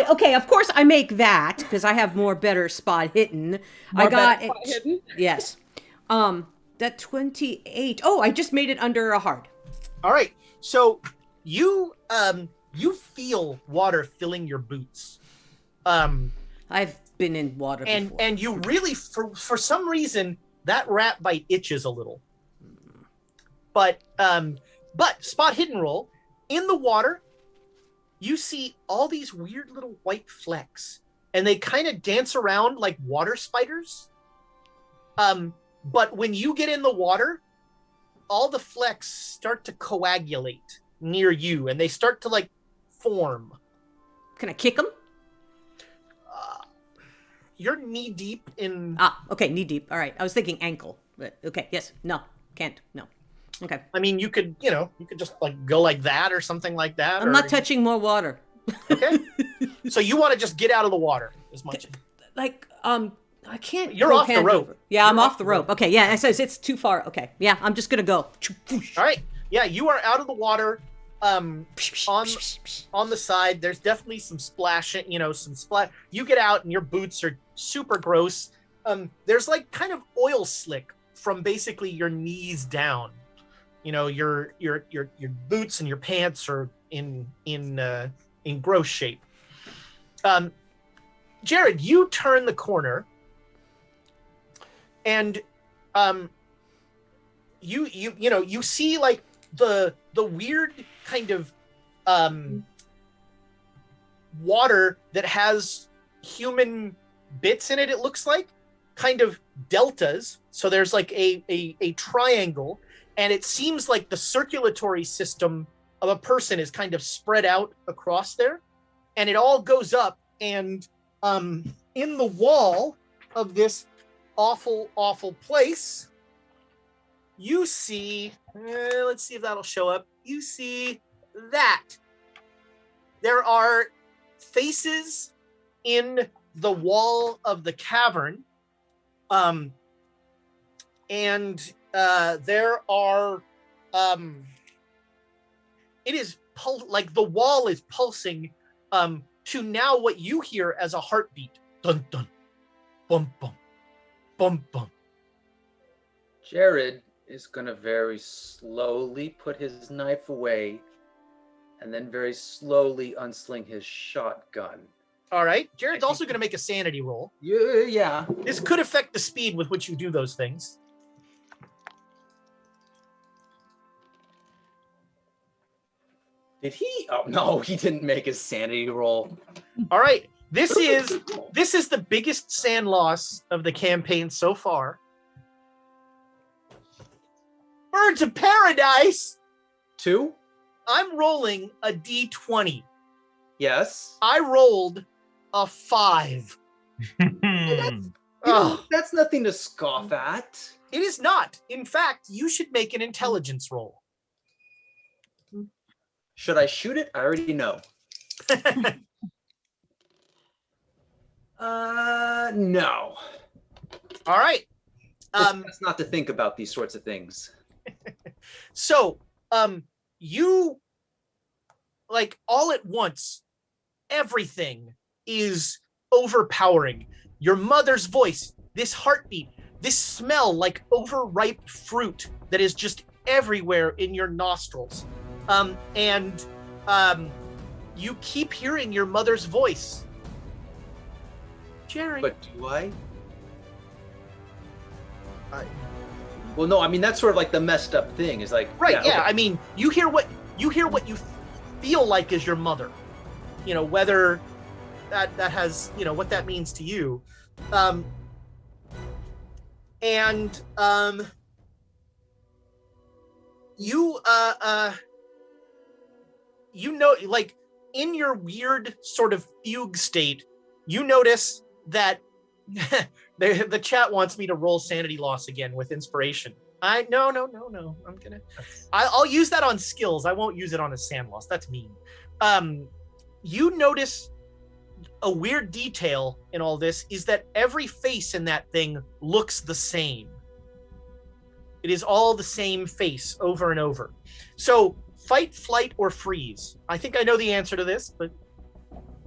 Okay, of course I make that because I have better spot hidden. I got it. Hidden? Yes. That 28. Oh, I just made it under a hard. All right. So you feel water filling your boots. I've been in water before. And you really, for some reason, that rat bite itches a little. But spot hidden roll, in the water, you see all these weird little white flecks, and they kind of dance around like water spiders. But when you get in the water, all the flecks start to coagulate near you, and they start to form. Can I kick them? You're knee deep in. Okay, knee deep. All right, I was thinking ankle, but okay, yes, no, can't, no. Okay. I mean, you could just go like that or something like that. I'm not touching more water. Okay. So you want to just get out of the water as much. I can't. You're off the rope. Yeah, I'm off the rope. Okay, yeah, it says it's too far. Okay, yeah, I'm just gonna go. All right. Yeah, you are out of the water. On the side, there's definitely some splashing. Some splash. You get out, and your boots are super gross. There's kind of oil slick from basically your knees down. Your boots and your pants are in gross shape. Jared, you turn the corner, and you see the weird kind of water that has human bits in it. It looks like kind of deltas. So there's a triangle, and it seems like the circulatory system of a person is kind of spread out across there, and it all goes up. And in the wall of this awful place, you see, let's see if that'll show up. You see that there are faces in the wall of the cavern, and there are, it is the wall is pulsing to now what you hear as a heartbeat. Dun dun, bum bum, bum bum. Jared is gonna very slowly put his knife away, and then very slowly unsling his shotgun. All right, Jared's also gonna make a sanity roll. Yeah. This could affect the speed with which you do those things. Did he? Oh no, he didn't make his sanity roll. All right, this is the biggest sand loss of the campaign so far. Birds of Paradise. 2? I'm rolling a D20. Yes. I rolled a 5. That's nothing to scoff at. It is not. In fact, you should make an intelligence roll. Should I shoot it? I already know. No. All right. That's not to think about these sorts of things. So, you, all at once, everything is overpowering. Your mother's voice, this heartbeat, this smell like overripe fruit that is just everywhere in your nostrils. And you keep hearing your mother's voice. Jerry. But do I? Well, no, I mean, that's sort of the messed up thing is right. Yeah. Okay. I mean, you hear what you feel like is your mother. whether that has, what that means to you. Like in your weird sort of fugue state, you notice that the chat wants me to roll sanity loss again with inspiration. No. I'll use that on skills. I won't use it on a sand loss. That's mean. You notice a weird detail in all this is that every face in that thing looks the same. It is all the same face over and over. So fight, flight, or freeze. I think I know the answer to this, but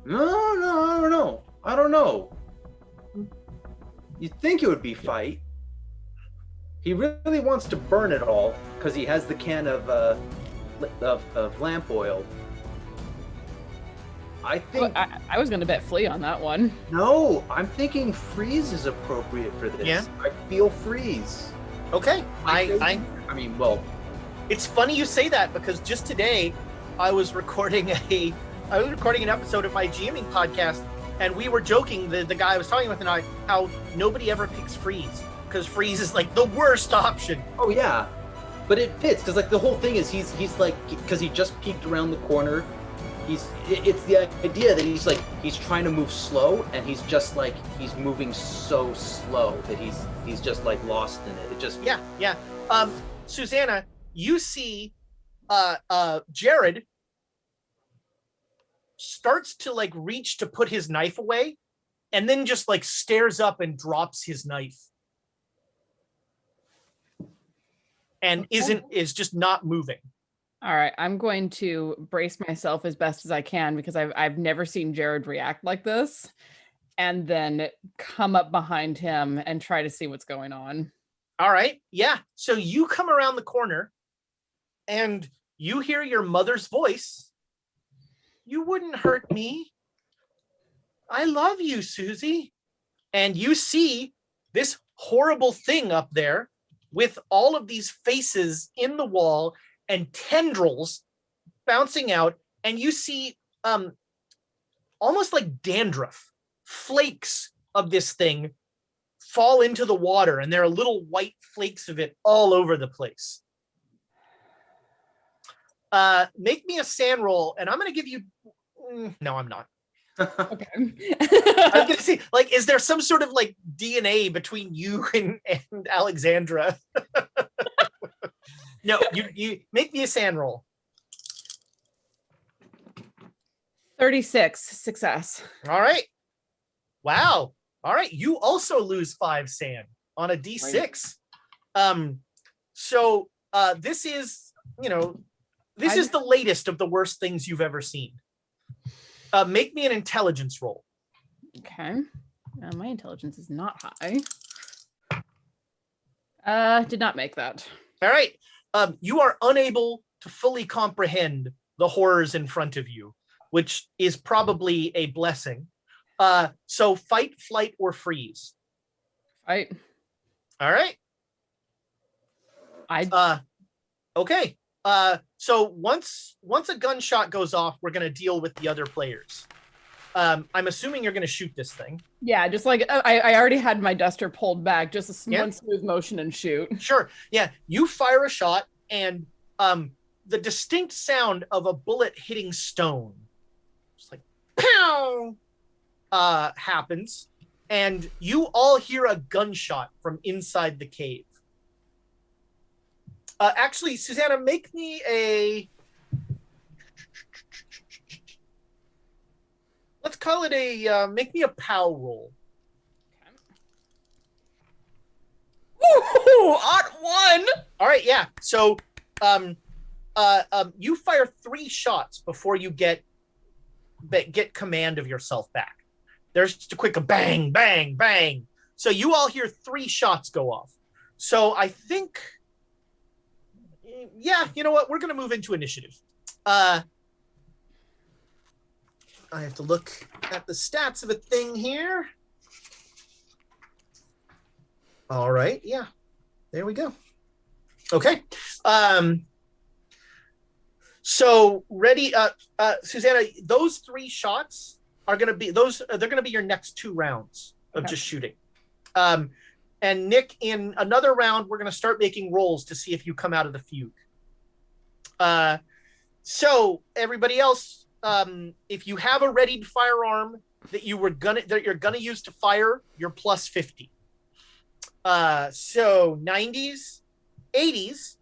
No, I don't know. You'd think it would be fight. He really wants to burn it all because he has the can of lamp oil. I think. Well, I was going to bet flee on that one. No, I'm thinking freeze is appropriate for this. Yeah? I feel freeze. okay. I mean, well, It's funny you say that because just today I was recording an episode of my GMing podcast, and we were joking, the guy I was talking with and I, how nobody ever picks freeze because freeze is like the worst option. oh yeah, but it fits because like the whole thing is he's like, because he just peeked around the corner. It's the idea that he's trying to move slow, and he's just like he's moving so slow that he's just like lost in it. It just Yeah. Susanna, you see Jared starts to like reach to put his knife away and then just like stares up and drops his knife and is just not moving. All right, I'm going to brace myself as best as I can because I've never seen Jared react like this, and then come up behind him and try to see what's going on. All right. Yeah. So you come around the corner and you hear your mother's voice. You wouldn't hurt me. I love you, Susie. And you see this horrible thing up there with all of these faces in the wall and tendrils bouncing out. And you see almost like dandruff, flakes of this thing fall into the water, and there are little white flakes of it all over the place. Make me a sand roll, and I'm going to give you... No, I'm not. Okay. I'm going to see, like, is there some sort of, like, DNA between you and Alexandra? No, you make me a sand roll. 36 success. All right. Wow. All right. You also lose 5 sand on a D6. So this is, this is the latest of the worst things you've ever seen. Make me an intelligence roll. Okay. My intelligence is not high. Did not make that. All right. You are unable to fully comprehend the horrors in front of you, which is probably a blessing. So fight, flight, or freeze. Fight. All right. Okay. So once a gunshot goes off, we're gonna deal with the other players. I'm assuming you're gonna shoot this thing. Yeah, just like I already had my duster pulled back, just Yeah. one smooth motion and shoot. Sure. Yeah. You fire a shot, and the distinct sound of a bullet hitting stone, just like pow, happens, and you all hear a gunshot from inside the cave. Actually, Susanna, make me a... Let's call it a... make me a POW roll. Ooh, odd one. All right, yeah. So, you fire 3 shots before you get command of yourself back. There's just a quick bang, bang, bang. So you all hear 3 shots go off. So I think... Yeah, you know what? We're going to move into initiative. I have to look at the stats of a thing here. All right, yeah. There we go. Okay. So ready, Susanna, those 3 shots are going to be they're going to be your next 2 rounds of just shooting. And Nick, in another round, we're going to start making rolls to see if you come out of the fugue. So everybody else, if you have a readied firearm that you're gonna use to fire, you're plus 50. So 90s, 80s.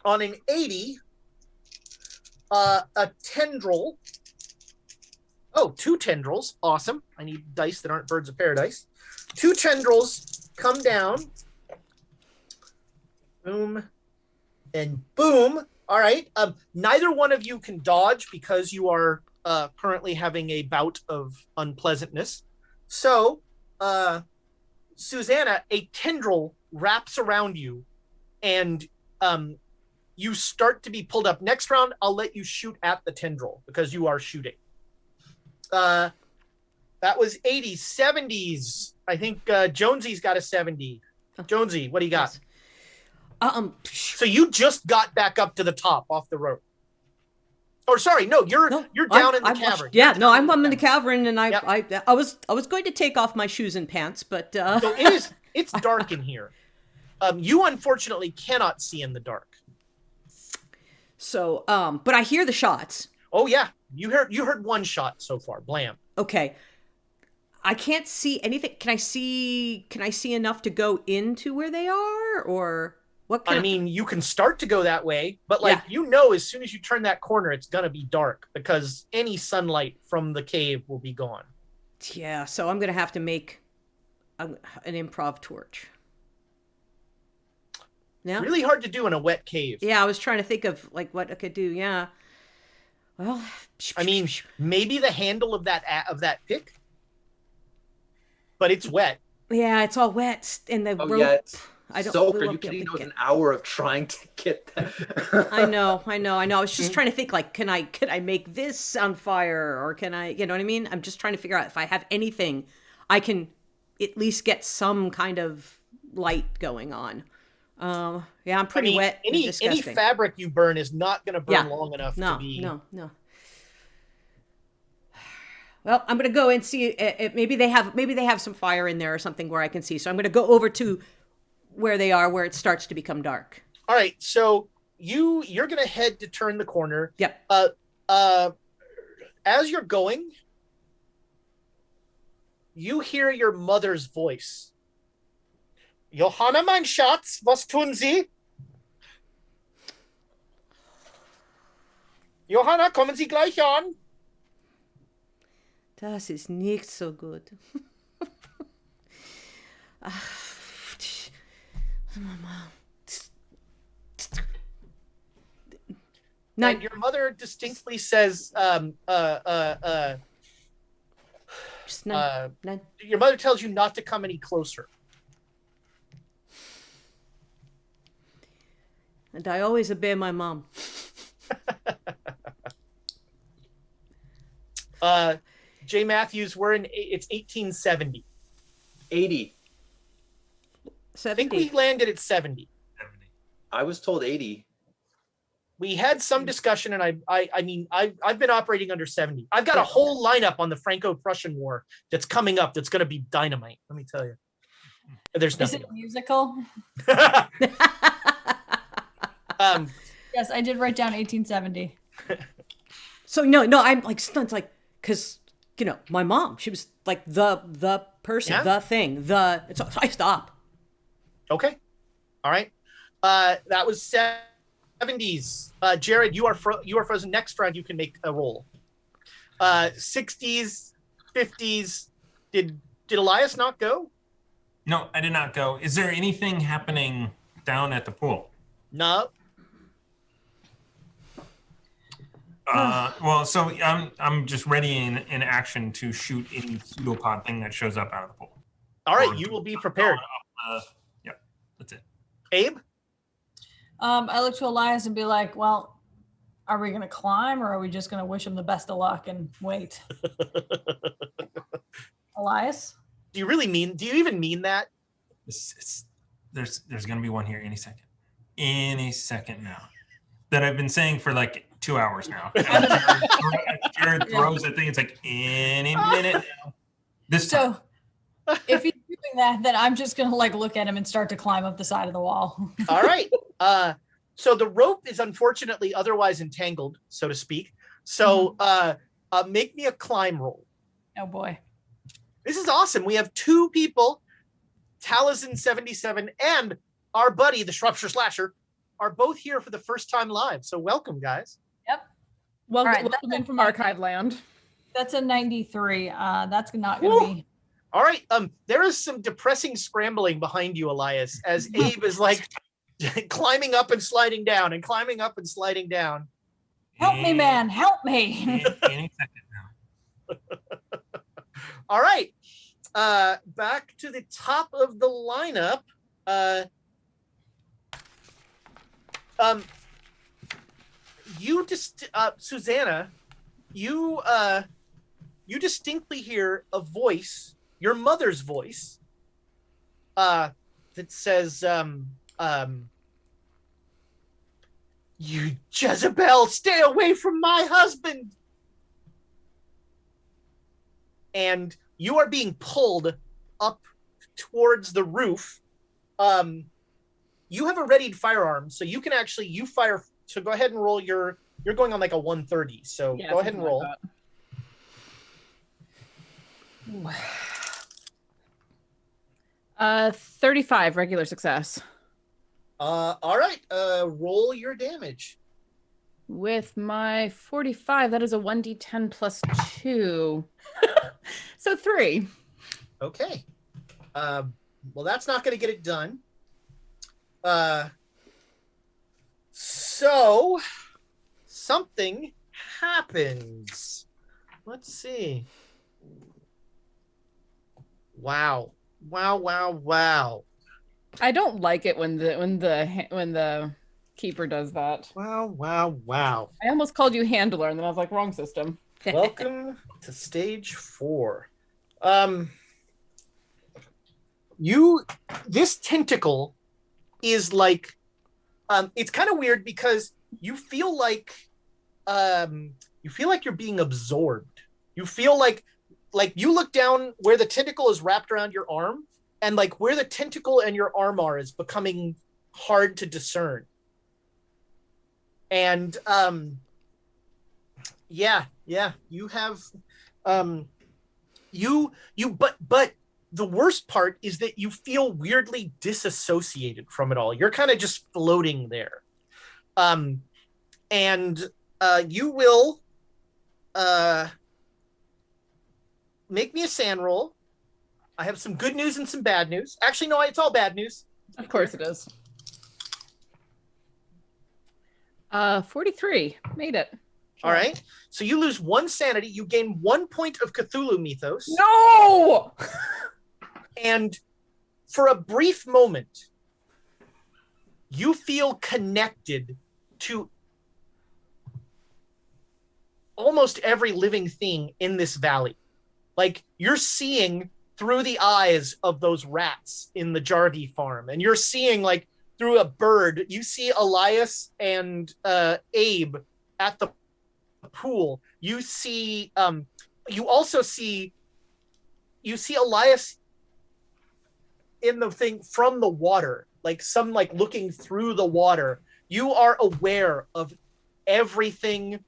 On an 80, a tendril. Oh, 2 tendrils. Awesome. I need dice that aren't birds of paradise. 2 tendrils come down. Boom. And boom. All right. Neither one of you can dodge because you are currently having a bout of unpleasantness. So, Susanna, a tendril wraps around you, and you start to be pulled up. Next round, I'll let you shoot at the tendril because you are shooting. That was 80s. 70s. I think Jonesy's got a 70. Jonesy, what do you got? Yes. So you just got back up to the top off the rope. Or sorry, no, you're down in the cavern. I'm in the cavern, and I was going to take off my shoes and pants, but So it's dark in here. You unfortunately cannot see in the dark. So but I hear the shots. Oh yeah, you heard 1 shot so far. Blam. Okay. I can't see anything. Can I see enough to go into where they are, or what? I mean, you can start to go that way, but as soon as you turn that corner, it's gonna be dark because any sunlight from the cave will be gone. Yeah, so I'm gonna have to make an improv torch. Yeah. Really hard to do in a wet cave. Yeah, I was trying to think of like what I could do. Yeah. Well, I mean, maybe the handle of that pick, but it's wet. Yeah, it's all wet, and the rope. Yeah, I don't. Soap, are you kidding? It was an hour of trying to get that. I know. I was just trying to think, like, can I make this on fire, or can I, you know what I mean? I'm just trying to figure out if I have anything, I can at least get some kind of light going on. Yeah, I'm pretty wet. Any fabric you burn is not going to burn long enough to be. No. Well, I'm going to go and see. Maybe they have some fire in there or something where I can see. So I'm going to go over to where they are, where it starts to become dark. All right. So you're going to head to turn the corner. Yep. As you're going, you hear your mother's voice. Johanna, mein Schatz, was tun Sie? Johanna, kommen Sie gleich an. Das ist nicht so gut. And your mother distinctly says, your mother tells you not to come any closer. And I always obey my mom. J. Matthews, it's 1870. 80. 70. I think we landed at 70. I was told 80. We had some discussion, and I've been operating under 70. I've got a whole lineup on the Franco-Prussian War that's coming up that's going to be dynamite. Let me tell you. There's nothing. Is it a musical? Yes, I did write down 1870. So no, I'm like stunned, like, because my mom, she was like the person, the thing, so I stop. Okay, all right. That was 70s. Jared, you are frozen. Next round, you can make a roll. 60s, 50s. Did Elias not go? No, I did not go. Is there anything happening down at the pool? No. Well, so I'm just ready in action to shoot any pseudopod thing that shows up out of the pool. All right, you will be prepared. Yep, that's it. Abe? I look to Elias and be like, well, are we going to climb, or are we just going to wish him the best of luck and wait? Elias? Do you even mean that? There's going to be one here any second. Any second now. that I've been saying for like 2 hours now. Jared throws that thing. It's like any minute now. This time. So if he's doing that, then I'm just gonna like look at him and start to climb up the side of the wall. All right. So the rope is unfortunately otherwise entangled, so to speak. So make me a climb roll. Oh boy. This is awesome. We have 2 people, Taliesin77 and our buddy, the Shropshire Slasher, are both here for the first time live. So welcome, guys. Welcome, All right, welcome in from archive land. That's a 93. That's not gonna be. All right. There is some depressing scrambling behind you, Elias, as Abe is like climbing up and sliding down and climbing up and sliding down. Help me, man! Help me! Any second now. All right. Back to the top of the lineup. Susanna, you distinctly hear a voice, your mother's voice, that says, "You Jezebel, stay away from my husband!" And you are being pulled up towards the roof. You have a readied firearm, so you can actually, you fire, so go ahead and roll you're going on like a 130, so Yeah, go ahead and roll. Like 35 regular success. All right, roll your damage. With my 45, that is a 1d10 plus 2. So 3. Okay. Well, that's not going to get it done. So something happens. Let's see. Wow. I don't like it when the keeper does that. Wow. I almost called you handler, and then I was like, wrong system. Welcome to stage 4. This tentacle is like, it's kind of weird because you feel like you're being absorbed. You feel like you look down where the tentacle is wrapped around your arm, and like where the tentacle and your arm are is becoming hard to discern. And you have but the worst part is that you feel weirdly disassociated from it all. You're kind of just floating there. And you will make me a sand roll. I have some good news and some bad news. Actually, no, it's all bad news. Of course it is. 43. Made it. All right. So you lose 1 sanity. You gain 1 point of Cthulhu mythos. No! And for a brief moment, you feel connected to almost every living thing in this valley. Like, you're seeing through the eyes of those rats in the Jarvie farm, and you're seeing, like, through a bird, you see Elias and Abe at the pool. You see, you also see, Elias in the thing from the water, like some like looking through the water. You are aware of everything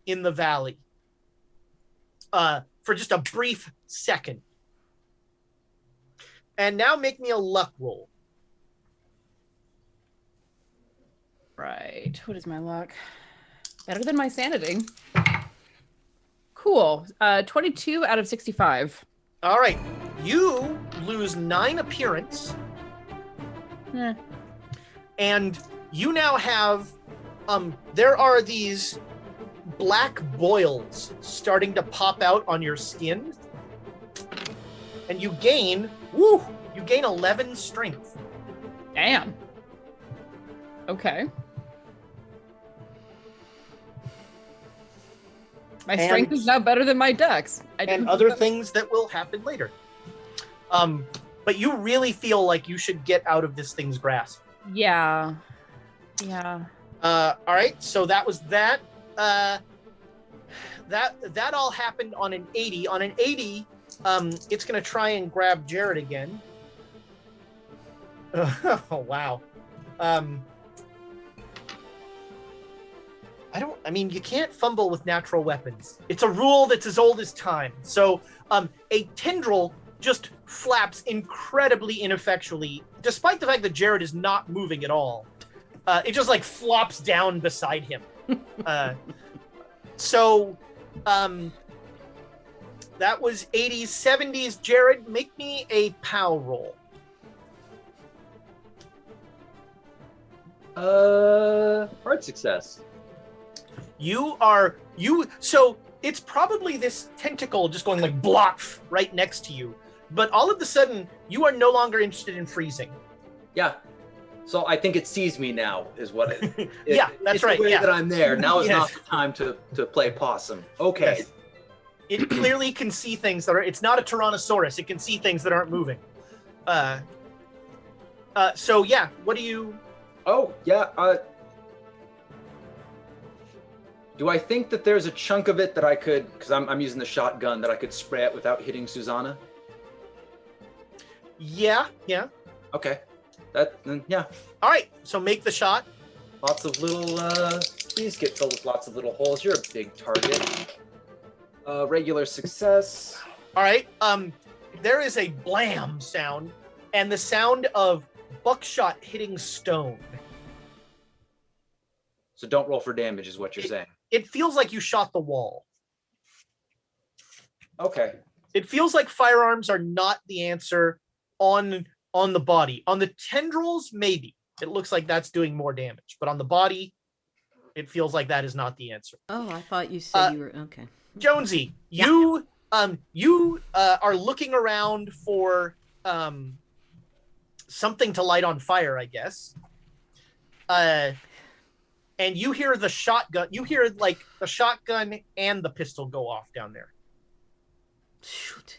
in the valley for just a brief second. And now make me a luck roll. Right. What is my luck? Better than my sanity. Cool. 22 out of 65. All right. You lose 9 appearance. And you now have, there are these black boils starting to pop out on your skin. And you gain 11 strength. Damn. Okay. My strength is now better than my dex. And other things that will happen later. But you really feel like you should get out of this thing's grasp. Yeah. All right, so that was that. That all happened on an 80. On an 80, it's gonna try and grab Jared again. Oh wow. I mean, you can't fumble with natural weapons. It's a rule that's as old as time. So, a tendril just flaps incredibly ineffectually, despite the fact that Jared is not moving at all. It just like flops down beside him. So, that was 80s, 70s. Jared, make me a POW roll. Hard success. So it's probably this tentacle just going like blop right next to you. But all of a sudden, you are no longer interested in freezing. Yeah. So I think it sees me now, is what it. Yeah, that's it's right. The way Yeah. that I'm there. Now is Yes. not the time to play possum. Okay. Yes. It clearly can see things that are. It's not a Tyrannosaurus. It can see things that aren't moving. So yeah, what do you? Oh yeah. Do I think that there's a chunk of it that I could, because I'm using the shotgun, that I could spray it without hitting Susanna? Yeah. Okay. Yeah. All right. So make the shot. Lots of little, please get filled with lots of little holes. You're a big target. Regular success. All right. There is a blam sound, and the sound of buckshot hitting stone. So don't roll for damage, is what you're saying. It feels like you shot the wall. Okay. It feels like firearms are not the answer on the body. On the tendrils, maybe. It looks like that's doing more damage. But on the body, it feels like that is not the answer. Oh, I thought you said you were okay. Jonesy, Yeah. you are looking around for something to light on fire, I guess. And you hear the shotgun. You hear like the shotgun and the pistol go off down there. Shoot.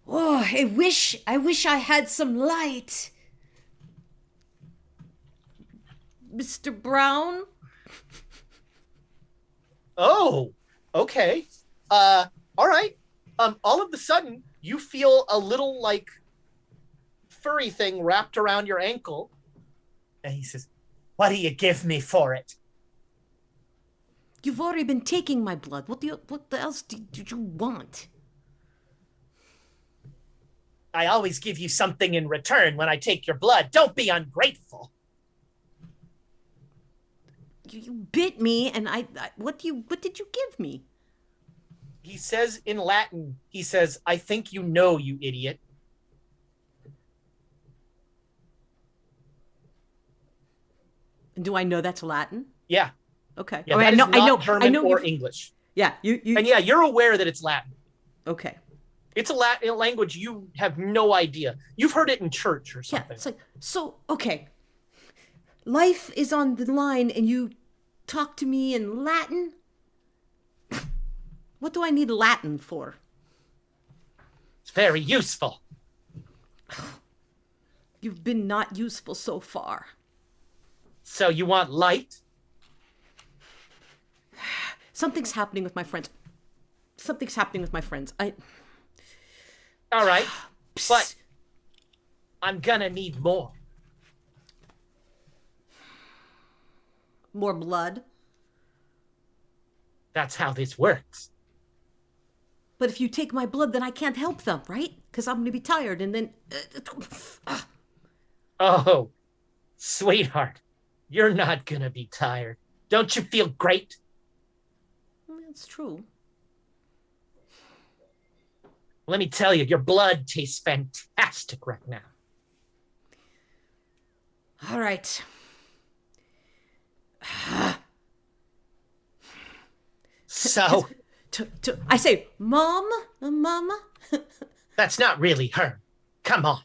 Oh, I wish I had some light. Mr. Brown? Oh, okay. All right. All of a sudden, you feel a little like furry thing wrapped around your ankle, and he says, "What do you give me for it?" You've already been taking my blood. What else did you want? I always give you something in return when I take your blood. Don't be ungrateful. You bit me, and what did you give me? He says in Latin, he says, "I think you know, you idiot." Do I know that's Latin? Yeah. Okay. Yeah, I mean, that is not German or you- English. Yeah, you. And yeah, you're aware that it's Latin. Okay. It's a Latin language you have no idea. You've heard it in church or Yeah, something. it's like, so, okay. Life is on the line and you talk to me in Latin? What do I need Latin for? It's very useful. You've been not useful so far. So you want light? Something's happening with my friends. All right. But I'm gonna need more. More blood. That's how this works. But if you take my blood, then I can't help them, right? Because I'm going to be tired and then... Oh, sweetheart, you're not gonna be tired. Don't you feel great? That's true. Let me tell you, your blood tastes fantastic right now. All right. So, I say, Mom? Mama? that's not really her. Come on.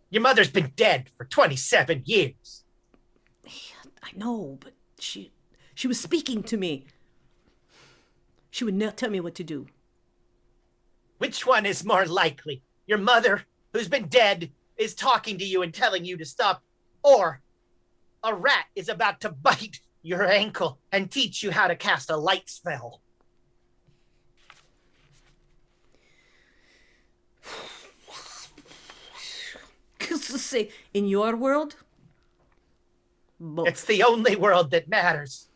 Your mother's been dead for 27 years. I know, but she was speaking to me. She would not tell me what to do. Which one is more likely? your mother, who's been dead, is talking to you and telling you to stop, or a rat is about to bite your ankle and teach you how to cast a light spell. Say, in your world, both. It's the only world that matters.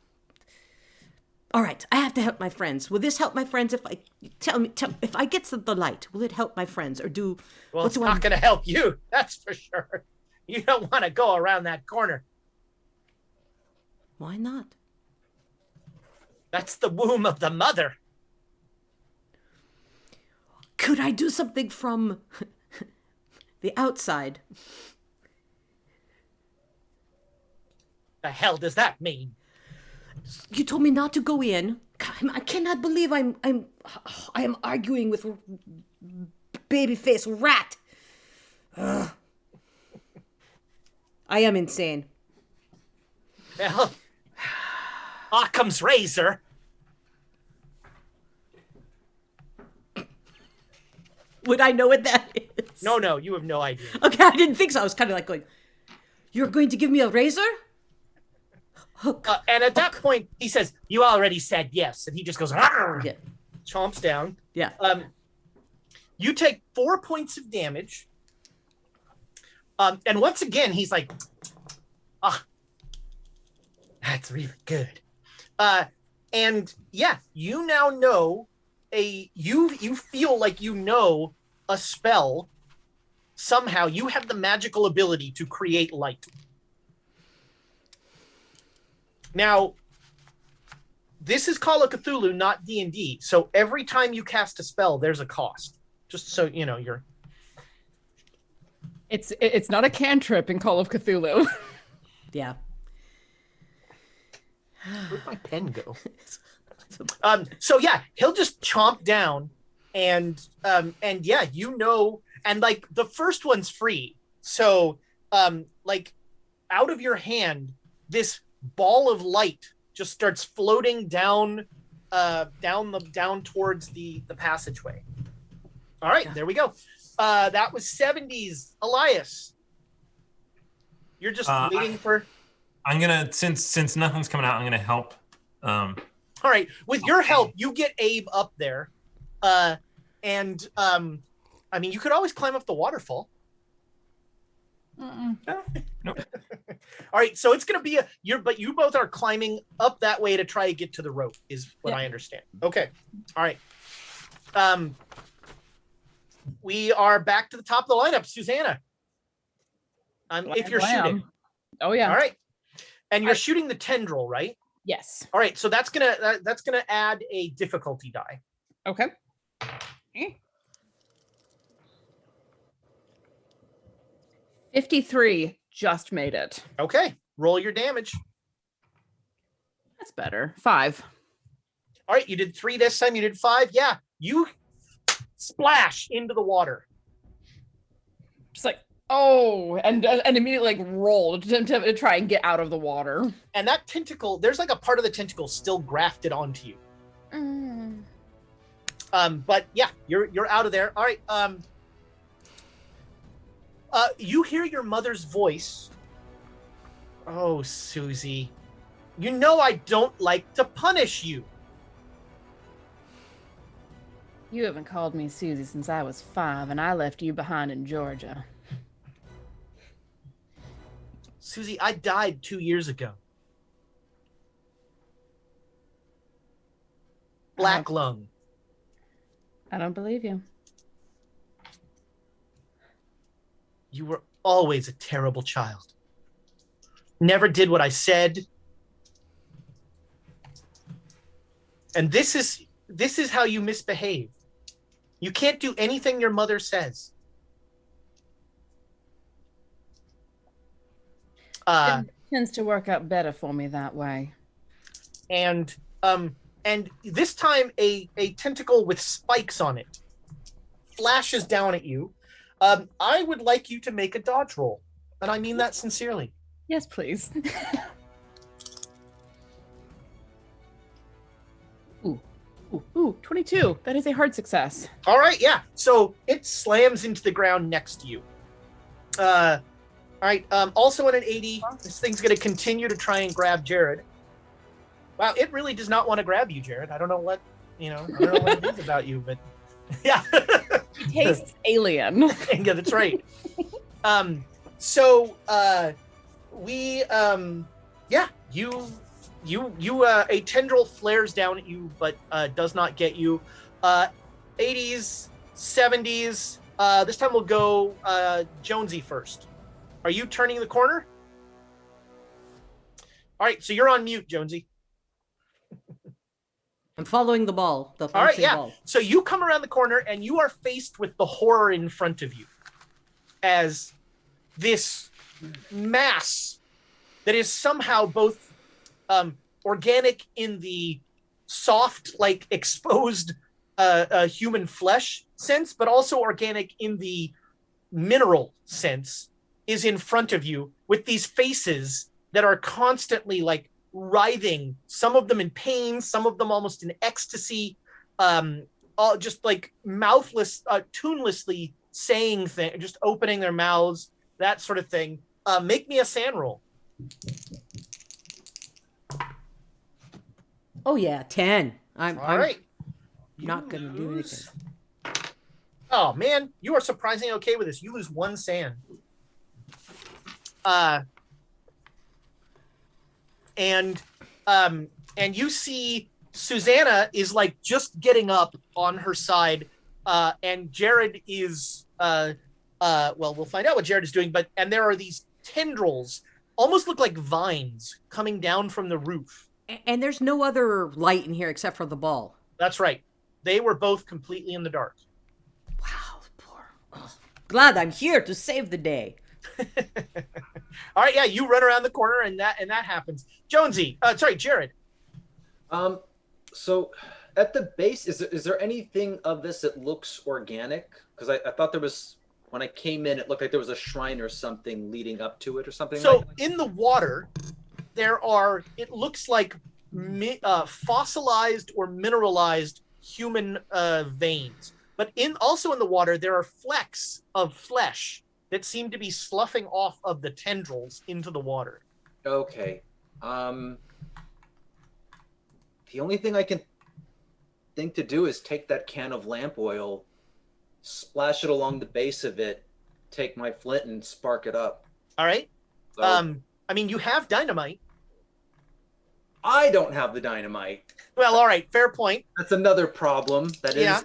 All right, I have to help my friends. Will this help my friends if I tell if I get the light? Will it help my friends or do? Well, what it's do not going to help you. That's for sure. You don't want to go around that corner. Why not? That's the womb of the mother. Could I do something from the outside? The hell does that mean? You told me not to go in. God, I cannot believe I am arguing with babyface rat. Ugh. I am insane. Well, Occam's razor. Would I know what that is? No, you have no idea. Okay, I didn't think so. I was kind of like going, "You're going to give me a razor?" Hook. And at that point, he says, "You already said yes," and he just goes, "Arr!" Yeah. Chomps down. Yeah. You take 4 points of damage. And once again, he's like, that's really good. And yeah, you now know you feel like you know a spell. Somehow you have the magical ability to create light. Now, this is Call of Cthulhu, not D&D. So every time you cast a spell, there's a cost. Just so you know, It's not a cantrip in Call of Cthulhu. Yeah. Where'd my pen go? So yeah, he'll just chomp down, and yeah, you know, and like the first one's free. So like out of your hand, this ball of light just starts floating down towards the passageway. All right, there we go. That was 70s. Elias, you're just waiting for. I'm gonna since nothing's coming out, I'm gonna help. All right, with your help, you get Abe up there, and I mean, you could always climb up the waterfall. Nope. All right, so it's gonna be but you both are climbing up that way to try to get to the rope, is what I understand. Okay, all right. We are back to the top of the lineup, Susanna. If you're shooting. Oh yeah. All right, and you're shooting the tendril, right? Yes. All right, so that's gonna add a difficulty die. Okay. 53, just made it. Okay, roll your damage. That's better. 5. All right, you did 3 this time. You did 5. Yeah, you splash into the water. Just like, oh, and immediately like rolled to try and get out of the water. And that tentacle, there's like a part of the tentacle still grafted onto you. But yeah, you're out of there. All right. You hear your mother's voice. Oh, Susie, you know I don't like to punish you. You haven't called me Susie since I was 5, and I left you behind in Georgia. Susie, I died 2 years ago. Black lung. I don't believe you. You were always a terrible child. Never did what I said. And this is how you misbehave. You can't do anything your mother says. It tends to work out better for me that way. And this time a tentacle with spikes on it flashes down at you. I would like you to make a dodge roll, and I mean that sincerely. Yes, please. Ooh, Ooh, 22. That is a hard success. All right, yeah. So it slams into the ground next to you. All right. Also on an 80, this thing's going to continue to try and grab Jared. Wow, it really does not want to grab you, Jared. I don't know what I don't know what it is about you, but yeah. He tastes alien. Yeah, that's right. So we yeah, you a tendril flares down at you, but does not get you. 80s, 70s. This time we'll go Jonesy first. Are you turning the corner? All right, so you're on mute, Jonesy. I'm following the ball. The All right, bouncing yeah. ball. So you come around the corner and you are faced with the horror in front of you as this mass that is somehow both organic in the soft, like exposed human flesh sense, but also organic in the mineral sense, is in front of you with these faces that are constantly like writhing, some of them in pain, some of them almost in ecstasy, all just like mouthless, tunelessly saying things, just opening their mouths, that sort of thing. Make me a sand roll. Oh yeah, 10. I'm All right. not gonna do anything. Oh man, you are surprisingly okay with this. You lose 1 sand. And you see Susanna is like just getting up on her side, and Jared is well, we'll find out what Jared is doing, and there are these tendrils, almost look like vines, coming down from the roof. And there's no other light in here except for the ball. That's right. They were both completely in the dark. Wow, poor. Oh, glad I'm here to save the day. All right, yeah, you run around the corner and that happens. Jonesy, sorry, Jared. So at the base, is there anything of this that looks organic? Because I thought there was, when I came in, it looked like there was a shrine or something leading up to it or something. So like that. in the water, it looks like fossilized or mineralized human veins. But also in the water, there are flecks of flesh that seem to be sloughing off of the tendrils into the water. Okay. The only thing I can think to do is take that can of lamp oil, splash it along the base of it, take my flint and spark it up. All right. So, I mean, you have dynamite. I don't have the dynamite. Well, all right, fair point. That's another problem. Yeah.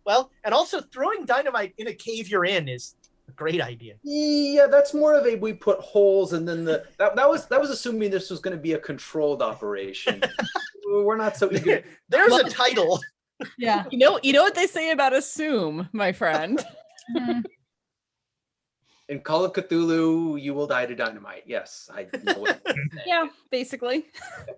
Well, and also throwing dynamite in a cave you're in is a great idea. Yeah, that's more of a we put holes and then that was assuming this was going to be a controlled operation. We're not so eager. There's a title. Yeah. You know what they say about assume, my friend. In Call of Cthulhu, you will die to dynamite. Yes, I know what you're saying. Yeah, basically.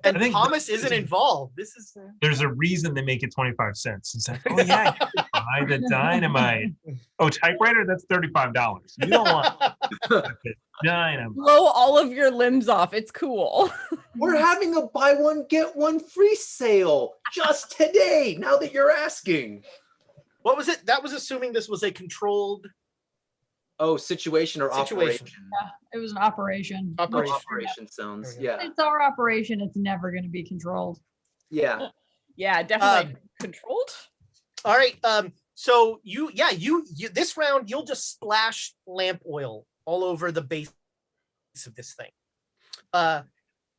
And I think Thomas isn't involved. This is There's a reason they make it 25 cents. It's like, oh yeah, buy the dynamite. Oh, typewriter, that's $35. You don't want the dynamite. Blow all of your limbs off. It's cool. We're having a buy one get one free sale just today. Now that you're asking. what was it? That was assuming this was a controlled Oh, situation or Situation. operation? It was an operation. Operation sounds. Yeah. It's our operation. It's never going to be controlled. Yeah. Yeah, definitely controlled. All right. So you this round you'll just splash lamp oil all over the base of this thing. All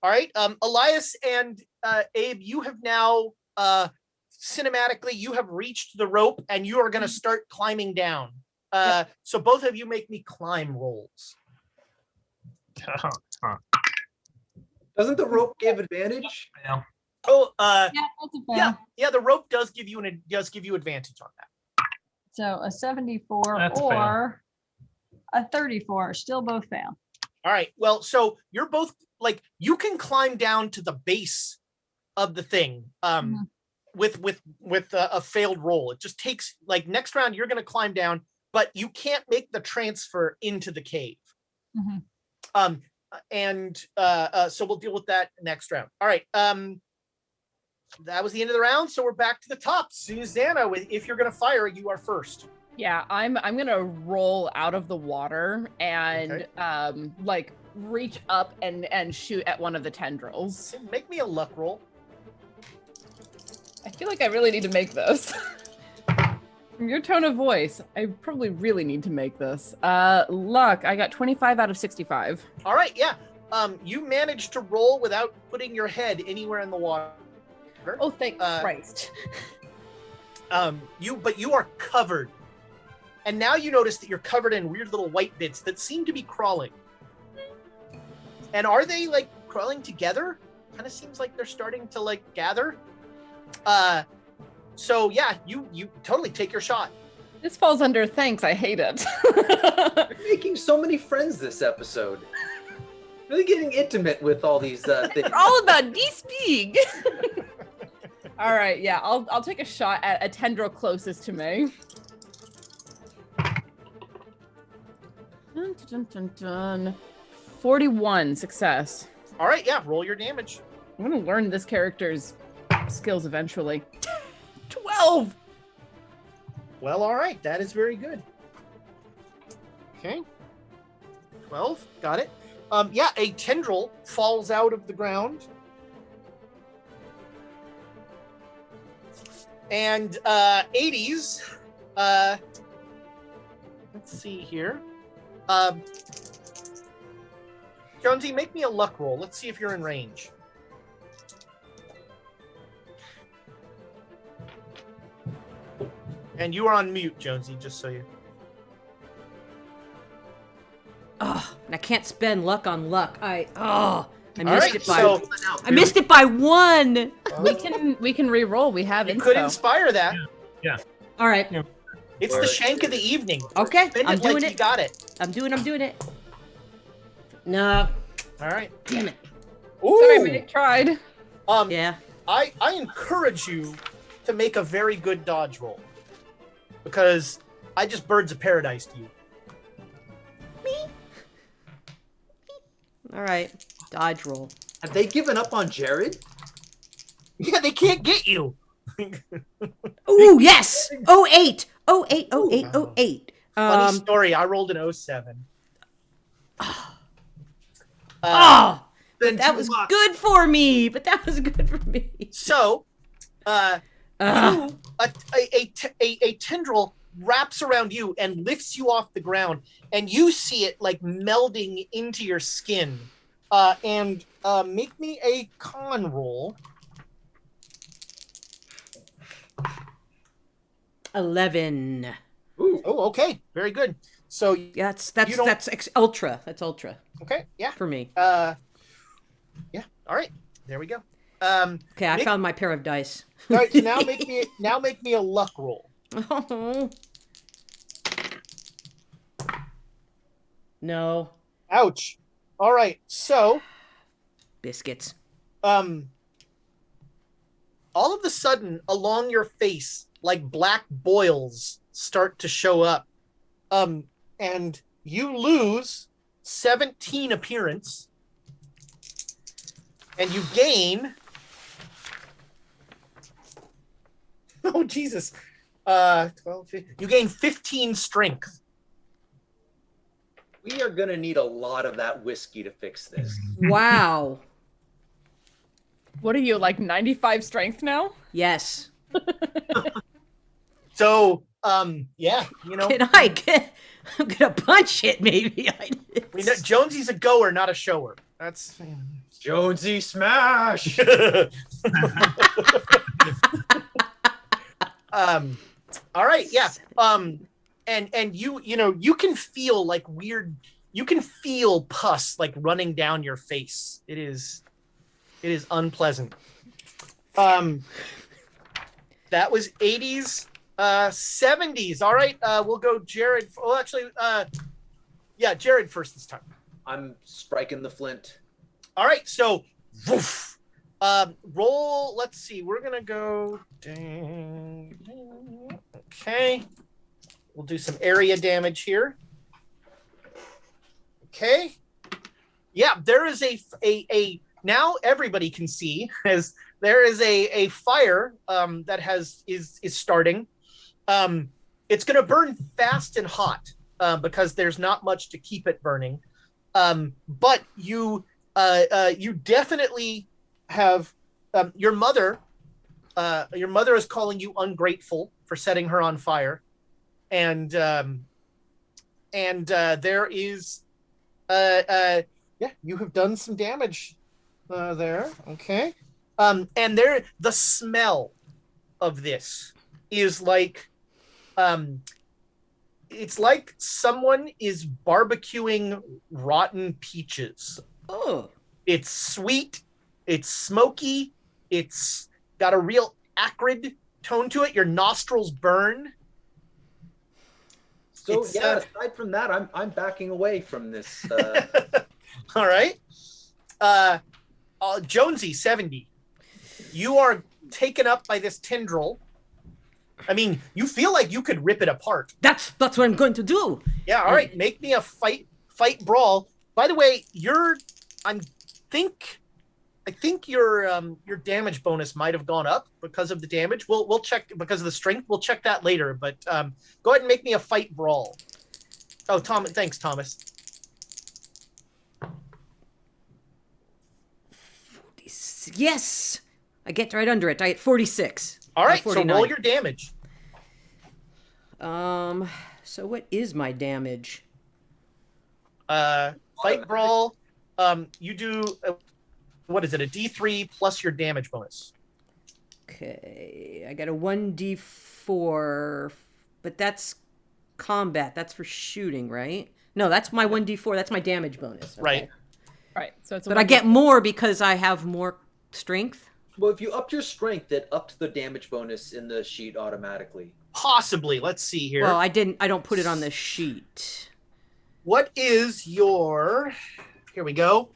right. Elias and Abe, you have now cinematically you have reached the rope and you are going to start climbing down. So both of you make me climb rolls. Doesn't the rope give advantage? Yeah. Oh, Yeah, that's a fail. yeah. The rope does give you advantage on that. So a 74 That's a or a 34 still both fail. All right. Well, so you're both like you can climb down to the base of the thing with a failed roll. It just takes like next round you're going to climb down, but you can't make the transfer into the cave. Mhm. So we'll deal with that next round. All right. that was the end of the round, so we're back to the top. Susanna, if you're gonna fire, you are first. Yeah, I'm gonna roll out of the water and Okay. like reach up and shoot at one of the tendrils. Make me a luck roll. I feel like I really need to make this. From your tone of voice, I probably really need to make this. Luck, I got 25 out of 65. All right, yeah. You managed to roll without putting your head anywhere in the water. Oh, thank Christ. But you are covered. And now you notice that you're covered in weird little white bits that seem to be crawling. And are they like crawling together? Kind of seems like they're starting to like gather. So yeah, you totally take your shot. This falls under thanks. I hate it. You're making so many friends this episode. Really getting intimate with all these things. They're all about this big. All right, yeah, I'll take a shot at a tendril closest to me. Dun, dun, dun, dun. 41 success. All right, yeah, roll your damage. I'm gonna learn this character's skills eventually. 12. Well, all right, that is very good. Okay. 12, got it. Yeah, a tendril falls out of the ground. And 80s, let's see here. Jonesy, make me a luck roll. Let's see if you're in range. And you are on mute, Jonesy, just so you... Oh, and I can't spend luck on luck. I missed right, it by so- I missed it by 1. We can re-roll. We have You inspo. could inspire that. All right. Yeah. It's the shank of the evening. Okay, Spend I'm it like doing you it. got it. I'm doing it. No, All right. damn it. Ooh. Sorry, we tried. Yeah. I encourage you to make a very good dodge roll. Because I just birds of paradise you. All right. Dodge roll. Have they given up on Jared? Yeah, they can't get you. Ooh, yes. 08. 08. 08. 08. Funny story, I rolled an 07. Oh, Then that too was much. good for me. But that was good for me. So, a tendril wraps around you and lifts you off the ground, and you see it like melding into your skin. And make me a con roll. 11. Ooh. Oh, okay, very good. So, Yeah, You don't- that's ultra. That's ultra okay, yeah, for me. yeah. All right, there we go. Okay, I Nick- found my pair of dice. All right, so now make me a luck roll. Oh. No. Ouch. All right, so Biscuits. all of a sudden along your face, like black boils start to show up. And you lose 17 appearance. And you gain... Oh, Jesus. 12, 15, you gain 15 strength. We are gonna need a lot of that whiskey to fix this. Wow. What are you, like 95 strength now? Yes. So, yeah, you know, Can I get? I'm gonna punch it. Maybe. we know Jonesy's a goer, not a shower. That's... Jonesy smash! All right, yeah. And you know, you can feel like weird, you can feel pus like running down your face. It is unpleasant. That was 80s, 70s. All right, we'll go Jared. Oh, actually, yeah, Jared first this time. I'm striking the flint. All right, so woof. Roll. Let's see. We're gonna go. Ding, ding. Okay. We'll do some area damage here. Okay. Yeah, there is a now everybody can see as there is a fire that is starting. It's going to burn fast and hot because there's not much to keep it burning. But you definitely have your mother. Your mother is calling you ungrateful for setting her on fire, and there is you have done some damage there. Okay, and the smell of this is like it's like someone is barbecuing rotten peaches. Oh. It's sweet, it's smoky, it's got a real acrid tone to it. Your nostrils burn. So aside from that, I'm backing away from this. All right. Jonesy, 70. You are taken up by this tendril. I mean, you feel like you could rip it apart. That's what I'm going to do. Yeah, all right. Make me a fight brawl. By the way, I think your damage bonus might have gone up because of the damage. We'll check because of the strength. We'll check that later. But go ahead and make me a fight brawl. Oh, thanks, Thomas. Yes, I get right under it. I get 46. All right, so roll your damage. So what is my damage? Fight brawl. You do. What is it? A D3 plus your damage bonus. Okay, I got a 1d4, but that's combat. That's for shooting, right? No, that's my 1d4. That's my damage bonus. Okay. Right. So it's. But I get more because I have more strength. Well, if you upped your strength, it upped the damage bonus in the sheet automatically. Possibly. Let's see here. Well, I don't put it on the sheet. What is your? Here we go.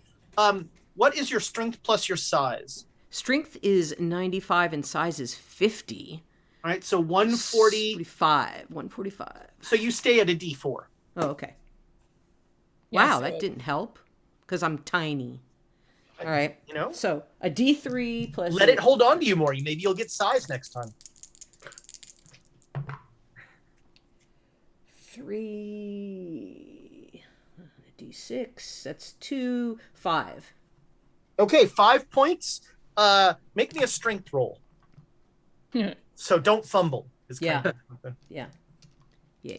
What is your strength plus your size? Strength is 95 and size is 50. All right, so 140. 145. So you stay at a D4. Oh, okay. Yeah, Wow, so that didn't help because I'm tiny. All right. You know? So a D3 plus. Let it hold on to you more. Maybe you'll get size next time. 3. D6. That's 2. 5. Okay, 5 points. Make me a strength roll. So don't fumble. Yeah. Of... Yeah. Yeah.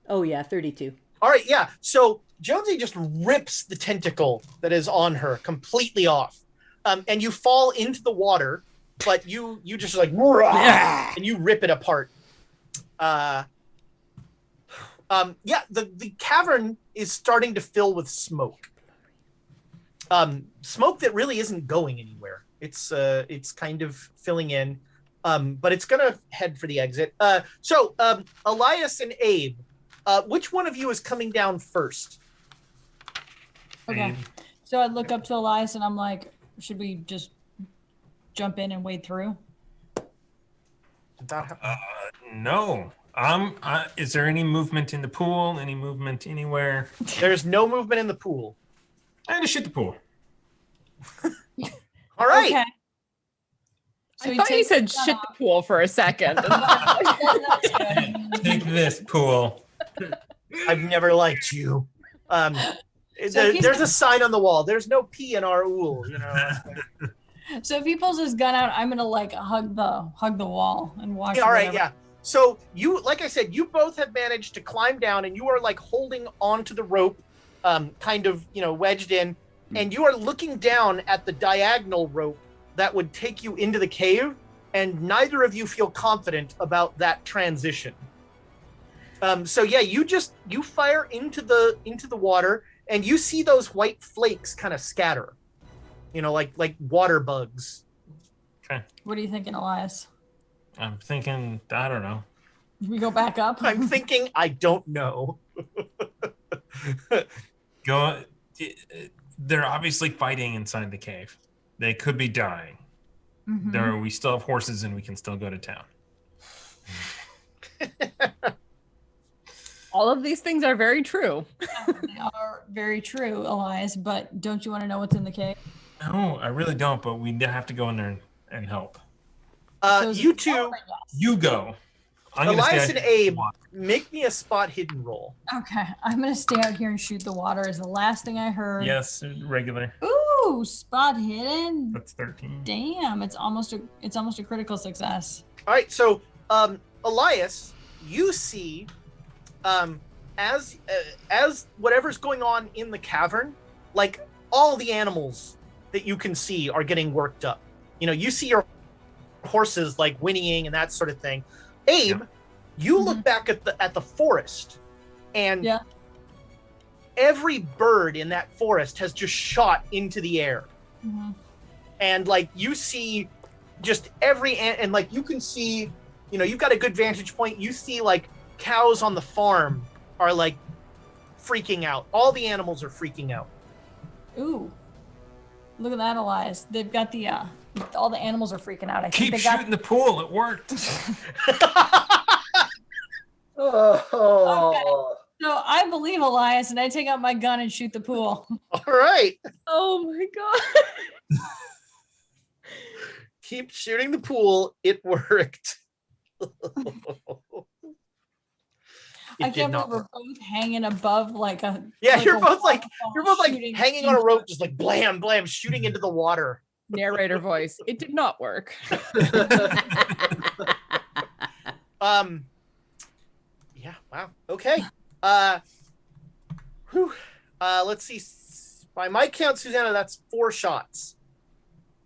Oh yeah, 32. All right, yeah. So Jonesy just rips the tentacle that is on her completely off, and you fall into the water. But you just like and you rip it apart. The cavern is starting to fill with smoke. Smoke that really isn't going anywhere. It's kind of filling in, but it's gonna head for the exit. So Elias and Abe, which one of you is coming down first? Okay. So I look up to Elias and I'm like, should we just jump in and wade through? Did that happen? No. Is there any movement in the pool? Any movement anywhere? There's no movement in the pool. I'm gonna shoot the pool. All right. Okay. I thought you said shit the pool for a second. That's good. Take this pool. I've never liked you. So There's a sign on the wall. There's no pee in our ool. You know. So if he pulls his gun out, I'm gonna like hug the wall and watch. All right, yeah. So you, like I said, you both have managed to climb down, and you are like holding onto the rope, kind of wedged in, and you are looking down at the diagonal rope that would take you into the cave, and neither of you feel confident about that transition. So yeah, you fire into the water, and you see those white flakes kind of scatter, like water bugs. Okay. What are you thinking, Elias? I'm thinking, I don't know. We go back up. I'm thinking, I don't know. They're obviously fighting inside the cave. They could be dying. Mm-hmm. We still have horses and we can still go to town. All of these things are very true. They are very true, Elias, but don't you want to know what's in the cave? No, I really don't, but we have to go in there and help. So is You it no two, or yes? You go. I'm gonna Elias stay and out here. Abe, make me a spot hidden roll. Okay, I'm gonna stay out here and shoot the water. Is the last thing I heard. Yes, regular. Ooh, spot hidden. That's 13. Damn, it's almost a critical success. All right, so Elias, you see, as whatever's going on in the cavern, like all the animals that you can see are getting worked up. You know, you see your horses like whinnying and that sort of thing. Abe, you look back at the forest, and every bird in that forest has just shot into the air. Mm-hmm. And like you see just and like you can see, you know, you've got a good vantage point. You see like cows on the farm are like freaking out. All the animals are freaking out. Ooh, look at that, Elias. They've got the all the animals are freaking out. I think Keep they shooting the pool. It worked. Oh. So I believe Elias, and I take out my gun and shoot the pool. All right. Oh my god. Keep shooting the pool. It worked. I can't believe we're both hanging above like a. Yeah, like you're a both like shooting hanging on a rope, just like blam, blam, shooting into the water. Narrator voice. It did not work. Yeah, wow. Okay. Let's see. By my count, Susanna, that's 4 shots.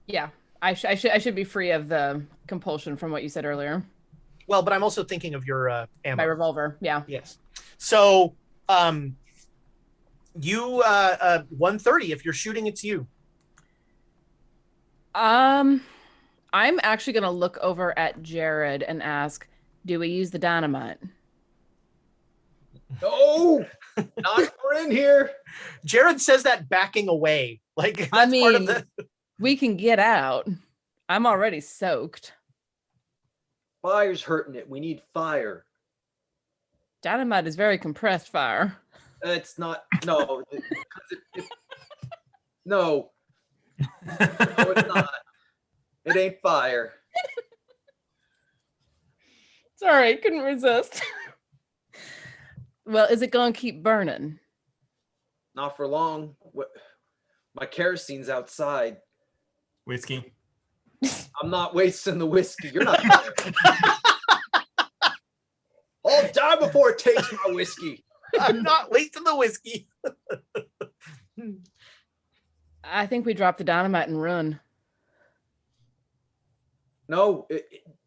Yeah, I should be free of the compulsion from what you said earlier. Well, but I'm also thinking of your ammo. My revolver. Yeah. Yes. So, you 130. If you're shooting, it's you. I'm actually gonna look over at Jared and ask, "Do we use the dynamite?" No, not we're in here. Jared says that backing away. Like that's I mean, part of the. we can get out. I'm already soaked. Fire's hurting it. We need fire. Dynamite is very compressed fire. It's not. No. No. No, it's not. It ain't fire. Sorry, couldn't resist. Well, is it gonna keep burning? Not for long. My kerosene's outside. Whiskey. I'm not wasting the whiskey. You're not. I'll die before it takes my whiskey. I'm not wasting the whiskey. I think we drop the dynamite and run. No,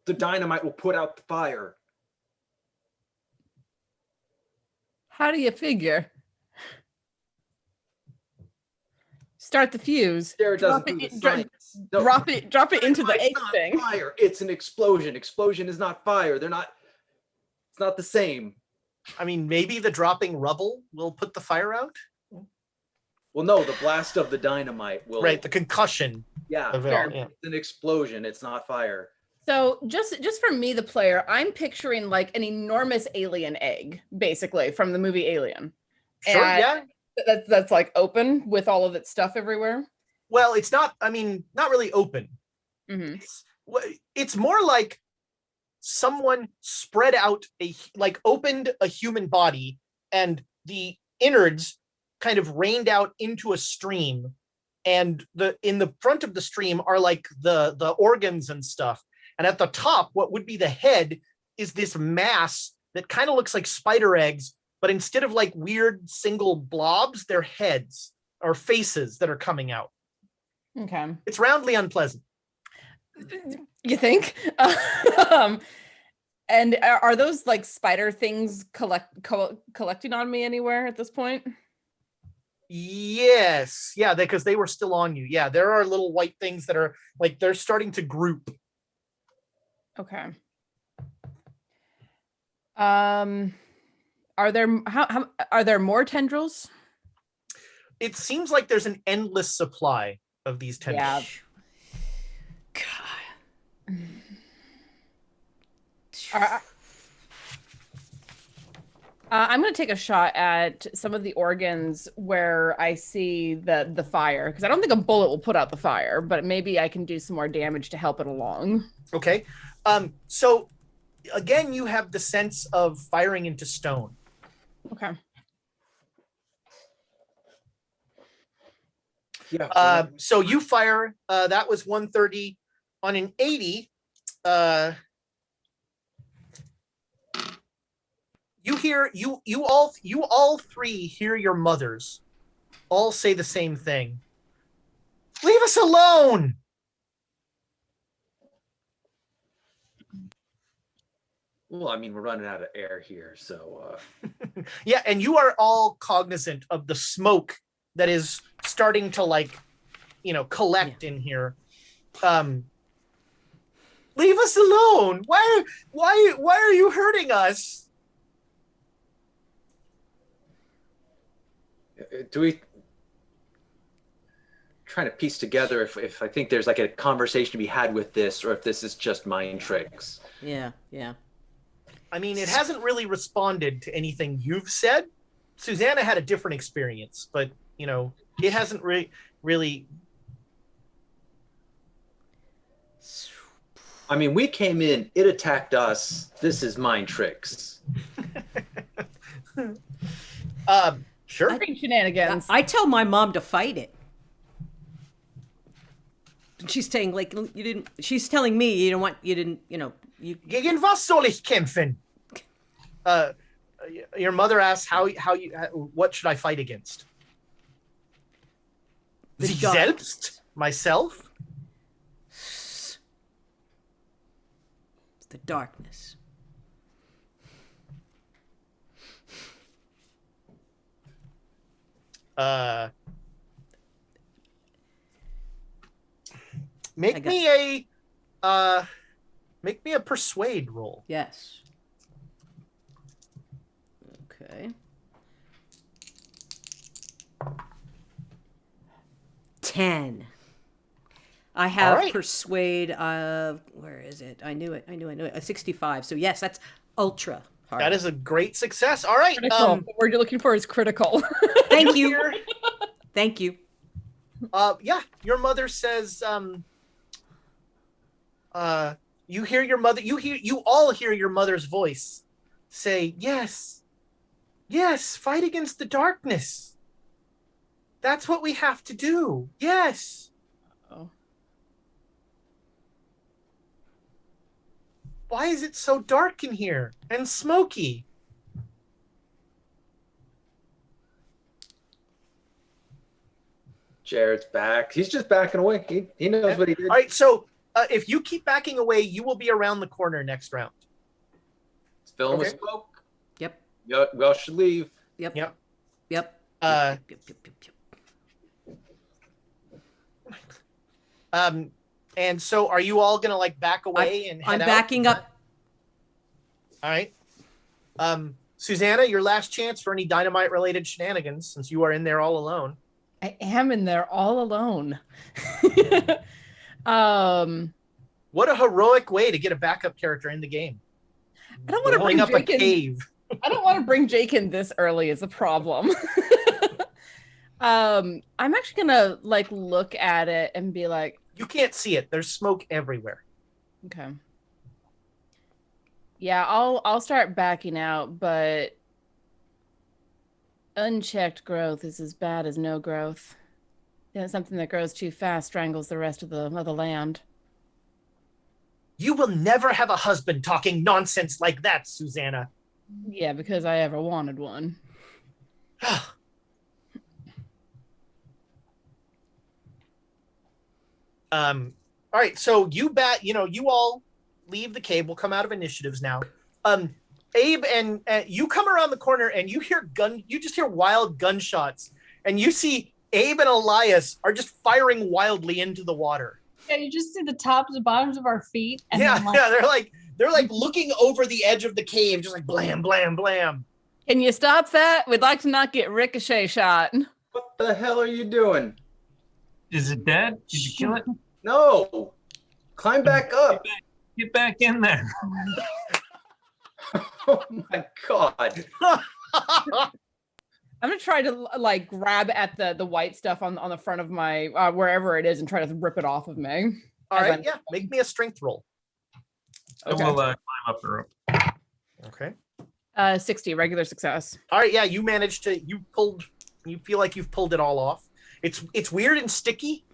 the dynamite will put out the fire. How do you figure? Start the fuse. Sarah doesn't Drop do it the in- science. No, Drop it into the dynamite's egg not thing. Fire. It's an explosion. Explosion is not fire. They're not. It's not the same. I mean, maybe the dropping rubble will put the fire out. Well, no, the blast of the dynamite will. Right, the concussion Yeah. of it all. Yeah. It's an explosion. It's not fire. So just for me, the player, I'm picturing like an enormous alien egg, basically from the movie Alien. Sure, And yeah. That's like open with all of its stuff everywhere. Well, it's not. I mean, not really open. Mm-hmm. It's more like someone spread out opened a human body, and the innards kind of rained out into a stream, and in the front of the stream are like the organs and stuff, and at the top, what would be the head is this mass that kind of looks like spider eggs, but instead of like weird single blobs, they're heads or faces that are coming out. Okay. It's roundly unpleasant. You think? And are those like spider things collecting on me anywhere at this point? Yes. Yeah, because they were still on you. Yeah, there are little white things that are like they're starting to group. Okay. Are there more tendrils? It seems like there's an endless supply of these tendrils. Yeah. I'm going to take a shot at some of the organs where I see the fire, because I don't think a bullet will put out the fire, but maybe I can do some more damage to help it along. Okay. So again, you have the sense of firing into stone. Okay. Yeah. So you fire. That was 130 on an 80. You hear you all three hear your mothers all say the same thing. Leave us alone. Well, I mean, we're running out of air here, so. Yeah, and you are all cognizant of the smoke that is starting to collect in here. Leave us alone. Why are you hurting us? Do we trying to piece together if I think there's like a conversation to be had with this, or if this is just mind tricks? Yeah. I mean, it hasn't really responded to anything you've said. Susanna had a different experience, but it hasn't really. I mean, we came in, it attacked us. This is mind tricks. Sure. Shenanigans. I tell my mom to fight it. She's saying like you didn't. She's telling me you don't want. You didn't. You. Gegen was soll ich kämpfen? Your mother asks what should I fight against? The Sich dark. selbst? Myself? The darkness. Make me a persuade roll. Yes. Okay. 10. I have right. persuade of where is it? I knew it. A 65. So yes, that's ultra hard. That is a great success. All right. Critical. The word you're looking for is critical. Thank you. Thank you. Yeah, your mother says you hear your mother you all hear your mother's voice say, yes, fight against the darkness. That's what we have to do. Yes. Oh. Why is it so dark in here and smoky? Jared's back. He's just backing away. He knows what he did. All right, so if you keep backing away, you will be around the corner next round. It's filling with Okay. smoke. Yep. We all should leave. Yep. Yep. Yep. Uh, Yep. And so are you all gonna back away and head I'm out? backing up. All right. Susanna, your last chance for any dynamite related shenanigans, since you are in there all alone. I am in there all alone. What a heroic way to get a backup character in the game. I don't want to Blowing bring up Jake a in. cave. I don't want to bring Jake in this early is a problem. I'm actually gonna look at it and be like, You can't see it. There's smoke everywhere. okay. Yeah, I'll start backing out, but unchecked growth is as bad as no growth. Yeah, something that grows too fast strangles the rest of the land. You will never have a husband talking nonsense like that, Susanna. Yeah, because I ever wanted one. All right, so you all leave the cave. We'll come out of initiatives now. Abe and you come around the corner and you just hear wild gunshots, and you see Abe and Elias are just firing wildly into the water. Yeah, you just see the tops and bottoms of our feet. And Yeah, then, they're looking over the edge of the cave, just blam, blam, blam. Can you stop that? We'd like to not get ricochet shot. What the hell are you doing? Is it dead? Did you kill it? No. Climb back up. Get back in there. Oh my God. I'm gonna try to like grab at the white stuff on the front of my wherever it is and try to rip it off of me. All right, yeah. Make me a strength roll. I will climb up the rope. Okay. 60, regular success. All right, yeah. You managed to. You feel like you've pulled it all off. It's weird and sticky,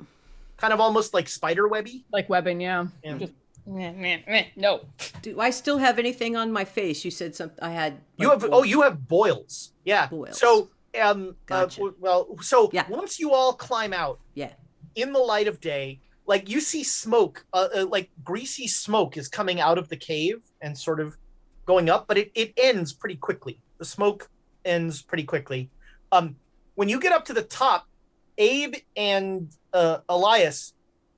kind of almost like spider webby. Like webbing, yeah. Yeah. No. Do I still have anything on my face? You said something. I had. You have you have boils. Yeah. Boils. So Gotcha. Once you all climb out, Yeah. in the light of day, like you see smoke, like greasy smoke is coming out of the cave and sort of going up, but it ends pretty quickly. The smoke ends pretty quickly. When you get up to the top, Abe and Elias,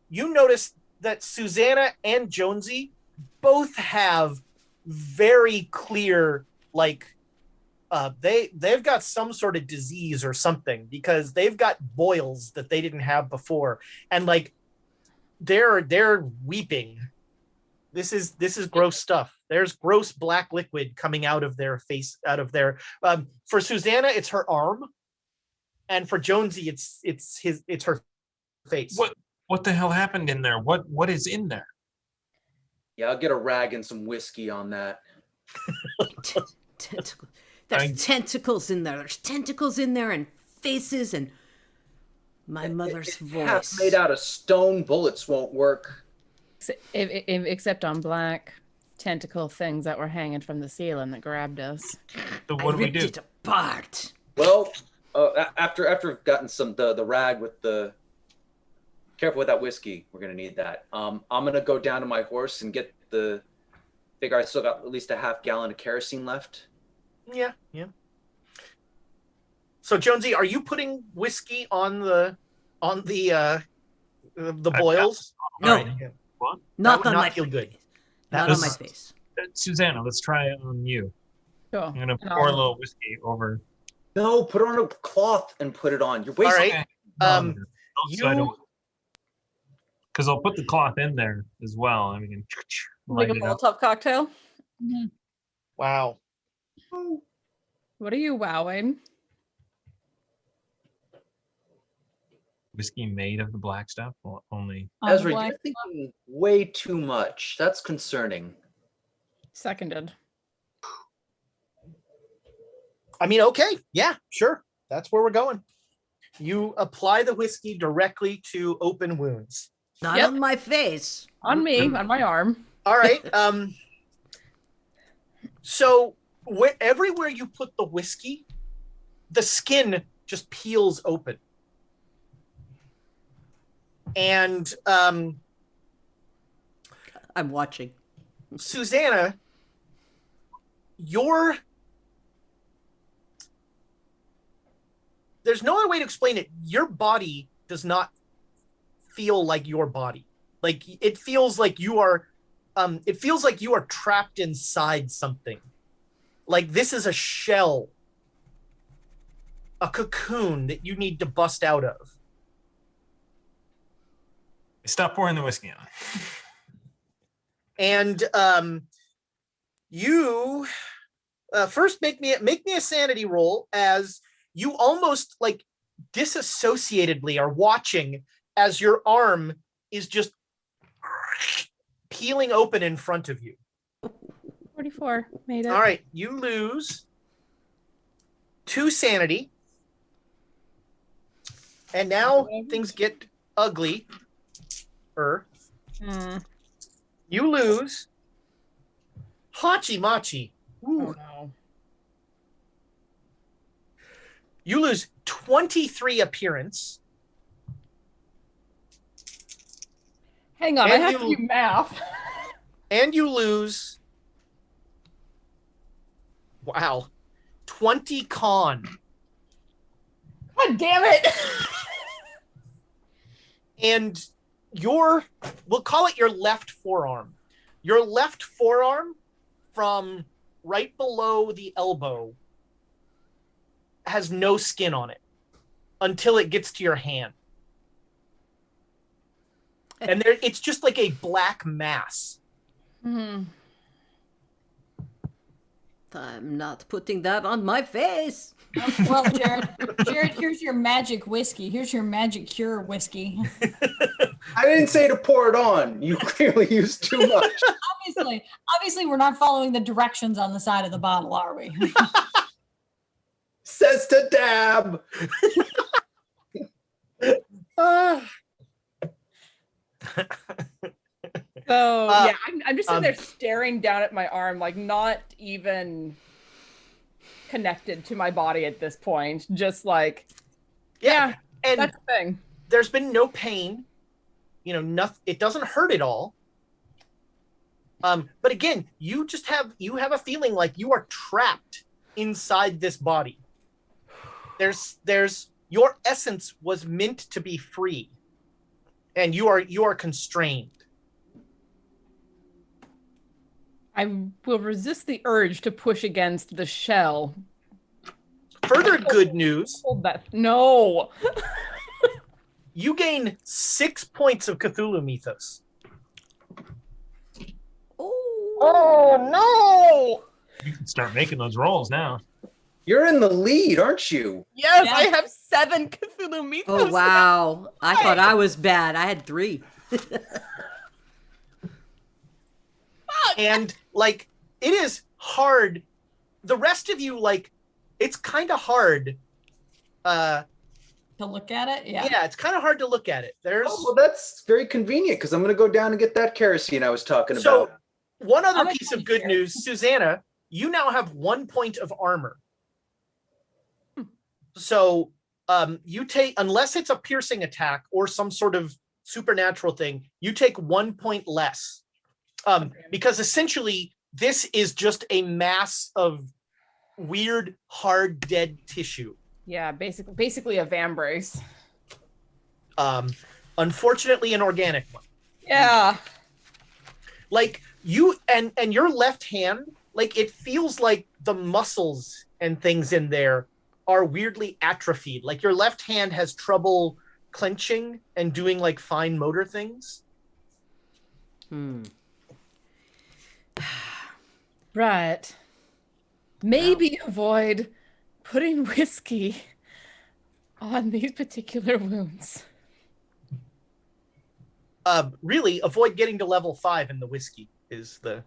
you notice that Susanna and Jonesy both have very clear, like, they've got some sort of disease or something, because they've got boils that they didn't have before, and like they're weeping. This is gross stuff. There's gross black liquid coming out of their face, out of their for Susanna it's her arm, and for Jonesy it's her face. What the hell happened in there? What is in there? Yeah, I'll get a rag and some whiskey on that. There's tentacles in there. There's tentacles in there and faces and my mother's voice. Half made out of stone. Bullets won't work. Except on black tentacle things that were hanging from the ceiling that grabbed us. So what do we do? Ripped it apart. Well, after I've gotten the rag with the. Careful with that whiskey. We're gonna need that. I'm gonna go down to my horse and get the. Figure I still got at least a half gallon of kerosene left. Yeah. So Jonesy, are you putting whiskey on the boils? No, All right. What? not That would on my feel face. good. Not on my face. Susanna, let's try it on you. Cool. I'm gonna pour a little whiskey over. No, put it on a cloth and put it on. You're All wasting. right. Okay. Because I'll put the cloth in there as well, and we can Like light a it up. Molotov cocktail. Wow. What are you wowing? Whiskey made of the black stuff, or only. Ezra, Black- you're thinking way too much. That's concerning. Seconded. I mean, okay, yeah, sure. That's where we're going. You apply the whiskey directly to open wounds. Not Yep. on my face. On me, on my arm. All right. So everywhere you put the whiskey, the skin just peels open. And I'm watching. Susanna, there's no other way to explain it. Your body does not feel like your body. Like it feels like you are trapped inside something. Like this is a shell, a cocoon that you need to bust out of. Stop pouring the whiskey on. And you first make me a sanity roll, as you almost like disassociatedly are watching as your arm is just peeling open in front of you. 44. Made it. All right, you lose 2 sanity. And now things get ugly. You lose Hachi Machi. Oh, no. You lose 23 appearance. Hang on, I And have to you- do math. And you lose, wow, 20 con. God damn it. And we'll call it your left forearm. Your left forearm from right below the elbow has no skin on it until it gets to your hand. And it's just like a black mass. Mhm. I'm not putting that on my face. Well, Jared, here's your magic whiskey. Here's your magic cure whiskey. I didn't say to pour it on. You clearly used too much. Obviously, we're not following the directions on the side of the bottle, are we? Says to dab. So yeah, I'm just sitting there staring down at my arm, like not even connected to my body at this point. Just like, yeah, and that's the thing. There's been no pain. You know, nothing. It doesn't hurt at all. But again, you have a feeling like you are trapped inside this body. There's your essence was meant to be free, and you are constrained. I will resist the urge to push against the shell. Further good news. Hold that. No. You gain 6 points of Cthulhu mythos. Oh no! You can start making those rolls now. You're in the lead, aren't you? Yes, Yeah. I have 7 Cthulhu mythos. Oh, wow. I thought I was bad. I had 3. And like it is hard. The rest of you, like, it's kind of hard. To look at it, yeah. Yeah, it's kind of hard to look at it. There's Oh, well, that's very convenient because I'm going to go down and get that kerosene I was talking so about. one other How much piece of money, good Jared? news, Susanna, you now have 1 point of armor. So you take, unless it's a piercing attack or some sort of supernatural thing, you take 1 point less. Because essentially this is just a mass of weird, hard, dead tissue. Yeah, basically a vambrace. Unfortunately, an organic one. Yeah. Like you and your left hand, like it feels like the muscles and things in there are weirdly atrophied. Like your left hand has trouble clenching and doing like fine motor things. Right. Maybe avoid putting whiskey on these particular wounds. Really avoid getting to level 5 in the whiskey is the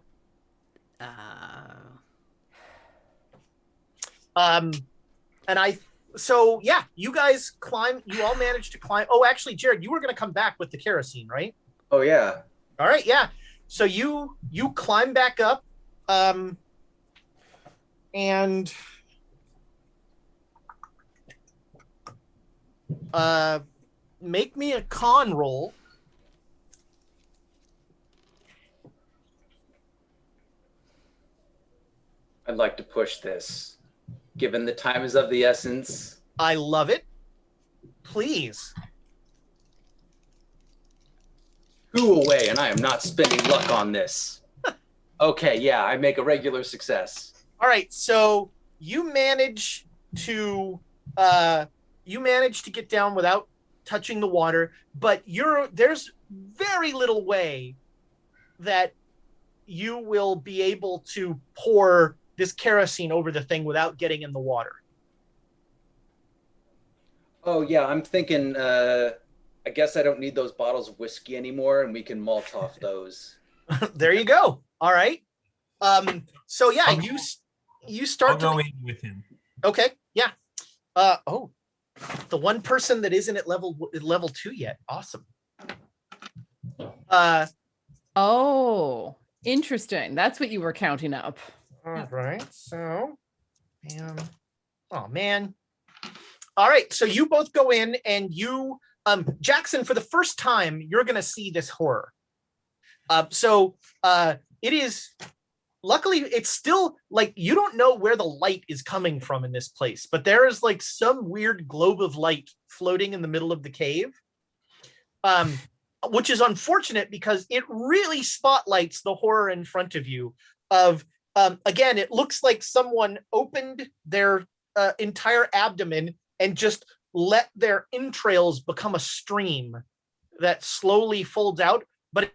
so yeah, you guys climb, you all managed to climb. Oh, actually, Jared, you were going to come back with the kerosene, right? Oh, yeah. All right, yeah. So you climb back up, and make me a con roll. I'd like to push this. Given the time is of the essence. I love it. Please. 2 away, and I am not spending luck on this. Okay, yeah, I make a regular success. All right, so you manage to get down without touching the water, but there's very little way that you will be able to pour this kerosene over the thing without getting in the water. Oh, yeah, I'm thinking, I guess I don't need those bottles of whiskey anymore, and we can Molotov those. There you go. All right. So yeah, I'll you start I'll go in with him. Okay. Yeah. The one person that isn't at level 2 yet. Awesome. Oh, interesting. That's what you were counting up. All right. So, oh man. All right. So you both go in, and you, Jackson, for the first time, you're going to see this horror. It is, luckily, it's still like, you don't know where the light is coming from in this place, but there is like some weird globe of light floating in the middle of the cave, which is unfortunate because it really spotlights the horror in front of you of, again, it looks like someone opened their entire abdomen and just let their entrails become a stream that slowly folds out, but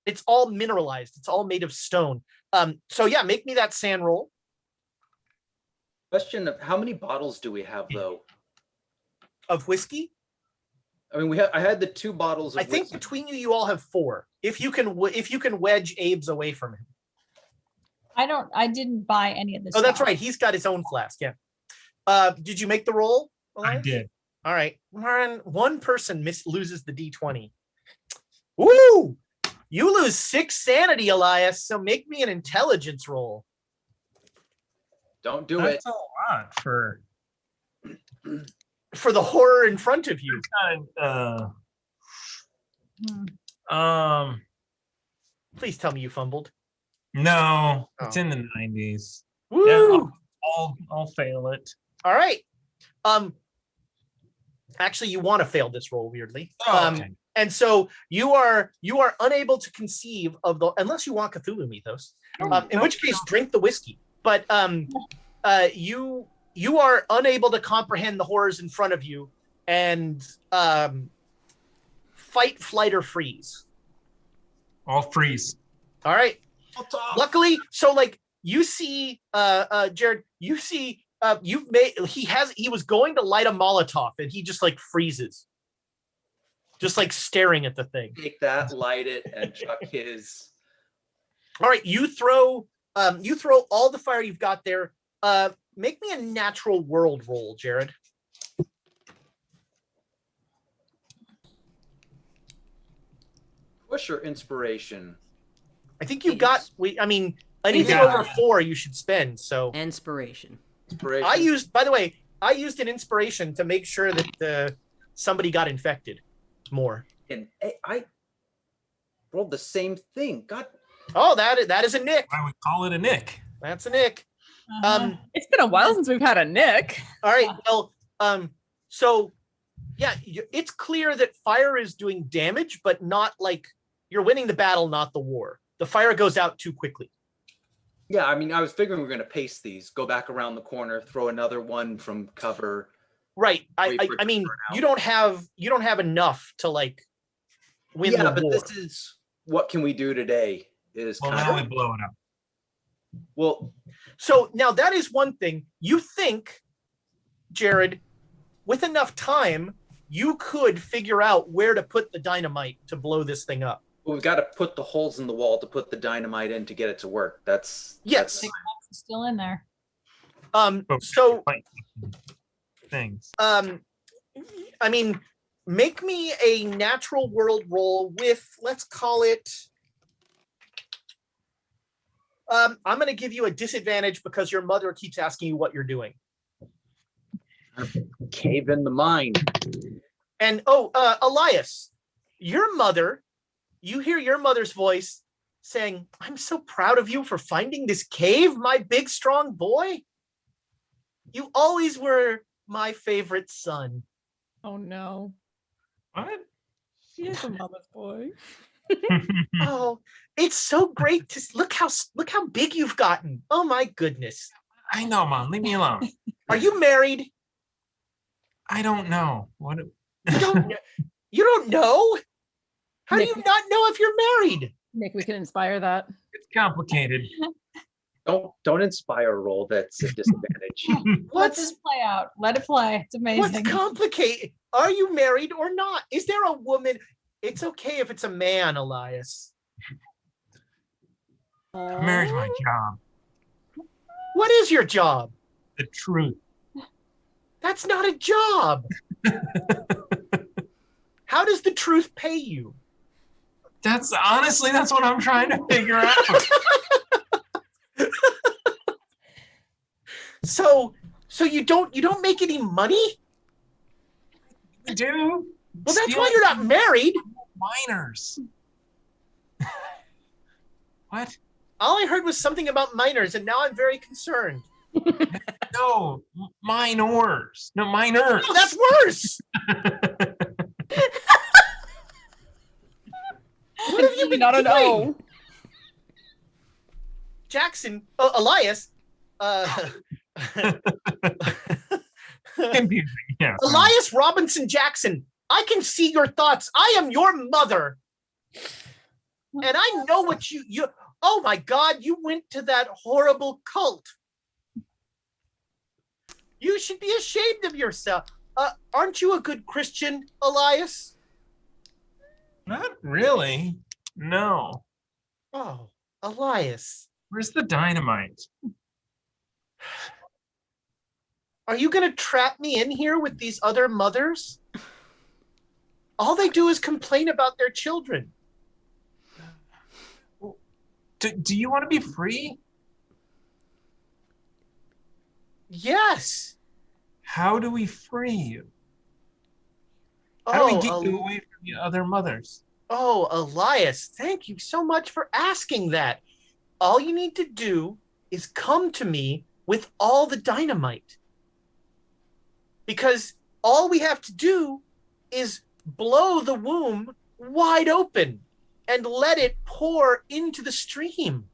it's all mineralized. It's all made of stone. So yeah, make me that sand roll. Question of how many bottles do we have though? Of whiskey? I mean, I had the 2 bottles of I think whiskey. between you all have 4. If you can wedge Abe's away from him. I didn't buy any of this. Oh, that's right. He's got his own flask. Yeah. Did you make the roll, I Elias? did. All right. Warren, one person loses the D20. Woo! You lose 6 sanity, Elias. So make me an intelligence roll. Don't do That's it. a lot for. For the horror in front of you. Please tell me you fumbled. No, it's Oh. in the 90s. Woo! Yeah, I'll fail it. All right. Actually, you want to fail this roll, weirdly. Oh, okay. And so you are unable to conceive of the, unless you want Cthulhu mythos, in which case drink the whiskey. But you are unable to comprehend the horrors in front of you and fight, flight, or freeze. I'll freeze. All right. Luckily, so like you see, Jared, you see, he was going to light a Molotov and he just like freezes. Just like staring at the thing. Take that, light it, and chuck his. All right, you throw all the fire you've got there. Make me a natural world roll, Jared. Push or inspiration? I think you've got. Anything over 4 you should spend. So Inspiration. Inspiration. I used an inspiration to make sure that somebody got infected more. And I rolled the same thing. God. Oh, that is a nick. I would call it a nick. That's a nick. It's been a while since we've had a Nick. All right. Well, so yeah, it's clear that fire is doing damage, but not like you're winning the battle, not the war. The fire goes out too quickly. Yeah, I mean, I was figuring we were going to pace these, go back around the corner, throw another one from cover. Right. Wait for it I to mean, burn out. you don't have enough to like win the but war. this is what can we do today? Is Well, kind now of we blow it up. well. So now that is one thing. You think, Jared, with enough time, you could figure out where to put the dynamite to blow this thing up. We've got to put the holes in the wall to put the dynamite in to get it to work. That's Yes. It's still in there. So Things. I mean, make me a natural world roll with, let's call it. I'm going to give you a disadvantage because your mother keeps asking you what you're doing. cave in the mind. And Elias, your mother, you hear your mother's voice saying, "I'm so proud of you for finding this cave, my big, strong boy. You always were my favorite son." Oh no. What? She is a mama's boy. Oh, it's so great to look how big you've gotten. Oh my goodness. I know, Mom. Leave me alone. Are you married? I don't know. What? You don't know? How do you not know if you're married? Nick, we can inspire that. It's complicated. Don't inspire a roll that's a disadvantage. Let this play out. Let it play. It's amazing. What's complicated? Are you married or not? Is there a woman? It's okay if it's a man, Elias. Marriage, my job. What is your job? The truth. That's not a job. How does the truth pay you? That's what I'm trying to figure out. So you don't make any money? We do. Well, that's why you're not married. Minors. What? All I heard was something about minors, and now I'm very concerned. No, minors. No, minors. No, that's worse. What have you been Not an doing? O. Jackson, Elias, Confusing. Yeah. Elias Robinson Jackson, I can see your thoughts. I am your mother. And I know what you, oh my God, you went to that horrible cult. should be ashamed of yourself. Aren't you a good Christian, Elias? Not really. No. Oh, Elias. Where's the dynamite? Are you going to trap me in here with these other mothers? All they do is complain about their children. Do you want to be free? Yes. How do we free you? How do we get you Oh, away from the other mothers? oh, Elias, thank you so much for asking that. All you need to do is come to me with all the dynamite. Because all we have to do is blow the womb wide open and let it pour into the stream.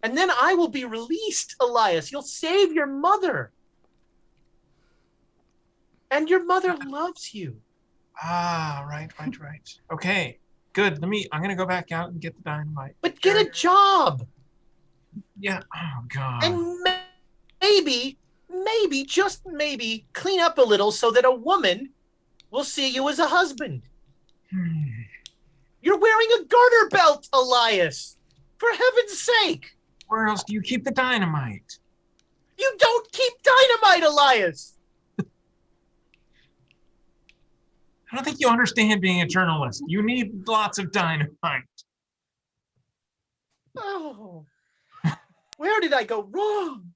And then I will be released, Elias. You'll save your mother. And your mother loves you. Ah, right. Okay, good. I'm gonna go back out and get the dynamite. But get a job. Yeah. Oh God. And maybe, just maybe, clean up a little so that a woman will see you as a husband. You're wearing a garter belt, Elias. For heaven's sake. Where else do you keep the dynamite? You don't keep dynamite, Elias. I don't think you understand being a journalist. You need lots of dynamite. Oh, where did I go wrong?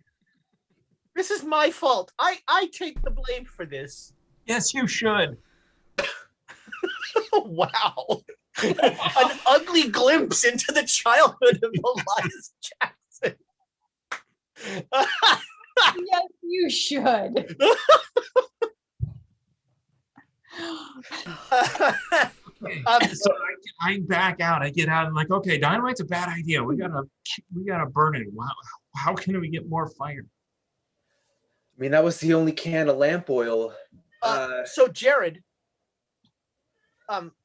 This is my fault. I take the blame for this. Yes, you should. Wow. An ugly glimpse into the childhood of Elias Jackson. Yes, you should. So I back out. I get out. I'm like, okay, dynamite's a bad idea. We gotta burn it. Wow. How can we get more fire? I mean, that was the only can of lamp oil. So Jared,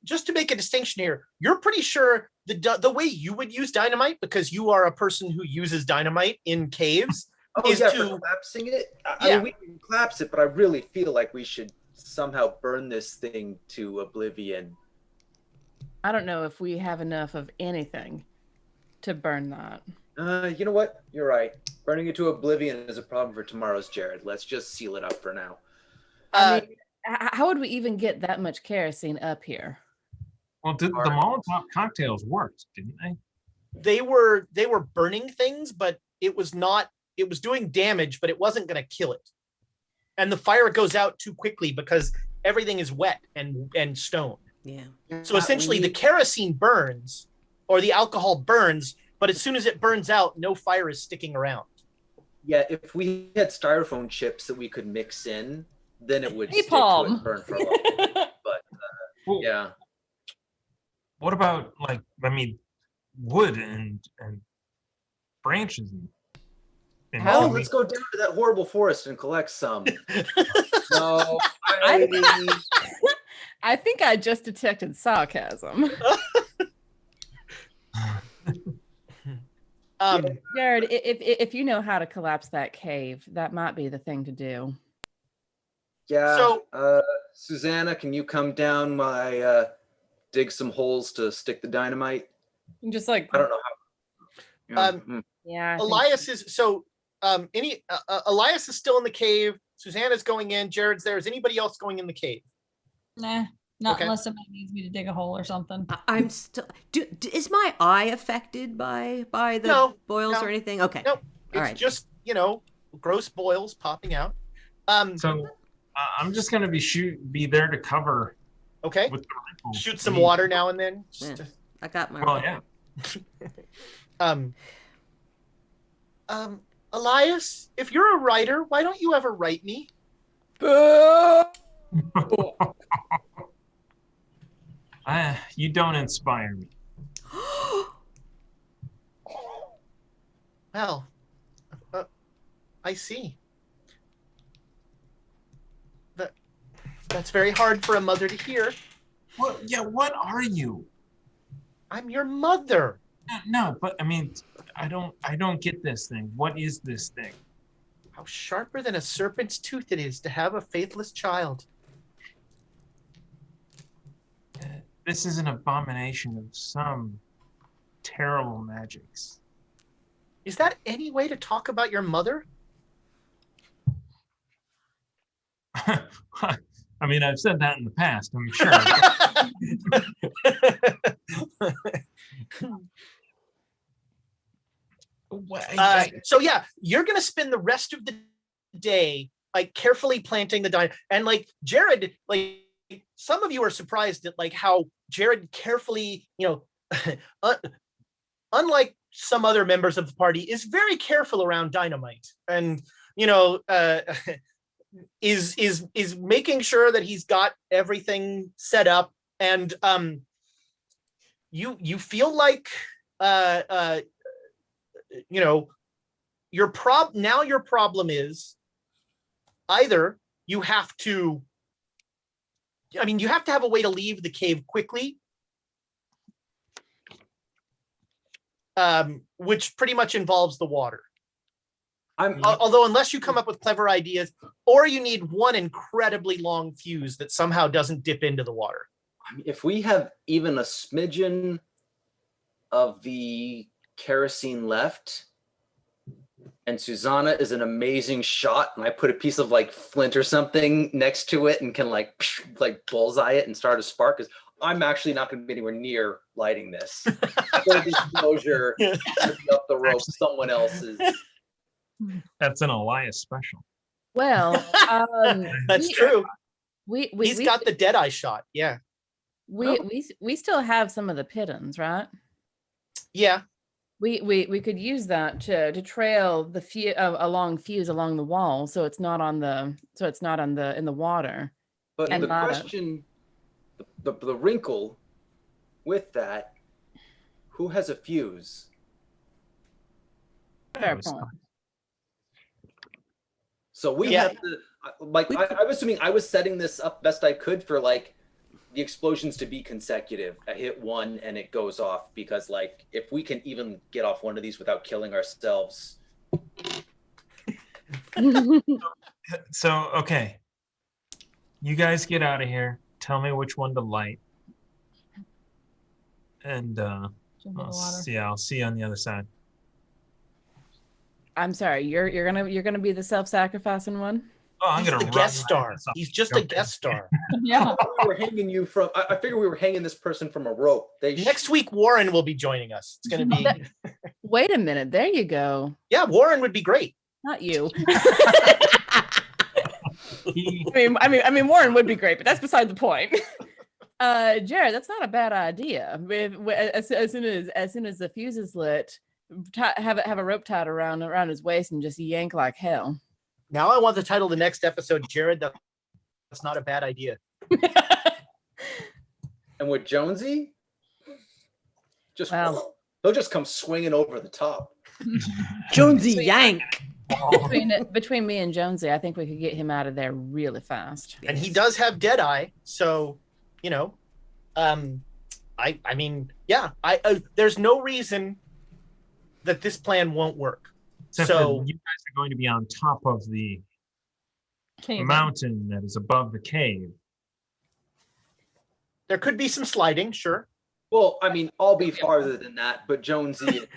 just to make a distinction here, you're pretty sure the way you would use dynamite, because you are a person who uses dynamite in caves, is for to collapsing it. I mean, we can collapse it, but I really feel like we should somehow burn this thing to oblivion. I don't know if we have enough of anything to burn that. You know what? You're right. Burning it to oblivion is a problem for tomorrow's Jared. Let's just seal it up for now. I mean, how would we even get that much kerosene up here? Well, the Molotov cocktails worked, didn't they? they were burning things, but it was doing damage, but it wasn't going to kill it. And the fire goes out too quickly because everything is wet and stone. Yeah. So essentially the kerosene burns, or the alcohol burns, but as soon as it burns out, no fire is sticking around. Yeah, if we had styrofoam chips that we could mix in, then it would stick to Napalm. it, burn for a while. But Well, yeah. What about, like, I mean, wood and branches and Oh, let's go down to that horrible forest and collect some. No, I think I just detected sarcasm. Jared, if you know how to collapse that cave, that might be the thing to do. yeah. So- Susanna, can you come down while I dig some holes to stick the dynamite? Just like, I don't know how. yeah. I think Elias is Elias is still in the cave. Susanna's going in. Jared's there. Is anybody else going in the cave? Nah, not Okay. unless somebody needs me to dig a hole or something. I'm still. Is my eye affected by the No, boils no. or anything? Okay. Nope. It's All right. just, gross boils popping out. So I'm just gonna be there to cover Okay. with the rifle. Shoot some water now and then. Just Yeah. to- I got my. Well, yeah. Elias, if you're a writer, why don't you ever write me? You don't inspire me. Well, I see. That's very hard for a mother to hear. Well, yeah. What are you? I'm your mother. No, but I mean, I don't get this thing. What is this thing? How sharper than a serpent's tooth it is to have a faithless child. This is an abomination of some terrible magics. Is that any way to talk about your mother? I mean, I've said that in the past, I'm sure. So yeah, you're gonna spend the rest of the day like carefully planting the dynamite. And like Jared, like some of you are surprised at like how Jared carefully, unlike some other members of the party, is very careful around dynamite, and is making sure that he's got everything set up. And you feel like your problem is either you have to have a way to leave the cave quickly, which pretty much involves the water. Although unless you come up with clever ideas, or you need one incredibly long fuse that somehow doesn't dip into the water. If we have even a smidgen of the kerosene left, and Susanna is an amazing shot, and I put a piece of like flint or something next to it and can like bullseye it and start a spark, because I'm actually not going to be anywhere near lighting this. For the exposure, up the rope, someone else's. That's an Elias special. Well, that's true. He's got the Deadeye shot. Yeah. We still have some of the pittons, right? Yeah. We could use that to trail the along fuse along the wall, so it's not in the water. But the question, the wrinkle with that, who has a fuse? Fair point. So we have to, I'm assuming I was setting this up best I could for like the explosions to be consecutive. I hit one and it goes off, because like if we can even get off one of these without killing ourselves. So okay, you guys get out of here. Tell me which one to light, and I'll see you on the other side. I'm sorry, you're gonna be the self-sacrificing one? Oh, I'm gonna the guest star. He's just a guest star. Yeah. We were hanging you from. I figured we were hanging this person from a rope. Next week, Warren will be joining us. It's gonna be. Wait a minute. There you go. Yeah, Warren would be great. Not you. I mean, Warren would be great, but that's beside the point. Jared, that's not a bad idea. As soon as the fuse is lit, have a rope tied around his waist and just yank like hell. Now I want to title the next episode, Jared, that's not a bad idea. And with Jonesy, he'll just come swinging over the top. Jonesy, yank. Between me and Jonesy, I think we could get him out of there really fast. And he does have Deadeye, so there's no reason that this plan won't work. Except so you guys are going to be on top of the mountain that is above the cave. There could be some sliding, sure. Well, I mean, I'll be farther than that, but Jonesy.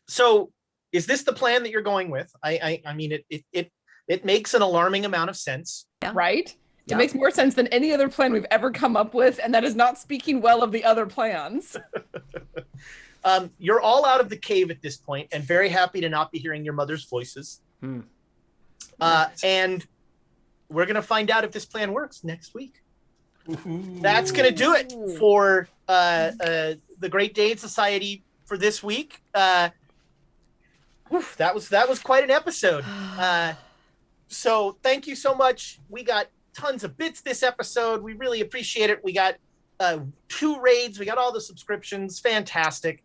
So, is this the plan that you're going with? I mean, it makes an alarming amount of sense, right? It makes more sense than any other plan we've ever come up with, and that is not speaking well of the other plans. You're all out of the cave at this point, and very happy to not be hearing your mother's voices. And we're going to find out if this plan works next week. That's going to do it for the Great Dane Society for this week. That was quite an episode. So thank you so much. We got tons of bits this episode. We really appreciate it. We got 2 raids. We got all the subscriptions. Fantastic.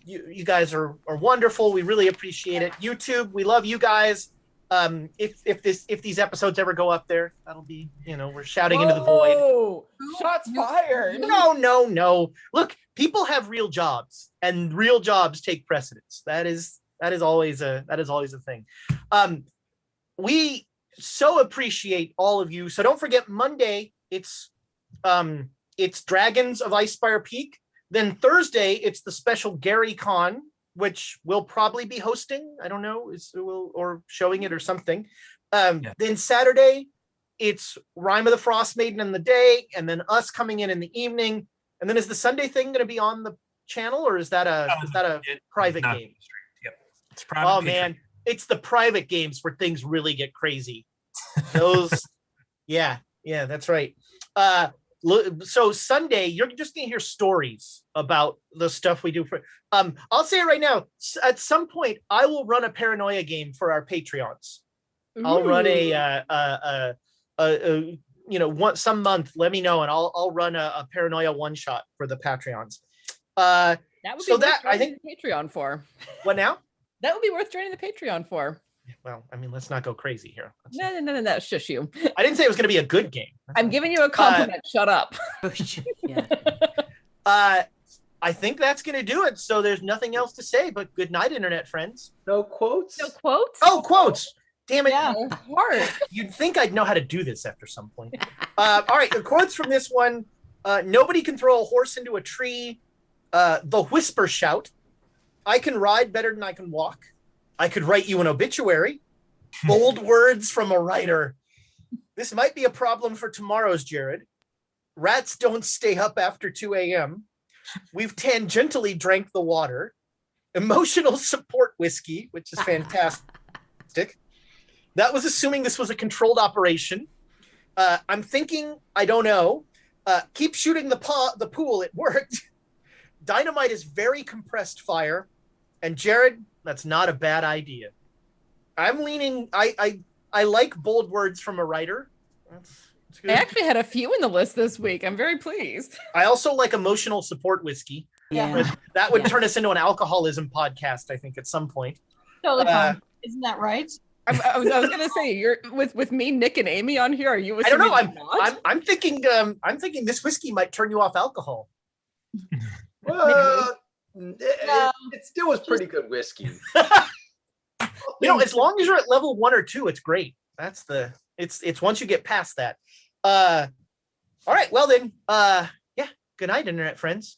You guys are wonderful. We really appreciate it. YouTube, we love you guys. if these episodes ever go up there, that'll be, we're shouting into the void. Oh, shots fired. No. Look, people have real jobs, and real jobs take precedence. That is always a thing. We so appreciate all of you. So don't forget, Monday it's Dragons of Icespire Peak. Then Thursday it's the special Gary Con, which we'll probably be hosting. I don't know, or showing it or something. Then Saturday it's Rime of the Frost Maiden in the day, and then us coming in the evening. And then is the Sunday thing going to be on the channel, or is that a private game? Yep, it's private. Oh man, it's the private games where things really get crazy. Those, yeah, that's right. So Sunday, you're just gonna hear stories about the stuff we do for. I'll say it right now. At some point, I will run a paranoia game for our Patreons. I'll run some month. Let me know, and I'll run a paranoia one shot for the Patreons. That would be so worth that I joining think the Patreon for. What now? That would be worth joining the Patreon for. Well, I mean, let's not go crazy here. No, shush you. I didn't say it was going to be a good game. I'm giving you a compliment. Shut up. Yeah. I think that's going to do it. So there's nothing else to say, but good night, internet friends. No quotes? No quotes? Oh, quotes. Damn it. Yeah, hard. You'd think I'd know how to do this after some point. All right, the quotes from this one. Nobody can throw a horse into a tree. The whisper shout. I can ride better than I can walk. I could write you an obituary. Bold words from a writer. This might be a problem for tomorrow's Jared. Rats don't stay up after 2 a.m. We've tangentially drank the water. Emotional support whiskey, which is fantastic. That was assuming this was a controlled operation. I'm thinking, I don't know. Keep shooting the pool. It worked. Dynamite is very compressed fire. And Jared, that's not a bad idea. I'm leaning. I like bold words from a writer. That's good. I actually had a few in the list this week. I'm very pleased. I also like emotional support whiskey. Yeah. That would turn us into an alcoholism podcast, I think, at some point. Totally fine. Isn't that right? I was gonna say, you're with me, Nick, and Amy on here. Are you? I don't know. Not? I'm thinking. I'm thinking this whiskey might turn you off alcohol. Well, it still was pretty good whiskey. As long as you're at level 1 or 2, it's great. It's once you get past that. All right. Well then, good night, internet friends.